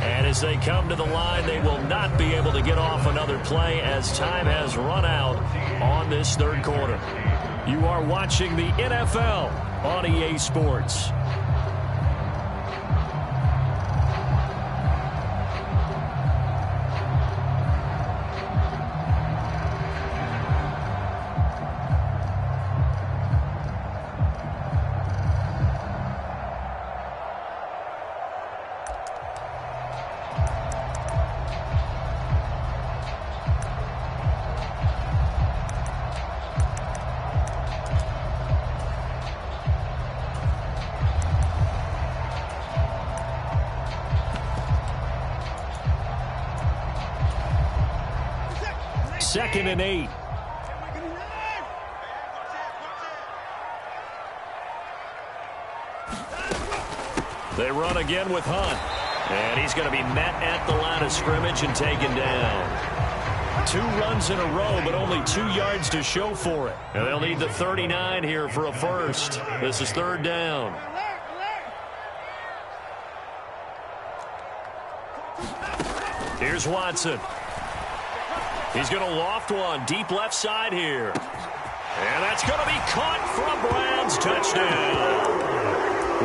And as they come to the line, they will not be able to get off another play as time has run out on this 3rd quarter. You are watching the NFL on EA Sports. Second and 8. They run again with Hunt. And he's going to be met at the line of scrimmage and taken down. 2 runs in a row, but only 2 yards to show for it. And they'll need the 39 here for a first. This is 3rd down. Here's Watson. He's going to loft one deep left side here. And that's going to be caught for a Browns touchdown.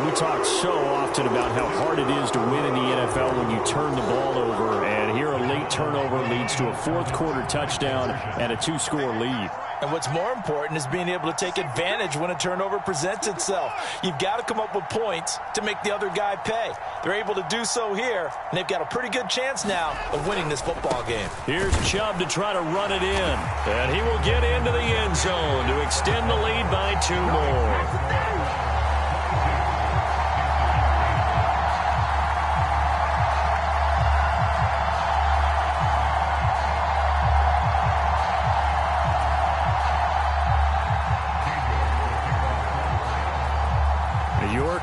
We talk so often about how hard it is to win in the NFL when you turn the ball over. And here a late turnover leads to a 4th quarter touchdown and a 2-score lead. And what's more important is being able to take advantage when a turnover presents itself. You've got to come up with points to make the other guy pay. They're able to do so here, and they've got a pretty good chance now of winning this football game. Here's Chubb to try to run it in. And he will get into the end zone to extend the lead by 2 more.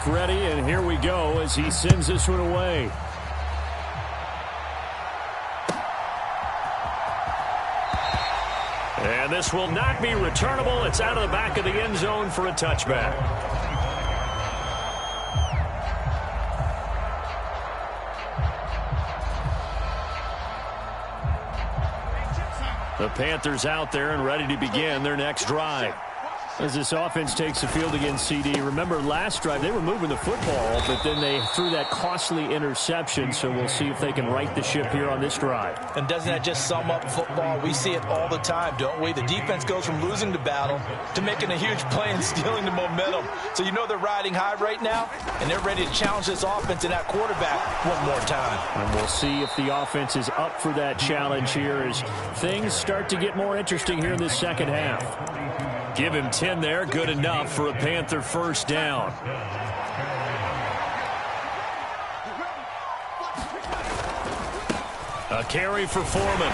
Ready, and here we go as he sends this one away. And this will not be returnable. It's out of the back of the end zone for a touchback. The Panthers out there and ready to begin their next drive. As this offense takes the field against CD, remember last drive they were moving the football, but then they threw that costly interception, so we'll see if they can right the ship here on this drive. And doesn't that just sum up football? We see it all the time, don't we? The defense goes from losing the battle to making a huge play and stealing the momentum. So you know they're riding high right now, and they're ready to challenge this offense and that quarterback one more time. And we'll see if the offense is up for that challenge here as things start to get more interesting here in this second half. Give him 10 there, good enough for a Panther first down. A carry for Foreman.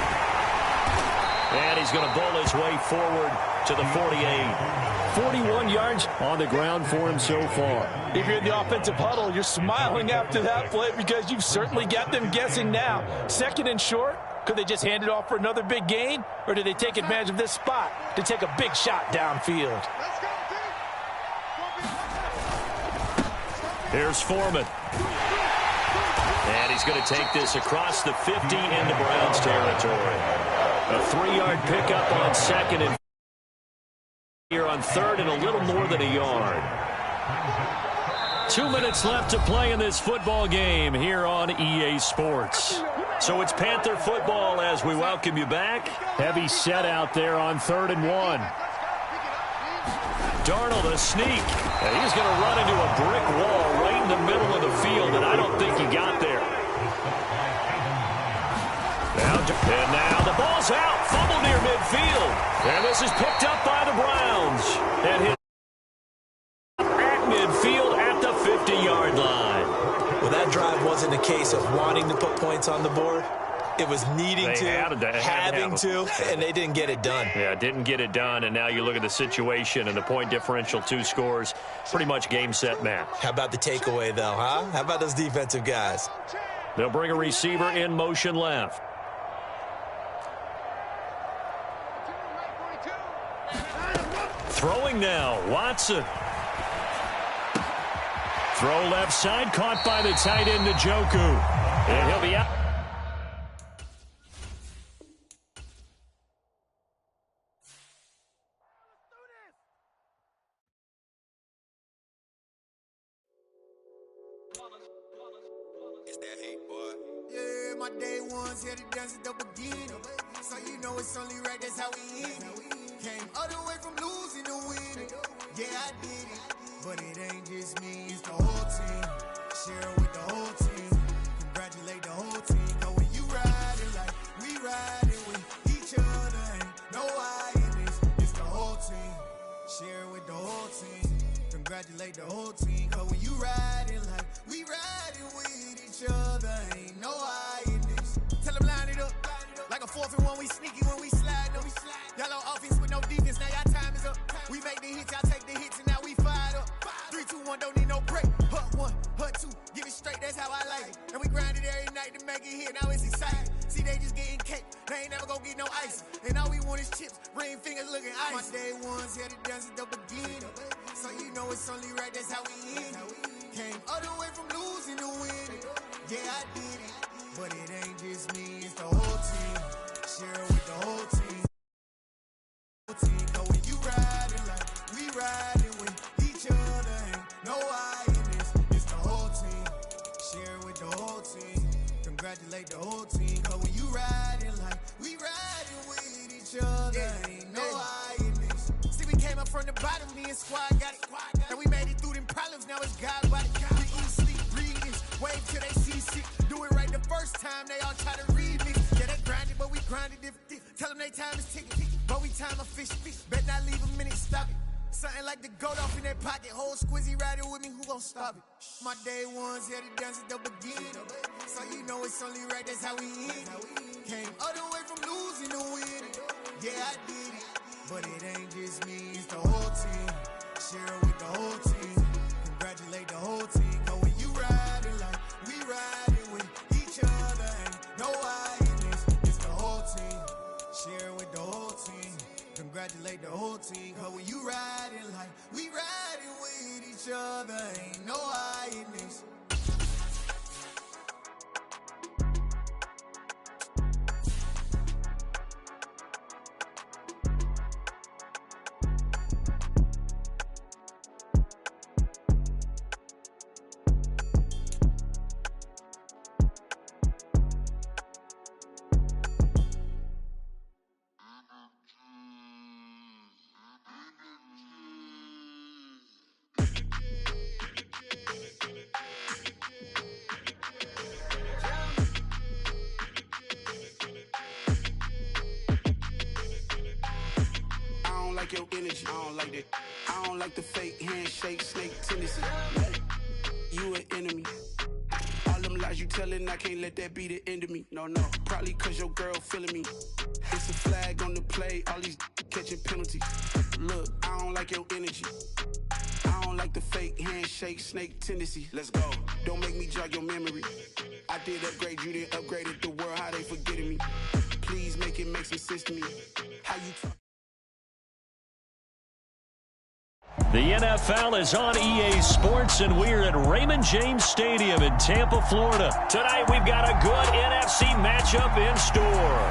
And he's going to bowl his way forward to the 48. 41 yards on the ground for him so far. If you're in the offensive huddle, you're smiling after that play because you've certainly got them guessing now. Second and short. Could they just hand it off for another big gain? Or do they take advantage of this spot to take a big shot downfield? Here's Foreman. And he's going to take this across the 50 into Browns territory. A 3-yard pickup on second and here on third and a little more than a yard. 2 minutes left to play in this football game here on EA Sports. So it's Panther football as we welcome you back. Heavy set out there on 3rd and 1. Darnold a sneak. And he's going to run into a brick wall right in the middle of the field, and I don't think he got there. And now the ball's out. Fumble near midfield. And this is picked up by the Browns. And hit at midfield at the 50-yard line. Well, that drive wasn't a case of wanting to put points on the board. It was needing having to, and they didn't get it done. Yeah, didn't get it done, and now you look at the situation and the point differential, 2 scores, pretty much game, set, match. How about the takeaway, though, huh? How about those defensive guys? They'll bring a receiver in motion left. Throwing now, Watson. Throw left side, caught by the tight end, Njoku. And he'll be out. It's that hate, boy. Yeah, my day ones here to dance at the beginning. So you know it's only right, that's how we end it. Came all the way from losing to winning. Yeah, I did it. But it ain't just me, it's the whole team. Share it with the whole team. Congratulate the whole team. Cause when you riding like we riding with each other, ain't no I in this. It's the whole team. Share it with the whole team. Congratulate the whole team. Cause when you riding like we riding with each other, ain't no I in this. Tell them line it up. Like a 4th and 1, we sneaky when we slide them. Yellow offense with no defense, now y'all time is up. We make the hits, y'all take the hits, and now we fired up. 3, 2, 1, don't need no break. Hut 1, hut 2, give it straight, that's how I like it. And we grind it every night to make it hit, now it's exciting. See, they just getting cake, they ain't never gonna get no ice. And all we want is chips, ring fingers looking ice. My day ones here to dance at the beginning. So you know it's only right, that's how we end it. Came all the way from losing to winning. Yeah, I did it. But it ain't just me, it's the whole team. Share it with the whole team. Cause when you riding like we riding with each other, ain't no I in this. It's the whole team. Share it with the whole team. Congratulate the whole team. Cause when you riding like we riding with each other, ain't no I in this. See, we came up from the bottom, me and squad got it. And we made it through them problems, now it's God body. We eat, sleep, breathe this, wave till they see sick. Do it right the first time, they all try to read me. Yeah, they grinded, but we grinded different. Tell them they time is ticking, but we time a fish. Bet not leave a minute, stop it. Something like the goat off in their pocket. Whole squizzy riding with me, who gon' stop it? My day ones here to dance at the beginning. So you know it's only right, that's how we end it. Came all the way from losing to winning. Yeah, I did it. But it ain't just me, it's the whole team. Share it with the whole team. Congratulate the whole team. Cause when you riding like we riding with each other, ain't no I in this. It's the whole team. Share it with the whole team. Congratulate the whole team. Cause when you riding like we riding with each other, ain't no I in this. energy. I don't like that. I don't like the fake handshake, snake tendency. You an enemy. All them lies you telling, I can't let that be the end of me. No, probably cause your girl feeling me. It's a flag on the play, all these catching penalties. Look, I don't like your energy. I don't like the fake handshake, snake tendency. Let's go. Don't make me jog your memory. I did upgrade, you didn't upgrade it. The world, how they forgetting me. Please make it make some sense to me. How you talk? The NFL is on EA Sports, and we're at Raymond James Stadium in Tampa, Florida. Tonight, we've got a good NFC matchup in store.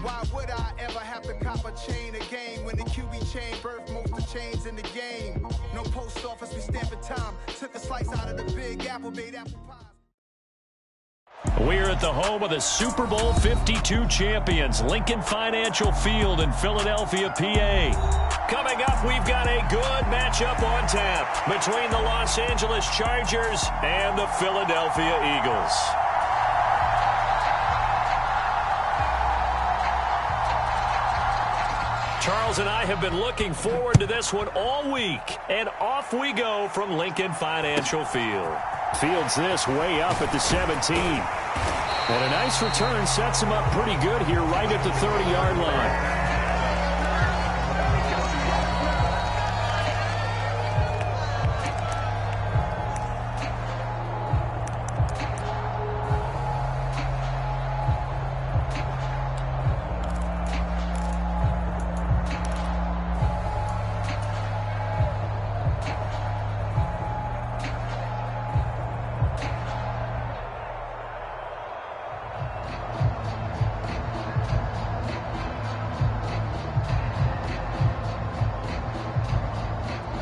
Why would I ever have to cop a chain a game when the QB chain birthed most of the chains in the game? No post office, we stamping time. Took a slice out of the big apple, made apple pie. We're at the home of the Super Bowl 52 champions, Lincoln Financial Field in Philadelphia, PA. Coming up, we've got a good matchup on tap between the Los Angeles Chargers and the Philadelphia Eagles. Charles and I have been looking forward to this one all week, and off we go from Lincoln Financial Field. Fields this way up at the 17. And a nice return sets him up pretty good here right at the 30-yard line.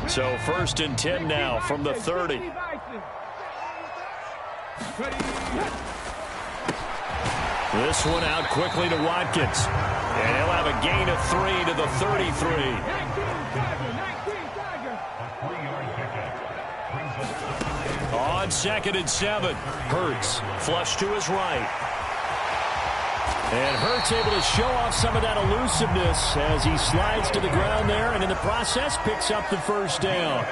So 1st and 10 now from the 30. This one out quickly to Watkins. And he'll have a gain of 3 to the 33. On 2nd and 7. Hurts flush to his right. And Hurts able to show off some of that elusiveness as he slides to the ground there, and in the process picks up the first down.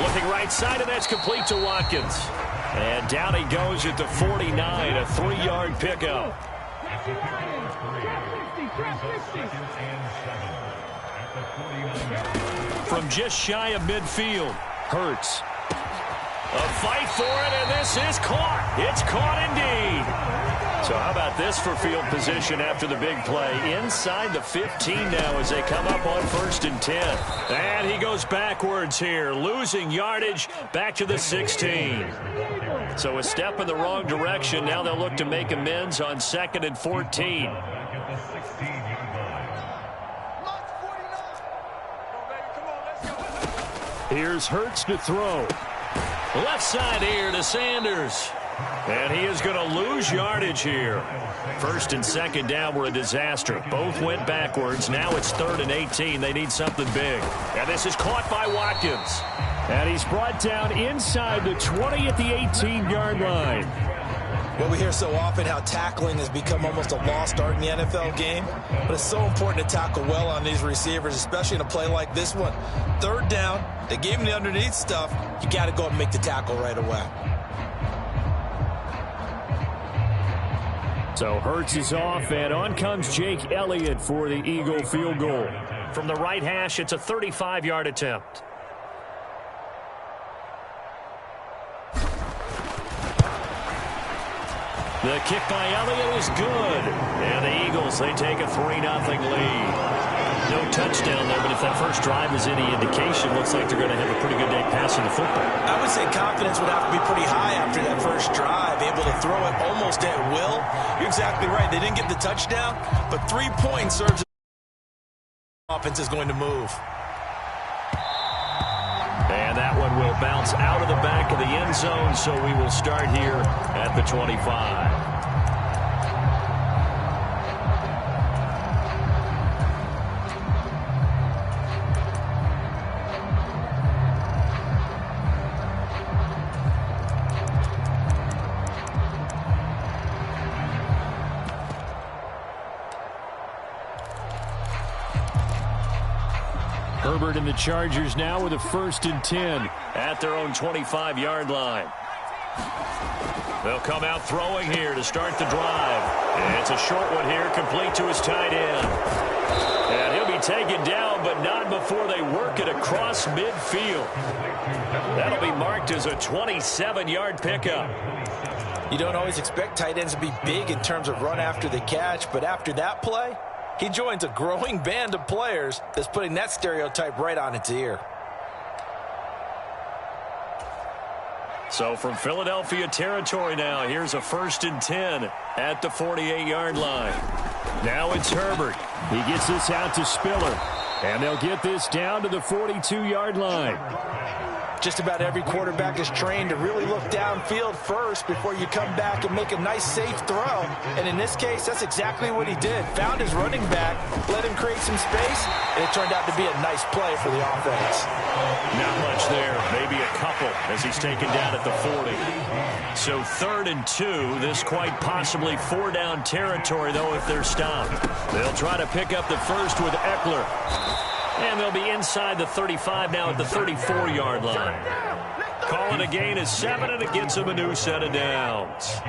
Looking right side, and that's complete to Watkins. And down he goes at the 49, a 3-yard pickup. From just shy of midfield, Hurts. A fight for it, and this is caught. It's caught indeed. So how about this for field position after the big play? Inside the 15 now as they come up on 1st and 10. And he goes backwards here, losing yardage back to the 16. So a step in the wrong direction. Now they'll look to make amends on 2nd and 14. Here's Hurts to throw. Left side here to Sanders. And he is going to lose yardage here. 1st and 2nd down were a disaster. Both went backwards. Now it's 3rd and 18. They need something big. And this is caught by Watkins. And he's brought down inside the 20 at the 18-yard line. Well, we hear so often how tackling has become almost a lost art in the NFL game. But it's so important to tackle well on these receivers, especially in a play like this one. 3rd down, they gave him the underneath stuff. You got to go and make the tackle right away. So Hurts is off, and on comes Jake Elliott for the Eagle field goal. From the right hash, it's a 35-yard attempt. The kick by Elliott is good. And the Eagles, they take a 3-0 lead. No touchdown there, but if that first drive is any indication, looks like they're going to have a pretty good day passing the football. I would say confidence would have to be pretty high after that first drive, able to throw it almost at will. You're exactly right. They didn't get the touchdown, but 3 points serves offense is going to move. And that one will bounce out of the back of the end zone, so we will start here at the 25. Herbert and the Chargers now with a 1st and 10 at their own 25-yard line. They'll come out throwing here to start the drive. And it's a short one here, complete to his tight end. And he'll be taken down, but not before they work it across midfield. That'll be marked as a 27-yard pickup. You don't always expect tight ends to be big in terms of run after the catch, but after that play, he joins a growing band of players that's putting that stereotype right on its ear. So from Philadelphia territory now, here's a 1st and 10 at the 48-yard line. Now it's Herbert. He gets this out to Spiller. And they'll get this down to the 42-yard line. Just about every quarterback is trained to really look downfield first before you come back and make a nice, safe throw. And in this case, that's exactly what he did. Found his running back, let him create some space, and it turned out to be a nice play for the offense. Not much there, maybe a couple as he's taken down at the 40. So 3rd and 2, this quite possibly 4-down territory, though, if they're stopped. They'll try to pick up the first with Eckler. And they'll be inside the 35 now at the 34-yard line. Calling a gain of 7, and it gets them a new set of downs.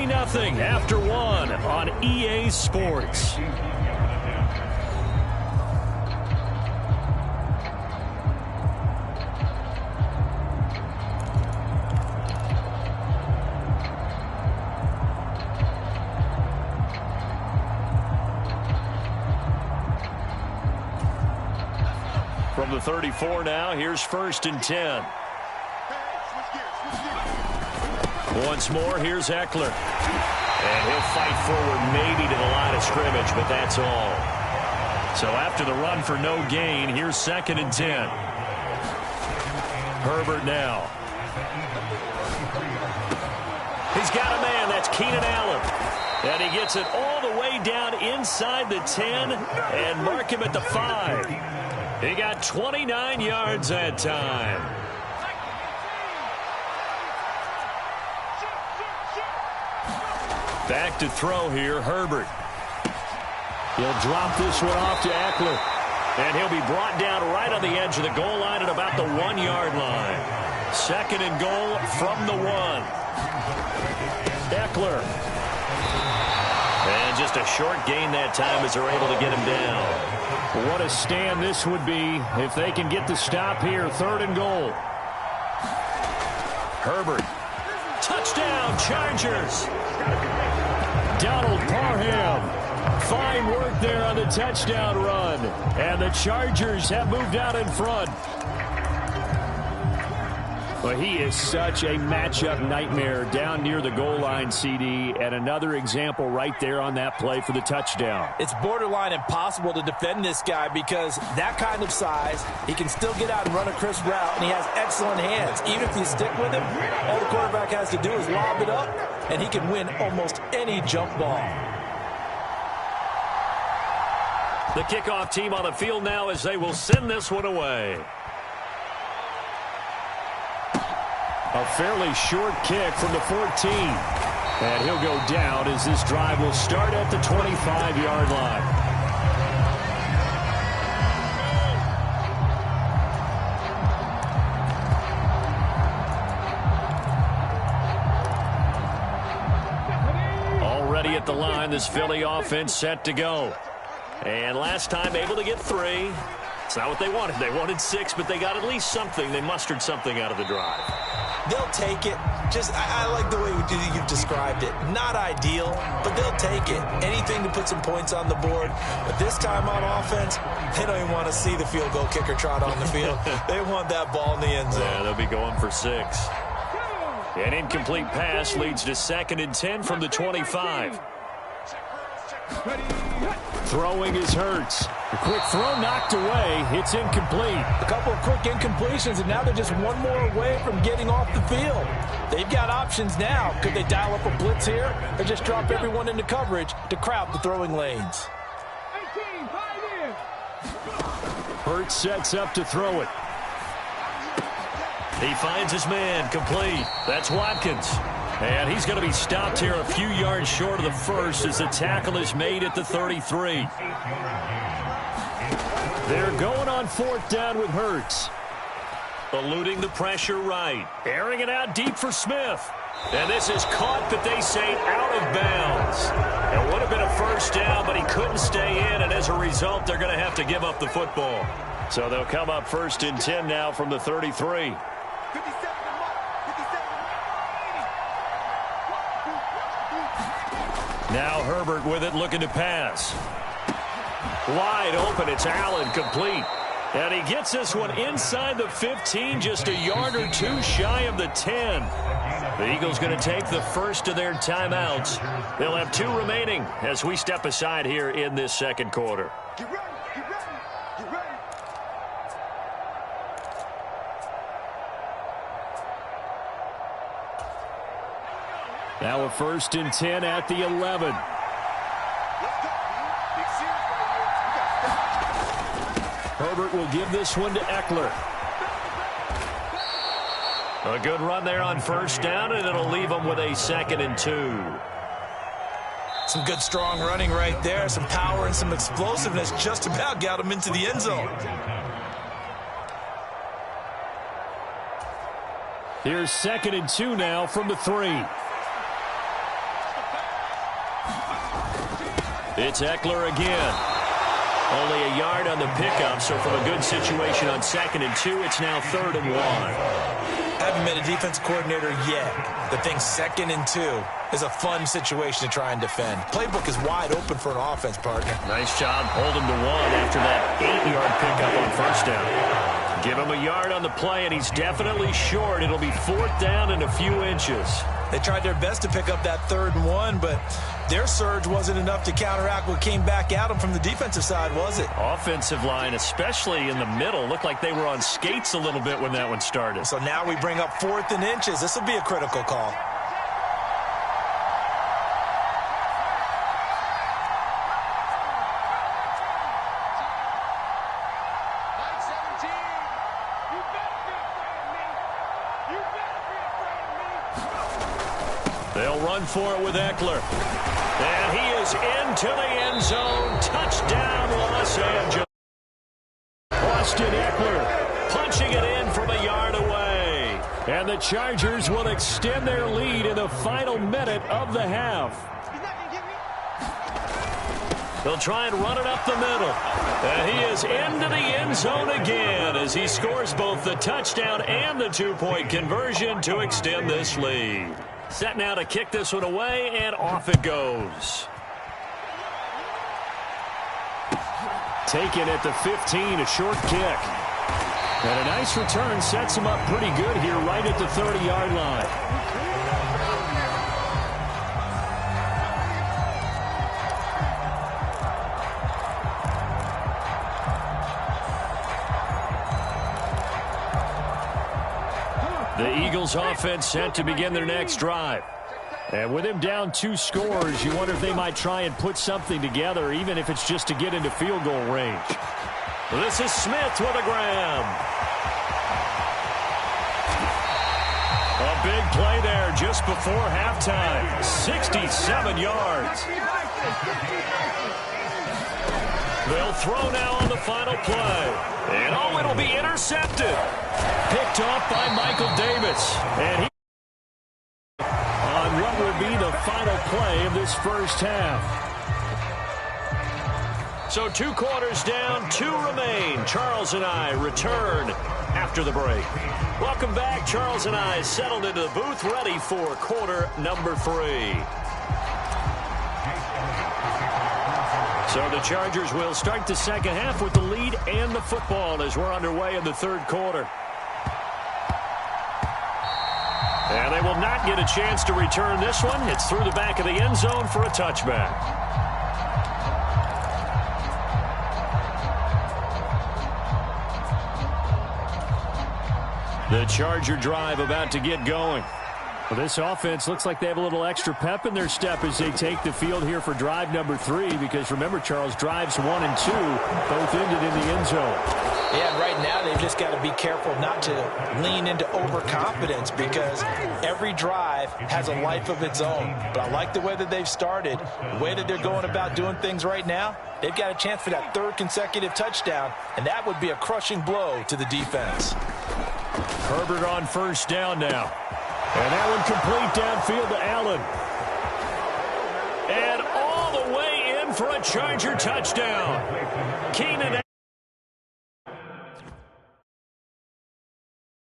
Nothing after 1 on EA Sports. From the 34 now, here's 1st and 10. Once more, here's Eckler. And he'll fight forward maybe to the line of scrimmage, but that's all. So after the run for no gain, here's 2nd and 10. Herbert now. He's got a man. That's Keenan Allen. And he gets it all the way down inside the 10 and mark him at the 5. He got 29 yards that time. Back to throw here, Herbert. He'll drop this one off to Eckler. And he'll be brought down right on the edge of the goal line at about the 1-yard line. 2nd and goal from the 1. Eckler. And just a short gain that time as they're able to get him down. What a stand this would be if they can get the stop here. 3rd and goal. Herbert. Touchdown, Chargers. Donald Parham. Fine work there on the touchdown run. And the Chargers have moved out in front. Well, he is such a matchup nightmare down near the goal line, CD, and another example right there on that play for the touchdown. It's borderline impossible to defend this guy because that kind of size, he can still get out and run a crisp route, and he has excellent hands. Even if you stick with him, all the quarterback has to do is lob it up, and he can win almost any jump ball. The kickoff team on the field now as they will send this one away. A fairly short kick from the 14. And he'll go down as this drive will start at the 25-yard line. Already at the line, this Philly offense set to go. And last time able to get 3. It's not what they wanted. They wanted 6, but they got at least something. They mustered something out of the drive. They'll take it. I like the way you've described it. Not ideal, but they'll take it. Anything to put some points on the board. But this time on offense, they don't even want to see the field goal kicker trot on the field. They want that ball in the end zone. Yeah, they'll be going for 6. An incomplete pass leads to 2nd and 10 from the 25. Throwing is Hurts. A quick throw knocked away. It's incomplete. A couple of quick incompletions, and now they're just one more away from getting off the field. They've got options now. Could they dial up a blitz here or just drop everyone into coverage to crowd the throwing lanes? Hurts sets up to throw it. He finds his man, complete. That's Watkins. And he's going to be stopped here a few yards short of the first as the tackle is made at the 33. They're going on 4th down with Hurts. Eluding the pressure right. Airing it out deep for Smith. And this is caught, but they say out of bounds. It would have been a 1st down, but he couldn't stay in, and as a result, they're going to have to give up the football. So they'll come up 1st and 10 now from the 33. Now Herbert with it, looking to pass. Wide open, it's Allen, complete. And he gets this one inside the 15, just a yard or 2 shy of the 10. The Eagles going to take the first of their timeouts. They'll have 2 remaining as we step aside here in this 2nd quarter. Get ready, get ready, get ready. Now a 1st and 10 at the 11. Herbert will give this one to Eckler. A good run there on 1st down, and it'll leave them with a 2nd and 2. Some good, strong running right there. Some power and some explosiveness just about got him into the end zone. Here's 2nd and 2 now from the 3. It's Eckler again. Only a yard on the pickup, so from a good situation on 2nd and 2, it's now 3rd and 1. Haven't been a defense coordinator yet. The thing 2nd and 2 is a fun situation to try and defend. Playbook is wide open for an offense, partner. Nice job holding to 1 after that 8-yard pickup on 1st down. Give him a yard on the play, and he's definitely short. It'll be 4th down and a few inches. They tried their best to pick up that 3rd and 1, but Their surge wasn't enough to counteract what came back at them from the defensive side, was it? Offensive line, especially in the middle, looked like they were on skates a little bit when that one started. So now we bring up 4th and inches. This will be a critical call. They'll run for it with Eckler. And he is into the end zone. Touchdown, Los Angeles. Austin Eckler punching it in from a yard away. And the Chargers will extend their lead in the final minute of the half. They'll try and run it up the middle. And he is into the end zone again as he scores both the touchdown and the 2-point conversion to extend this lead. Set now to kick this one away, and off it goes. Taken at the 15, a short kick. And a nice return sets him up pretty good here right at the 30-yard line. The Eagles offense set to begin their next drive. And with him down 2 scores, you wonder if they might try and put something together, even if it's just to get into field goal range. This is Smith with a grab. A big play there just before halftime. 67 yards. They'll throw now on the final play. And oh, it'll be intercepted. Picked off by Michael Davis. And he on what will be the final play of this first half. So 2 quarters down, 2 remain. Charles and I return after the break. Welcome back. Charles and I settled into the booth, ready for quarter number 3. So the Chargers will start the second half with the lead and the football as we're underway in the 3rd quarter. And they will not get a chance to return this one. It's through the back of the end zone for a touchback. The Charger drive about to get going. Well, this offense looks like they have a little extra pep in their step as they take the field here for drive number 3, because remember, Charles, drives 1 and 2 both ended in the end zone. Yeah, and right now they've just got to be careful not to lean into overconfidence, because every drive has a life of its own. But I like the way that they've started, the way that they're going about doing things right now. They've got a chance for that 3rd consecutive touchdown, and that would be a crushing blow to the defense. Herbert on first down now. And that one complete downfield to Allen. And all the way in for a Charger touchdown. Keenan